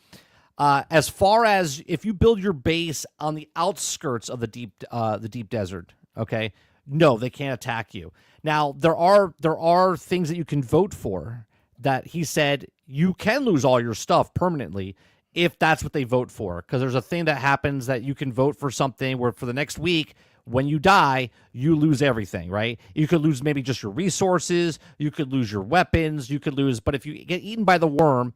As far as if you build your base on the outskirts of the deep desert, okay, no, they can't attack you. Now there are things that you can vote for that he said you can lose all your stuff permanently if that's what they vote for, because there's a thing that happens that you can vote for something where for the next week when you die you lose everything, right? You could lose maybe just your resources, you could lose your weapons, you could lose, but if you get eaten by the worm,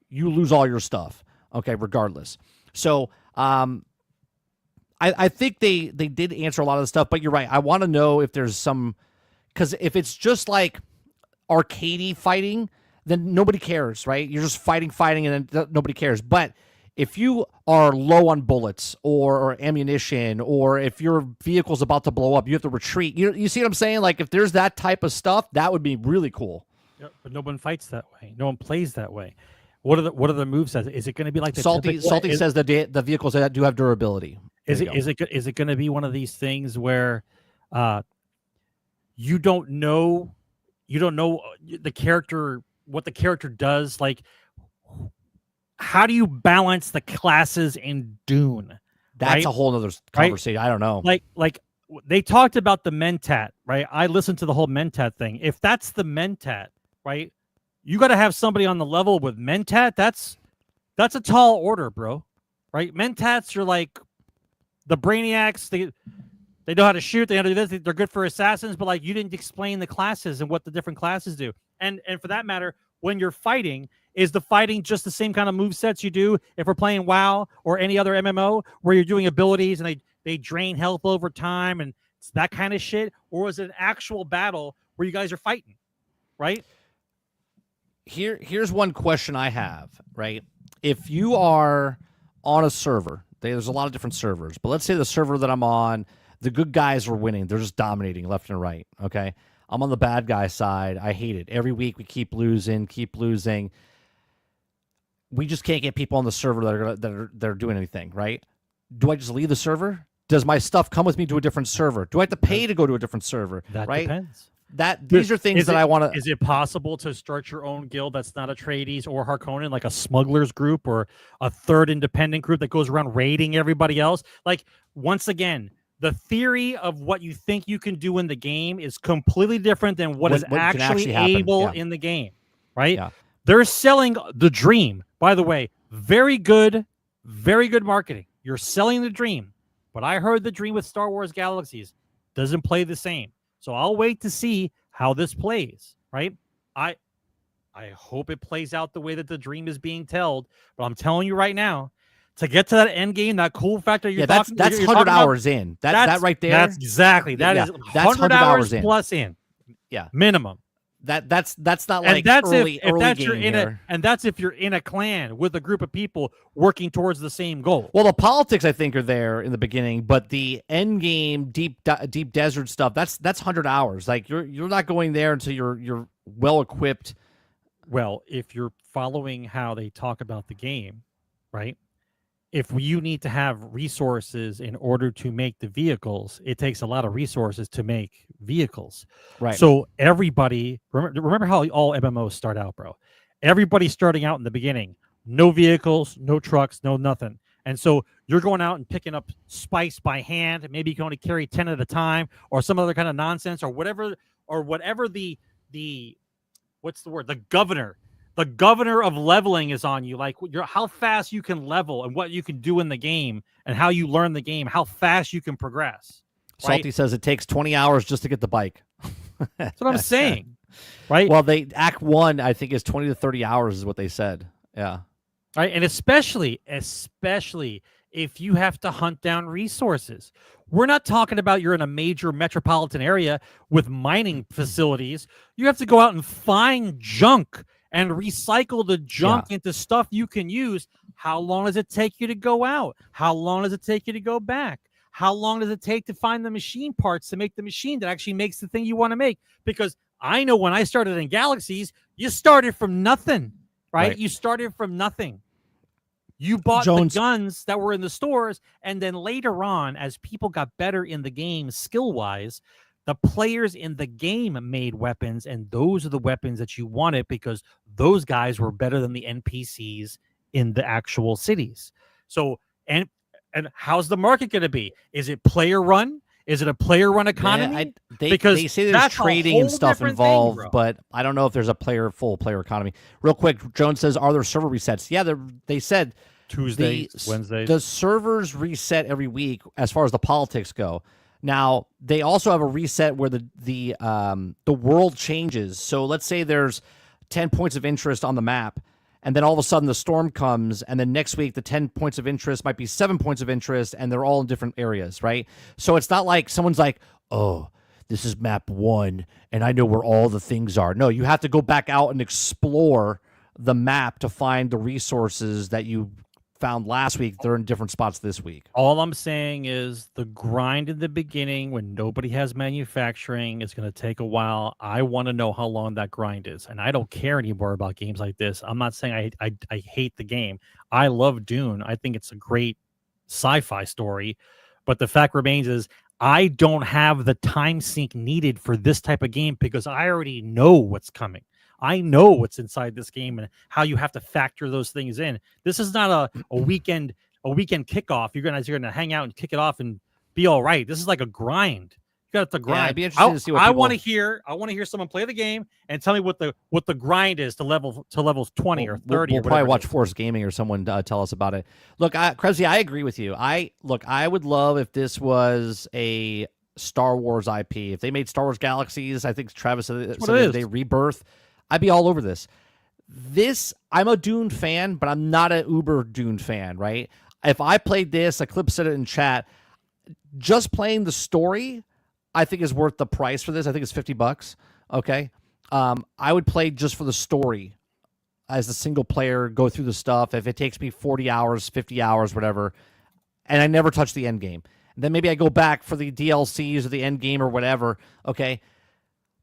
you lose all your stuff. Okay, regardless. So I think they did answer a lot of the stuff, but you're right. I want to know if there's some, because if it's just like arcadey fighting, then nobody cares, right? You're just fighting, and then nobody cares. But if you are low on bullets or ammunition, or if your vehicle's about to blow up, you have to retreat. You see what I'm saying? Like if there's that type of stuff, that would be really cool. Yep, but no one fights that way. No one plays that way. What are the movesets? Is it going to be like the Salty says that the vehicles that do have durability. Is it going to be one of these things where you don't know the character, what the character does? Like, how do you balance the classes in Dune? That's right? a whole other conversation. I don't know. Like they talked about the Mentat, right? I listened to the whole Mentat thing. If that's the Mentat, right? You got to have somebody on the level with Mentat. That's a tall order, bro. Right? Mentats are like the brainiacs. They know how to shoot. They know how to do this. They're good for assassins. But like, you didn't explain the classes and what the different classes do. And for that matter, when you're fighting, is the fighting just the same kind of move sets you do if we're playing WoW or any other MMO where you're doing abilities and they drain health over time and it's that kind of shit? Or is it an actual battle where you guys are fighting, right? Here's one question I have, right? If you are on a server, there's a lot of different servers, but let's say the server that I'm on, the good guys are winning. They're just dominating left and right, okay? I'm on the bad guy side. I hate it. Every week we keep losing. We just can't get people on the server that are doing anything, right? Do I just leave the server? Does my stuff come with me to a different server? Do I have to pay to go to a different server? That right? depends. These are things that I want to. Is it possible to start your own guild that's not Atreides or Harkonnen, like a smugglers group or a third independent group that goes around raiding everybody else? Like, once again, the theory of what you think you can do in the game is completely different than what is actually able in the game, right? Yeah. They're selling the dream. By the way, very good marketing. You're selling the dream, but I heard the dream with Star Wars Galaxies doesn't play the same. So I'll wait to see how this plays, right? I hope it plays out the way that the dream is being told, but I'm telling you right now, to get to that end game, that cool factor that's 100 hours in. That right there. That's exactly. That's 100 hours in. Plus in. Yeah. Minimum. That's not like early game here. And that's if you're in a clan with a group of people working towards the same goal. Well, the politics I think are there in the beginning, but the end game deep desert stuff, that's 100 hours. Like you're not going there until you're well equipped. Well, if you're following how they talk about the game, right? If you need to have resources in order to make the vehicles, it takes a lot of resources to make vehicles. Right. So everybody, remember how all MMOs start out, bro. Everybody's starting out in the beginning. No vehicles, no trucks, no nothing. And so you're going out and picking up spice by hand. Maybe you can only carry 10 at a time or some other kind of nonsense or whatever the what's the word? The governor of leveling is on you, like how fast you can level and what you can do in the game and how you learn the game, how fast you can progress. Right? Salty says it takes 20 hours just to get the bike. That's what I'm saying, right? Well, Act 1, I think, is 20 to 30 hours is what they said. Yeah. Right, and especially if you have to hunt down resources. We're not talking about you're in a major metropolitan area with mining facilities. You have to go out and find junk and recycle the junk into stuff you can use. How long does it take you to go out? How long does it take you to go back? How long does it take to find the machine parts to make the machine that actually makes the thing you want to make? Because I know when I started in Galaxies, you started from nothing, right? You started from nothing. You bought the guns that were in the stores, and then later on, as people got better in the game skill-wise, the players in the game made weapons, and those are the weapons that you wanted because those guys were better than the NPCs in the actual cities. So, and how's the market going to be? Is it player run? Is it a player run economy? Because they say there's trading and stuff involved, but I don't know if there's a full player economy. Real quick, Jones says, are there server resets? Yeah, they said Tuesdays, Wednesdays. The servers reset every week as far as the politics go. Now, they also have a reset where the world changes. So let's say there's 10 points of interest on the map, and then all of a sudden the storm comes, and then next week the 10 points of interest might be 7 points of interest, and they're all in different areas, right? So it's not like someone's like, oh, this is map 1, and I know where all the things are. No, you have to go back out and explore the map to find the resources that you found last week. They're in different spots this week. All I'm saying is the grind in the beginning when nobody has manufacturing is going to take a while. I want to know how long that grind is, and I don't care anymore about games like this. I'm not saying I hate the game. I love Dune. I think it's a great sci-fi story, but the fact remains is I don't have the time sink needed for this type of game because I already know what's coming. I know what's inside this game and how you have to factor those things in. This is not a weekend kickoff. You're gonna hang out and kick it off and be all right. This is like a grind. You got to grind. Yeah, I'd be interested to see what I want to hear someone play the game and tell me what the grind is to levels 20 or 30. We'll probably watch Force Gaming or someone tell us about it. Look, Krebsy, I agree with you. I would love if this was a Star Wars IP. If they made Star Wars Galaxies, I think Travis said they rebirth. I'd be all over this. I'm a Dune fan, but I'm not an uber Dune fan, right? If I played this, Eclipse said it in chat, just playing the story, I think is worth the price for this. I think it's $50. Okay. I would play just for the story as a single player, go through the stuff. If it takes me 40 hours, 50 hours, whatever, and I never touch the end game, then maybe I go back for the DLCs or the end game or whatever. Okay.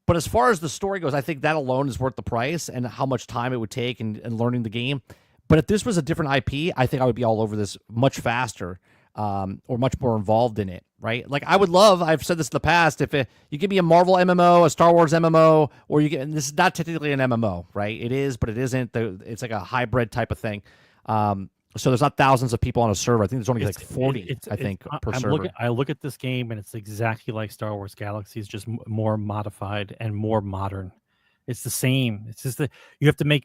But as far as the story goes, I think that alone is worth the price and how much time it would take and learning the game. But if this was a different IP, I think I would be all over this much faster, or much more involved in it, right? Like I would love, I've said this in the past, if you give me a Marvel MMO, a Star Wars MMO, or you get, and this is not technically an MMO, right? It is, but it isn't. It's like a hybrid type of thing. So there's not thousands of people on a server. I think there's only like 40, per server. I look at this game and it's exactly like Star Wars Galaxies, just more modified and more modern. It's the same. It's just that you have to make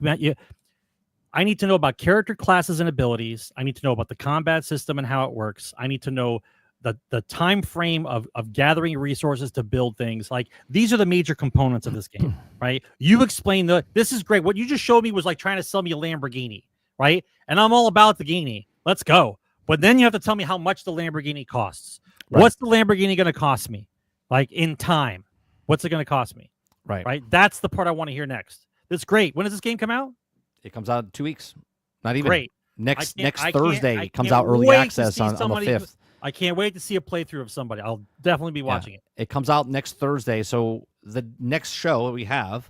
I need to know about character classes and abilities. I need to know about the combat system and how it works. I need to know the time frame of gathering resources to build things. Like these are the major components of this game, right? You explained this is great. What you just showed me was like trying to sell me a Lamborghini, right? And I'm all about the Lamborghini. Let's go. But then you have to tell me how much the Lamborghini costs. Right. What's the Lamborghini going to cost me? Like in time, what's it going to cost me? Right. That's the part I want to hear next. That's great. When does this game come out? It comes out in 2 weeks. Not even. Great. Next Thursday, it comes out early access on the 5th. I can't wait to see a playthrough of somebody. I'll definitely be watching it. It comes out next Thursday. So the next show that we have,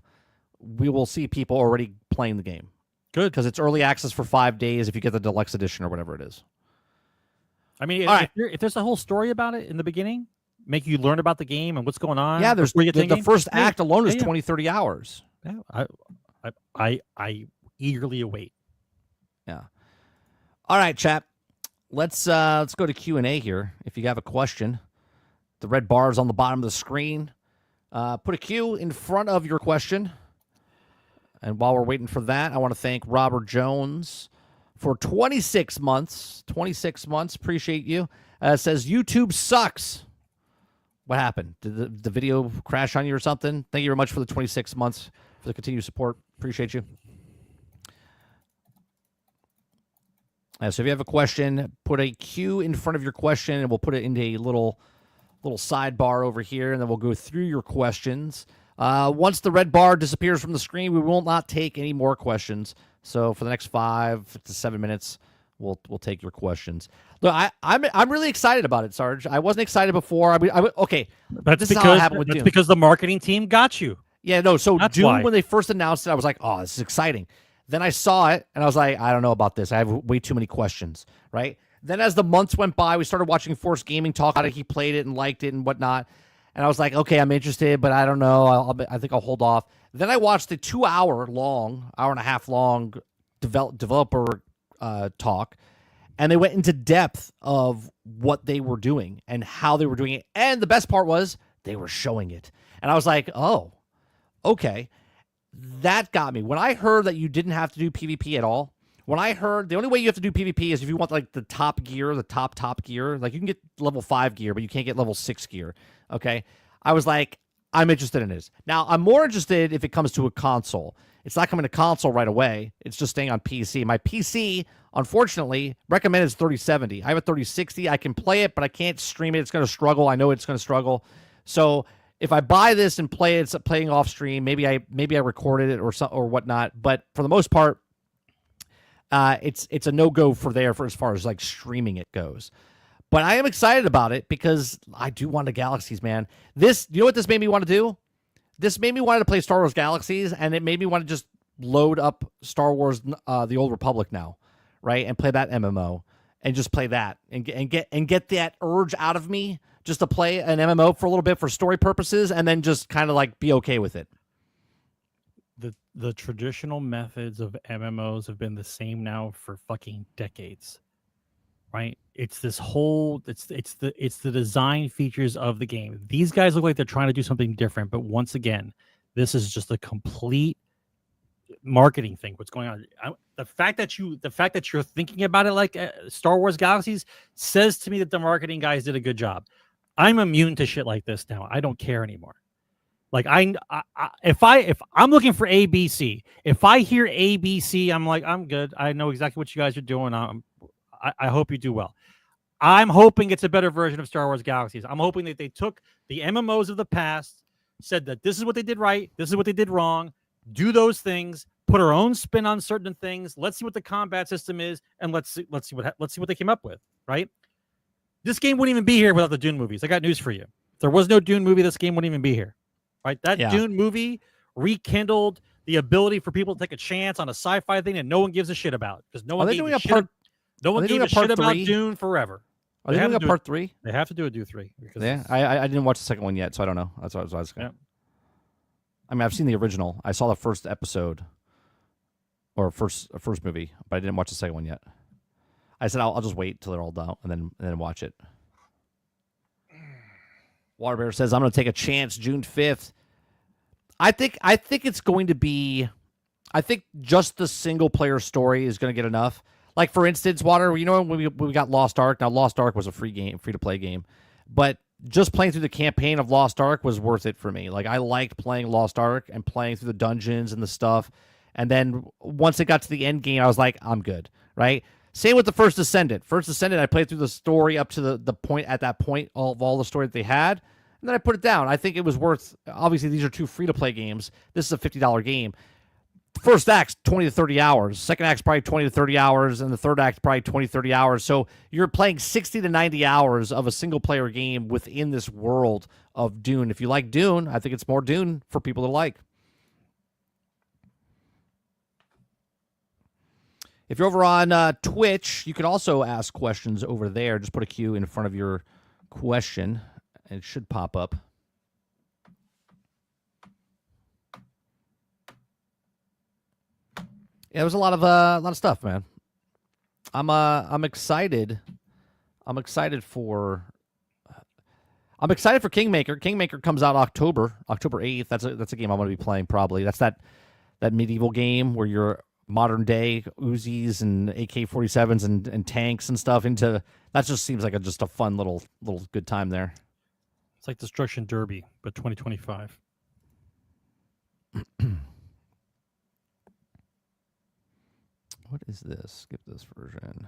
we will see people already playing the game. Good. Because it's early access for 5 days if you get the deluxe edition or whatever it is. I mean, if there's a whole story about it in the beginning, make you learn about the game and what's going on. Yeah, there's the first act alone is 20, 30 hours. Yeah, I eagerly await. Yeah. All right, chat. Let's go to Q&A here. If you have a question, the red bar is on the bottom of the screen. Put a Q in front of your question. And while we're waiting for that, I want to thank Robert Jones for 26 months. 26 months. Appreciate you. Says YouTube sucks. What happened? Did the video crash on you or something? Thank you very much for the 26 months, for the continued support. Appreciate you. So if you have a question, put a Q in front of your question, and we'll put it into a little sidebar over here, and then we'll go through your questions. Once the red bar disappears from the screen, we will not take any more questions. So for the next 5 to 7 minutes, we'll take your questions. Look, I'm really excited about it, Sarge. I wasn't excited before. Okay, that's because the marketing team got you. Yeah, no. So Doom, when they first announced it, I was like, oh, this is exciting. Then I saw it, and I was like, I don't know about this. I have way too many questions, right? Then as the months went by, we started watching Force Gaming talk about it. He played it and liked it and whatnot. And I was like, okay, I'm interested, but I don't know. I think I'll hold off. Then I watched the 2 hour and a half long developer talk, and they went into depth of what they were doing and how they were doing it. And the best part was they were showing it. And I was like, oh, okay. That got me. When I heard that you didn't have to do PvP at all, when I heard the only way you have to do PvP is if you want like the top gear, the top gear, like you can get level 5 gear, but you can't get level 6 gear. Okay. I was like, I'm interested in this. Now I'm more interested if it comes to a console. It's not coming to console right away. It's just staying on PC. My PC, unfortunately, recommended is 3070. I have a 3060. I can play it, but I can't stream it. It's going to struggle. I know it's going to struggle. So if I buy this and play it, it's playing off stream. Maybe I recorded it or whatnot. But for the most part, it's a no-go for as far as like streaming it goes. But I am excited about it because I do want the Galaxies, man. You know what this made me want to do? This made me want to play Star Wars Galaxies, and it made me want to just load up Star Wars The Old Republic now, right? And play that MMO and just play that and get that urge out of me just to play an MMO for a little bit for story purposes and then just kind of like be okay with it. The traditional methods of MMOs have been the same now for fucking decades. Right? It's this whole it's the design features of the game. These guys look like they're trying to do something different, but once again, this is just a complete marketing thing. What's going on? The fact that you're thinking about it like Star Wars Galaxies says to me that the marketing guys did a good job. I'm immune to shit like this now. I don't care anymore. Like if I'm looking for ABC, if I hear ABC, I'm like, I'm good. I know exactly what you guys are doing. I hope you do well. I'm hoping it's a better version of Star Wars Galaxies. I'm hoping that they took the MMOs of the past, said that this is what they did right, this is what they did wrong, do those things, put our own spin on certain things. Let's see what the combat system is, and let's see what they came up with. Right? This game wouldn't even be here without the Dune movies. I got news for you. If there was no Dune movie, this game wouldn't even be here. Right? That Dune movie rekindled the ability for people to take a chance on a sci-fi thing that no one gives a shit about, because no one gave a shit. No one gave a shit about Dune forever. Are they doing a part 3? They have to do a Dune 3. Yeah, I didn't watch the second one yet, so I don't know. That's what I was going. I mean, I've seen the original. I saw the first episode, or first movie, but I didn't watch the second one yet. I said I'll just wait till they're all done and then watch it. Waterbear says I'm going to take a chance June 5th. I think it's going to be. I think just the single player story is going to get enough. Like, for instance, Water, you know, when we got Lost Ark. Now, Lost Ark was a free to play game, but just playing through the campaign of Lost Ark was worth it for me. Like, I liked playing Lost Ark and playing through the dungeons and the stuff. And then once it got to the end game, I was like, I'm good, right? Same with the First Descendant. First Descendant, I played through the story up to the point at that point of all the story that they had, and then I put it down. I think it was worth. Obviously, these are 2 free to play games. This is a $50 game. First act's 20 to 30 hours. Second act's probably 20 to 30 hours. And the third act's probably 20 to 30 hours. So you're playing 60 to 90 hours of a single-player game within this world of Dune. If you like Dune, I think it's more Dune for people to like. If you're over on Twitch, you can also ask questions over there. Just put a Q in front of your question, and it should pop up. Yeah, there's a lot of stuff, man. I'm excited. I'm excited for Kingmaker. Kingmaker comes out October 8th. That's a game I'm going to be playing probably. That's that medieval game where you're modern day Uzis and AK-47s and tanks and stuff into. That just seems like just a fun little good time there. It's like Destruction Derby, but 2025. What is this? Skip this version.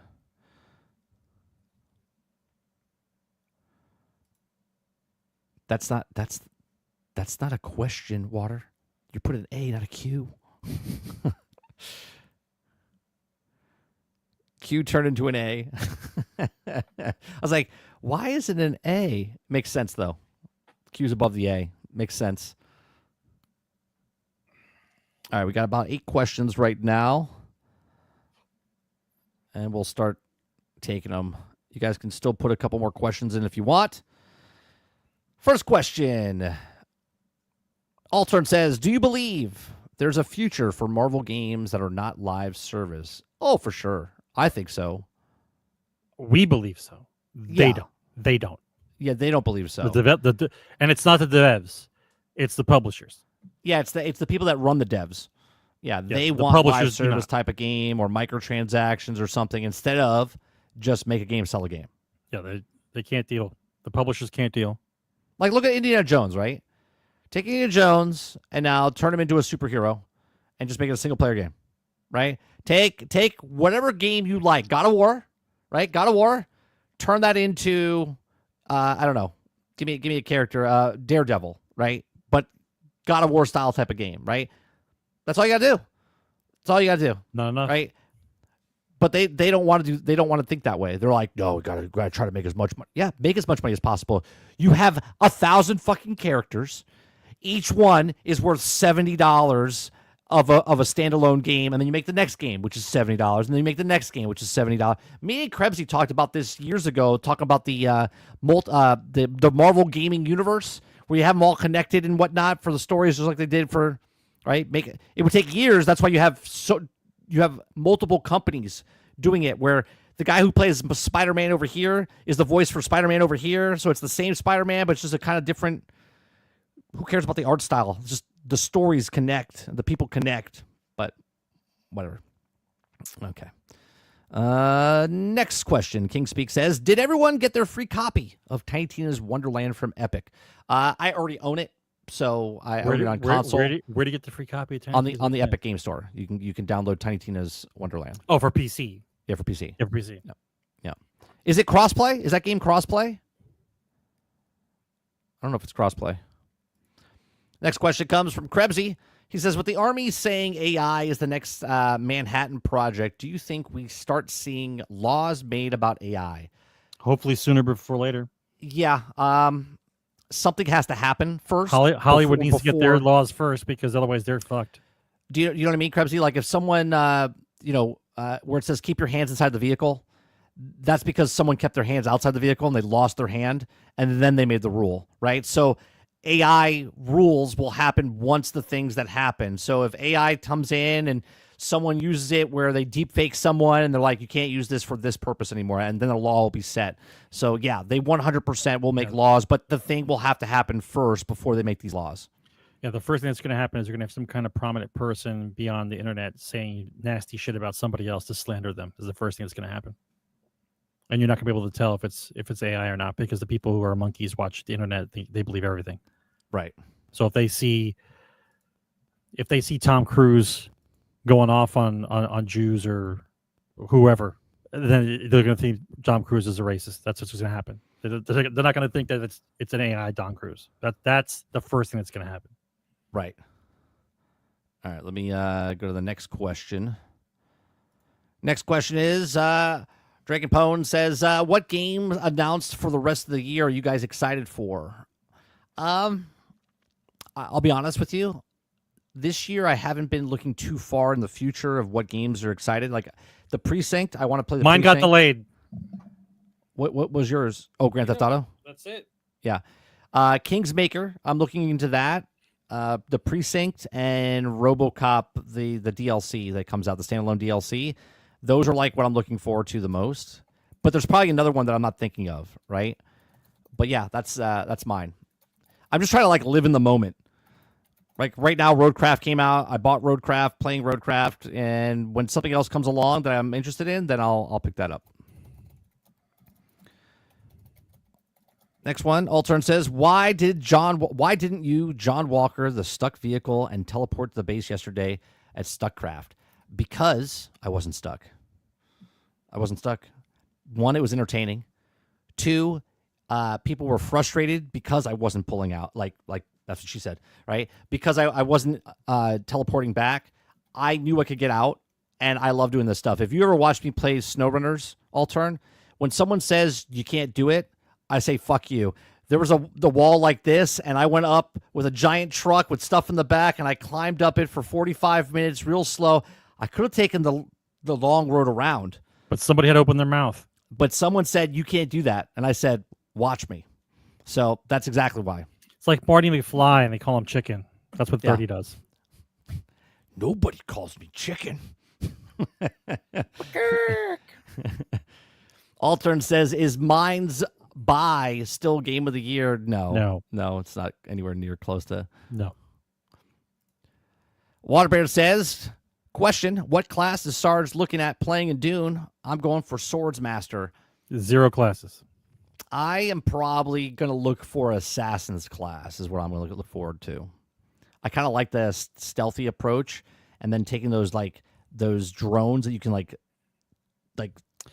That's not a question, Water. You put an A, not a Q. Q turned into an A. I was like, why is it an A? Makes sense, though. Q's above the A. Makes sense. All right, we got about 8 questions right now. And we'll start taking them. You guys can still put a couple more questions in if you want. First question. Altern says, do you believe there's a future for Marvel games that are not live service? Oh, for sure. I think so. We believe so. They don't. They don't. Yeah, they don't believe so. And it's not the devs. It's the publishers. Yeah, it's the people that run the devs. Yeah, they want live service type of game or microtransactions or something instead of just make a game, sell a game. Yeah, they can't deal. The publishers can't deal. Like, look at Indiana Jones, right? Take Indiana Jones and now turn him into a superhero and just make it a single-player game, right? Take whatever game you like. God of War, right? God of War, turn that into, I don't know. Give me a character, Daredevil, right? But God of War style type of game, right? That's all you gotta do. That's all you gotta do. Not enough, right? But they don't want to do. They don't want to think that way. They're like, no, we gotta try to make as much money. Yeah, make as much money as possible. You have 1,000 fucking characters. Each one is worth $70 of a standalone game, and then you make the next game, which is $70, and then you make the next game, which is $70. Me and Krebsy talked about this years ago, talking about the Marvel gaming universe, where you have them all connected and whatnot for the stories, just like they did for. Right? It would take years. That's why you have multiple companies doing it, where the guy who plays Spider-Man over here is the voice for Spider-Man over here. So it's the same Spider-Man, but it's just a kind of different. Who cares about the art style? It's just the stories connect, the people connect. But whatever. Okay. Next question. King Speak says, did everyone get their free copy of Tiny Tina's Wonderland from Epic? I already own it. So I own it on console. Where do you get the free copy of Tiny on the Epic Game Store? You can download Tiny Tina's Wonderland. Oh, for PC. Yeah, for PC. Yeah, for PC. Yeah. Is it crossplay? Is that game crossplay? I don't know if it's crossplay. Next question comes from Krebsy. He says, with the Army saying AI is the next Manhattan Project, do you think we start seeing laws made about AI? Hopefully sooner before later. Yeah. Something has to happen first. Hollywood needs to get their laws first because otherwise they're fucked. Do you know what I mean, Krebsy? Like if someone, where it says keep your hands inside the vehicle, that's because someone kept their hands outside the vehicle and they lost their hand, and then they made the rule, right? So AI rules will happen once the things that happen. So if AI comes in and someone uses it where they deep fake someone and they're like, you can't use this for this purpose anymore, and then the law will be set. So yeah, they 100% will make laws, but the thing will have to happen first before they make these laws. Yeah, the first thing that's going to happen is you're going to have some kind of prominent person beyond the internet saying nasty shit about somebody else to slander them. Is the first thing that's going to happen. And you're not going to be able to tell if it's AI or not because the people who are monkeys watch the internet, they believe everything. Right. So if they see Tom Cruise going off on Jews or whoever, then they're going to think Tom Cruise is a racist. That's what's going to happen. They're not going to think that it's an AI Tom Cruise. That's the first thing that's going to happen. Right. All right. Let me go to the next question. Next question is Dragon Pone says, what game announced for the rest of the year are you guys excited for? I'll be honest with you. This year, I haven't been looking too far in the future of what games are excited. Like the Precinct, I want to play the Mine Precinct. got delayed. What was yours? Oh, Grand Theft Auto? That's it. Yeah. Kingsmaker, I'm looking into that. The Precinct and RoboCop, the DLC that comes out, the standalone DLC. Those are like what I'm looking forward to the most. But there's probably another one that I'm not thinking of, right? But yeah, that's mine. I'm just trying to like live in the moment. Like right now, Roadcraft came out. I bought Roadcraft, playing Roadcraft, and when something else comes along that I'm interested in, then I'll pick that up. Next one, Altern says, why didn't you, John Walker, the stuck vehicle, and teleport to the base yesterday at Stuckcraft? Because I wasn't stuck. One, it was entertaining. Two, people were frustrated because I wasn't pulling out. Like that's what she said, right? Because I wasn't teleporting back. I knew I could get out, and I love doing this stuff. If you ever watched me play SnowRunners, Altern, when someone says you can't do it, I say, fuck you. There was the wall like this, and I went up with a giant truck with stuff in the back, and I climbed up it for 45 minutes real slow. I could have taken the long road around. But somebody had opened their mouth. But someone said, you can't do that. And I said, watch me. So that's exactly why. It's like Marty McFly, and they call him Chicken. That's what 30 does. Nobody calls me Chicken. Altern says, is Mine's Buy still game of the year? No, it's not anywhere near close to. No. Waterbear says, question, what class is Sarge looking at playing in Dune? I'm going for Swords Master. 0 classes. I am probably going to look for Assassin's class is what I'm going to look forward to. I kind of like the stealthy approach, and then taking those drones that you can like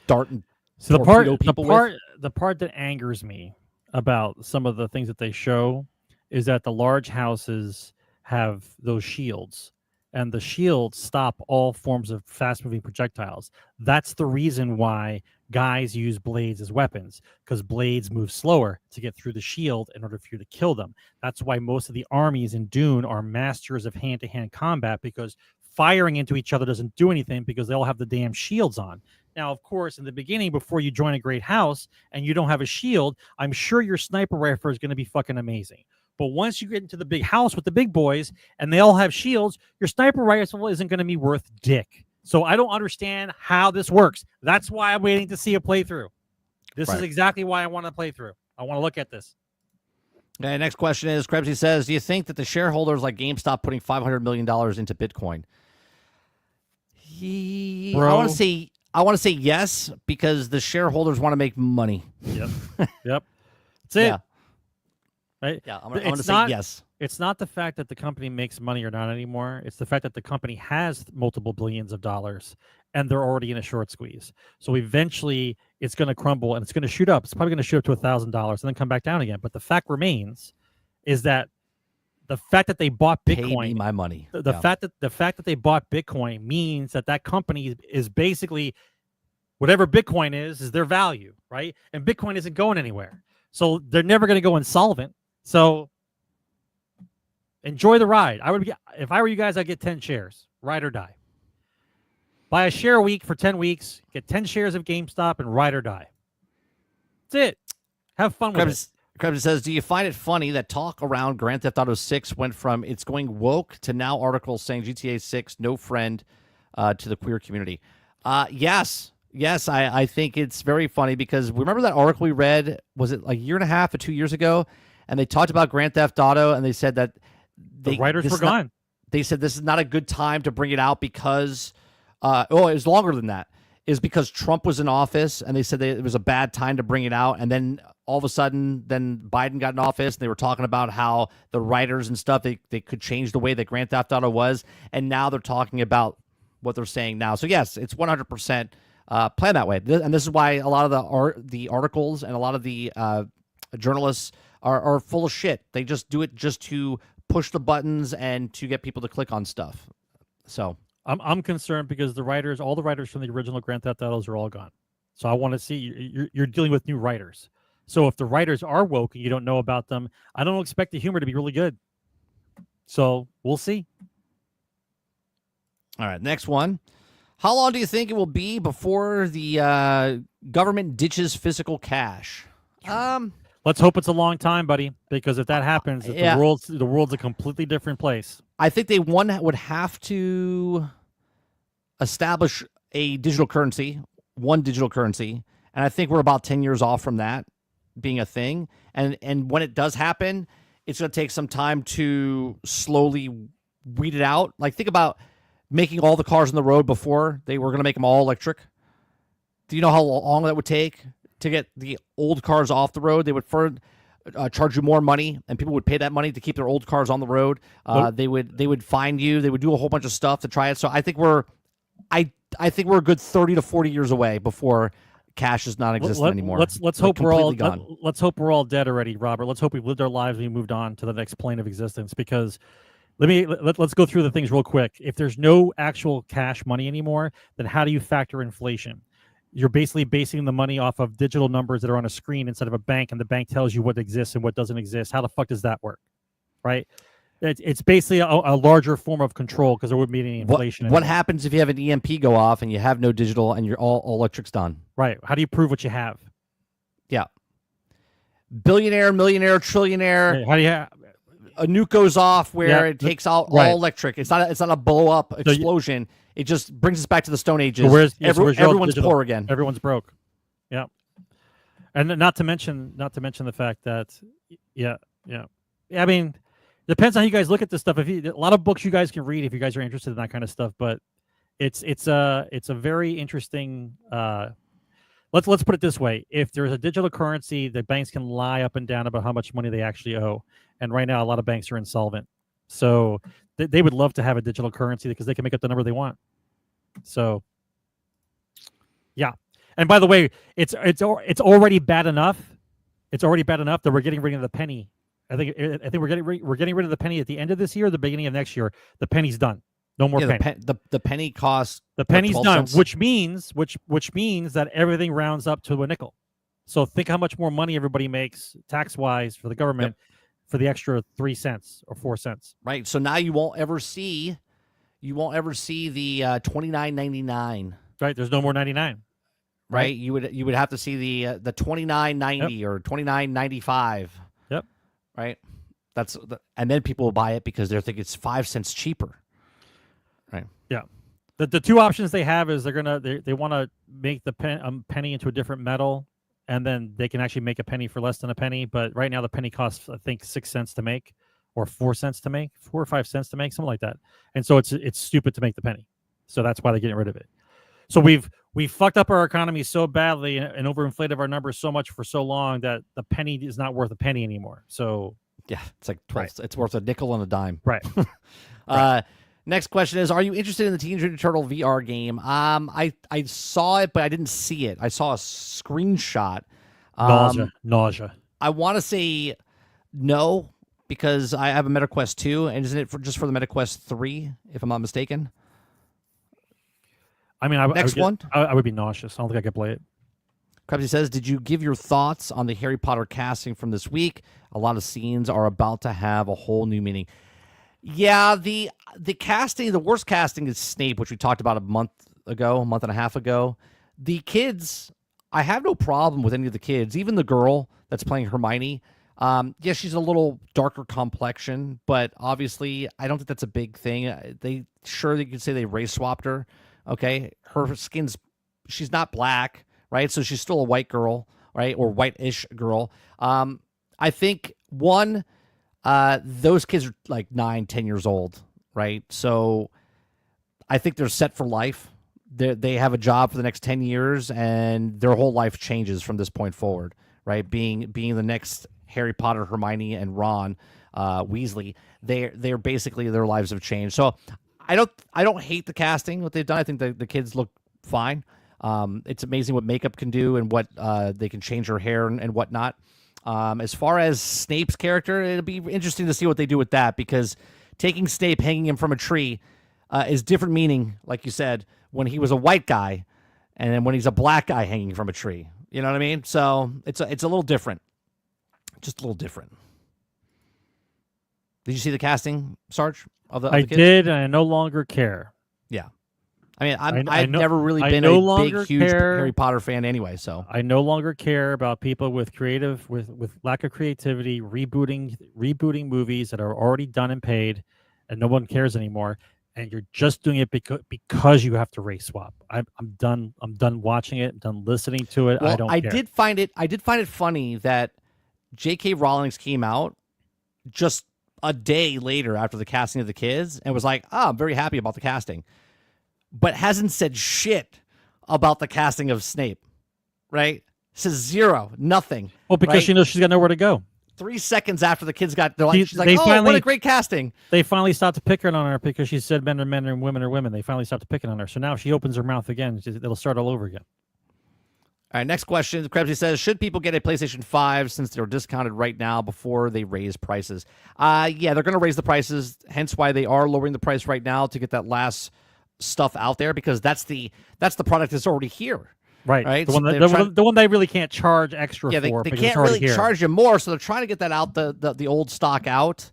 dart and so the part that angers me about some of the things that they show is that the large houses have those shields, and the shields stop all forms of fast-moving projectiles. That's the reason why guys use blades as weapons, because blades move slower to get through the shield in order for you to kill them. That's why most of the armies in Dune are masters of hand-to-hand combat, because firing into each other doesn't do anything because they all have the damn shields on. Now, of course, in the beginning, before you join a great house and you don't have a shield, I'm sure your sniper rifle is going to be fucking amazing. But once you get into the big house with the big boys and they all have shields, your sniper rifle isn't going to be worth dick. So I don't understand how this works. That's why I'm waiting to see a playthrough. This is exactly why I want to play through. I want to look at this. Okay, next question is, Krebsy says, do you think that the shareholders like GameStop putting $500 million into Bitcoin? I want to say yes, because the shareholders want to make money. Yep. That's it. Yeah. Right? Yeah, I'm going to say yes. It's not the fact that the company makes money or not anymore. It's the fact that the company has multiple billions of dollars and they're already in a short squeeze. So eventually it's going to crumble and it's going to shoot up. It's probably going to shoot up to $1,000 and then come back down again. But the fact remains is that the fact that they bought Pay Bitcoin, me my money. the Yeah. fact that they bought Bitcoin means that that company is basically whatever Bitcoin is their value, right? And Bitcoin isn't going anywhere. So they're never going to go insolvent. So enjoy the ride. If I were you guys, I'd get 10 shares, ride or die. Buy a share a week for 10 weeks, get 10 shares of GameStop and ride or die. That's it. Have fun with it. Krebs says, do you find it funny that talk around Grand Theft Auto 6 went from it's going woke to now articles saying GTA 6 no friend to the queer community? Yes, I think it's very funny because remember that article we read, was it like a year and a half or 2 years ago? And they talked about Grand Theft Auto and they said that The writers were gone. They said this is not a good time to bring it out because, it was longer than that, is because Trump was in office and they said it was a bad time to bring it out. And then all of a sudden, then Biden got in office and they were talking about how the writers and stuff, they could change the way that Grand Theft Auto was. And now they're talking about what they're saying now. So yes, it's 100% planned that way. And this is why a lot of the articles and a lot of the journalists are full of shit. They just do it just to push the buttons and to get people to click on stuff. So I'm concerned because all the writers from the original Grand Theft Autos are all gone. So I want to see you're dealing with new writers. So if the writers are woke and you don't know about them, I don't expect the humor to be really good. So we'll see. All right, next one. How long do you think it will be before the government ditches physical cash? Let's hope it's a long time, buddy, because if that happens, yeah. the world's a completely different place. I think they would have to establish a digital currency, one digital currency, and I think we're about 10 years off from that being a thing. And when it does happen, it's going to take some time to slowly weed it out. Like think about making all the cars on the road before they were going to make them all electric. Do you know how long that would take to get the old cars off the road? They would first charge you more money, and people would pay that money to keep their old cars on the road. They would fine you. They would do a whole bunch of stuff to try it. So I think we're a good 30 to 40 years away before cash is non-existent anymore. Let's hope we're all gone. Let's hope we're all dead already, Robert. Let's hope we've lived our lives and we moved on to the next plane of existence. Because let's go through the things real quick. If there's no actual cash money anymore, then how do you factor inflation? You're basically basing the money off of digital numbers that are on a screen instead of a bank, and the bank tells you what exists and what doesn't exist. How the fuck does that work? Right? It's basically a larger form of control because there wouldn't be any inflation. What happens if you have an EMP go off and you have no digital and you're all electric's done? Right. How do you prove what you have? Yeah. Billionaire, millionaire, trillionaire. How do you a nuke goes off where it takes out all electric. It's not a blow up explosion. It just brings us back to the Stone Ages. So everyone's poor again. Everyone's broke. Yeah. And not to mention the fact that I mean, depends on how you guys look at this stuff. A lot of books you guys can read if you guys are interested in that kind of stuff, but it's a very interesting let's put it this way. If there's a digital currency, the banks can lie up and down about how much money they actually owe. And right now a lot of banks are insolvent. So they would love to have a digital currency because they can make up the number they want. So yeah. And by the way, it's already bad enough. It's already bad enough that we're getting rid of the penny. I think we're getting rid of the penny at the end of this year, or the beginning of next year. The penny's done. No more penny. The penny costs. The penny's done, cents. which means that everything rounds up to a nickel. So think how much more money everybody makes tax wise for the government for the extra 3 cents or 4 cents. Right. So now you won't ever see the $29.99. Right. There's no more 99. Right. You would have to see the $29.90 or $29.95. Yep. Right. And then people will buy it because they think it's 5 cents cheaper. Right. Yeah. The two options they have is they want to make the penny into a different metal, and then they can actually make a penny for less than a penny. But right now the penny costs, I think, 6 cents to make, or 4 cents to make, 4 or 5 cents to make, something like that. And so it's stupid to make the penny. So that's why they're getting rid of it. So we've fucked up our economy so badly and overinflated our numbers so much for so long that the penny is not worth a penny anymore. So Yeah, it's like 12. It's worth a nickel and a dime. Right. Next question is: are you interested in the Teenage Mutant Turtle VR game? I saw it, but I didn't see it. I saw a screenshot. Nausea. I want to say no because I have a MetaQuest 2, and isn't it just for the MetaQuest 3, if I'm not mistaken? I mean, I would be nauseous. I don't think I could play it. Krebsy says, did you give your thoughts on the Harry Potter casting from this week? A lot of scenes are about to have a whole new meaning. Yeah, the casting, the worst casting is Snape, which we talked about a month and a half ago. The kids, I have no problem with any of the kids, even the girl that's playing Hermione. Yeah, she's a little darker complexion, but obviously I don't think that's a big thing. They could say they race swapped her. Okay, her she's not black, right? So she's still a white girl, right? Or white-ish girl. I think those kids are like 9, 10 years old, right? So I think they're set for life. They have a job for the next 10 years, and their whole life changes from this point forward, right? Being the next Harry Potter, Hermione, and Ron Weasley, they're basically, their lives have changed. So I don't hate the casting, what they've done. I think the kids look fine. It's amazing what makeup can do and what they can change her hair and whatnot. As far as Snape's character, it'll be interesting to see what they do with that, because taking Snape, hanging him from a tree is different meaning, like you said, when he was a white guy and then when he's a black guy hanging from a tree. You know what I mean? So it's a little different. Just a little different. Did you see the casting, Sarge? I did, and I no longer care. Yeah. I mean, I've never really been a big, huge Harry Potter fan anyway, so. I no longer care about people with lack of creativity, rebooting movies that are already done and paid, and no one cares anymore. And you're just doing it because you have to race swap. I'm done. I'm done watching it. I'm done listening to it. Well, I don't care. I did find it funny that J.K. Rowling came out just a day later after the casting of the kids and was like, I'm very happy about the casting, but hasn't said shit about the casting of Snape, right? Says zero, nothing. Well, because right? she knows she's got nowhere to go. 3 seconds after the kids she's like, what a great casting. They finally stopped picking on her because she said men are men and women are women. They finally stopped picking on her. So now if she opens her mouth again, it'll start all over again. All right, next question. Krebsy says, should people get a PlayStation 5 since they're discounted right now before they raise prices? Yeah, they're going to raise the prices, hence why they are lowering the price right now to get that last stuff out there, because that's the product that's already here. Right. The one they really can't charge extra for. They can't really charge you more, so they're trying to get that out, the old stock out,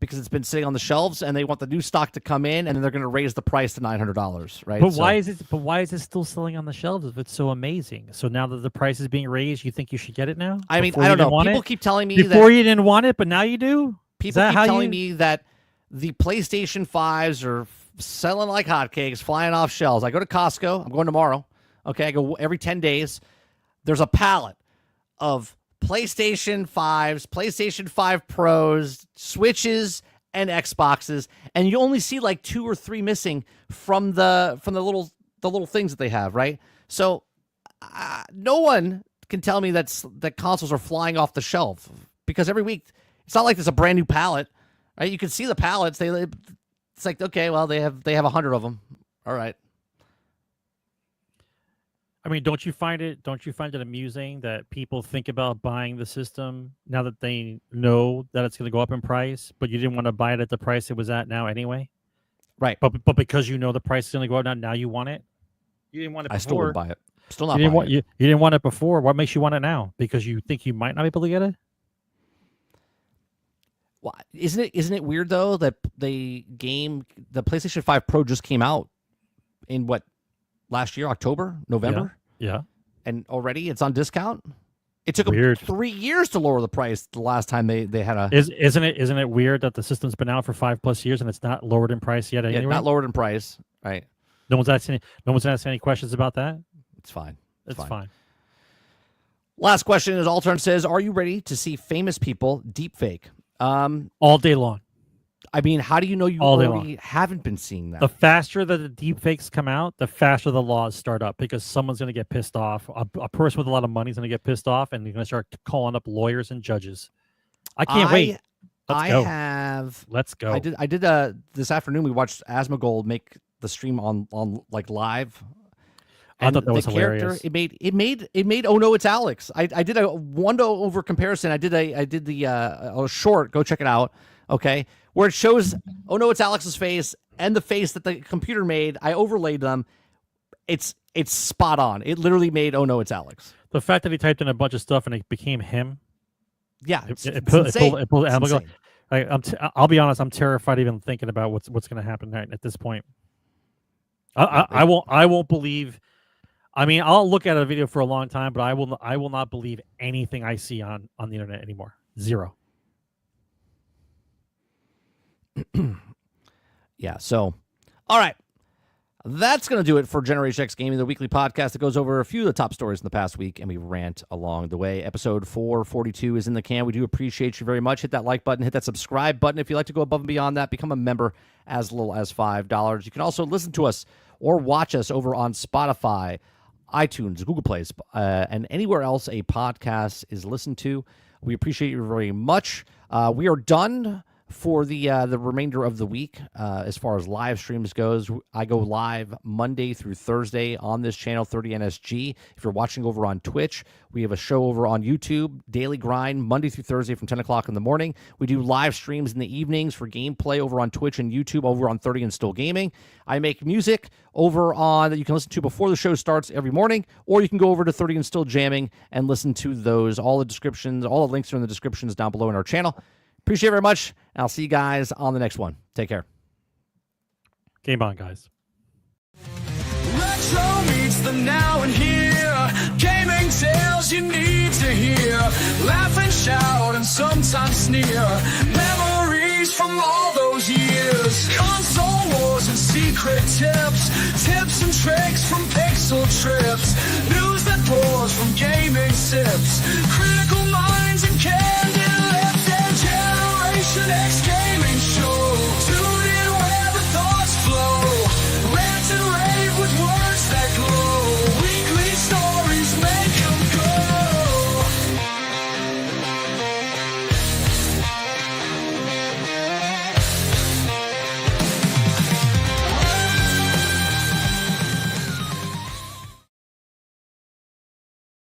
because it's been sitting on the shelves, and they want the new stock to come in, and then they're going to raise the price to $900, right? But why is it still selling on the shelves if it's so amazing? So now that the price is being raised, you think you should get it now? I mean, I don't know. People keep telling me before you didn't want it, but now you do. People keep telling me that the PlayStation 5s are selling like hotcakes, flying off shelves. I go to Costco. I'm going tomorrow. Okay, I go every 10 days. There's a pallet of PlayStation 5s, PlayStation 5 Pros, Switches, and Xboxes, and you only see like 2 or 3 missing from the little things that they have, right? So no one can tell me that consoles are flying off the shelf, because every week it's not like there's a brand new pallet, right? You can see the pallets. It's like, okay, well, they have 100 of them. All right. I mean, don't you find it amusing that people think about buying the system now that they know that it's going to go up in price, but you didn't want to buy it at the price it was at now anyway? Right. But because you know the price is going to go up now you want it? You didn't want it before. I still wouldn't buy it. Still not you buying it. You didn't want it before. What makes you want it now? Because you think you might not be able to get it? Well, isn't it weird though that the PlayStation 5 Pro just came out in last year, October, November? Yeah. And already it's on discount? It took them 3 years to lower the price the last time they had a... Isn't it weird that the system's been out for 5+ years and it's not lowered in price yet anyway? Yeah, not lowered in price, right. No one's asking any questions about that? It's fine. It's fine. Last question is, Altern says, are you ready to see famous people deepfake? All day long. I mean, how do you know you already haven't been seeing that? The faster that the deepfakes come out, the faster the laws start up, because someone's going to get pissed off. A person with a lot of money is going to get pissed off, and you're going to start calling up lawyers and judges. I can't wait. I go. have. Let's go. I did. This afternoon we watched Asmongold make the stream on like live. I thought that was the character, hilarious. It made oh no, it's Alex. I did a 1-to-over comparison. I did a short. Go check it out. Okay, where it shows oh no, it's Alex's face and the face that the computer made. I overlaid them. It's spot on. It literally made oh no, it's Alex. The fact that he typed in a bunch of stuff and it became him. Yeah, It pulled I'll be honest. I'm terrified even thinking about what's going to happen at this point. I won't believe. I mean, I'll look at a video for a long time, but I will not believe anything I see on the internet anymore. Zero. Yeah. So, all right. That's going to do it for Generation X Gaming, the weekly podcast that goes over a few of the top stories in the past week, and we rant along the way. Episode 442 is in the can. We do appreciate you very much. Hit that like button, hit that subscribe button. If you'd like to go above and beyond that, become a member as little as $5. You can also listen to us or watch us over on Spotify, iTunes, Google Play, and anywhere else a podcast is listened to. We appreciate you very much. We are done for the remainder of the week as far as live streams goes. I go live Monday through Thursday on this channel, 30NSG. If you're watching over on Twitch, we have a show over on YouTube, Daily Grind, Monday through Thursday from 10 o'clock in the morning. We do live streams in the evenings for gameplay over on Twitch and YouTube over on 30 and Still Gaming. I make music over on that you can listen to before the show starts every morning, or you can go over to 30 and Still Jamming and listen to those. All the descriptions, all the links are in the descriptions down below in our channel. Appreciate it very much. And I'll see you guys on the next one. Take care. Game on, guys. Retro meets the now and here. Gaming tales you need to hear. Laugh and shout and sometimes sneer. Memories from all those years. Console wars and secret tips. Tips and tricks from pixel trips. News that pours from gaming sips. Critical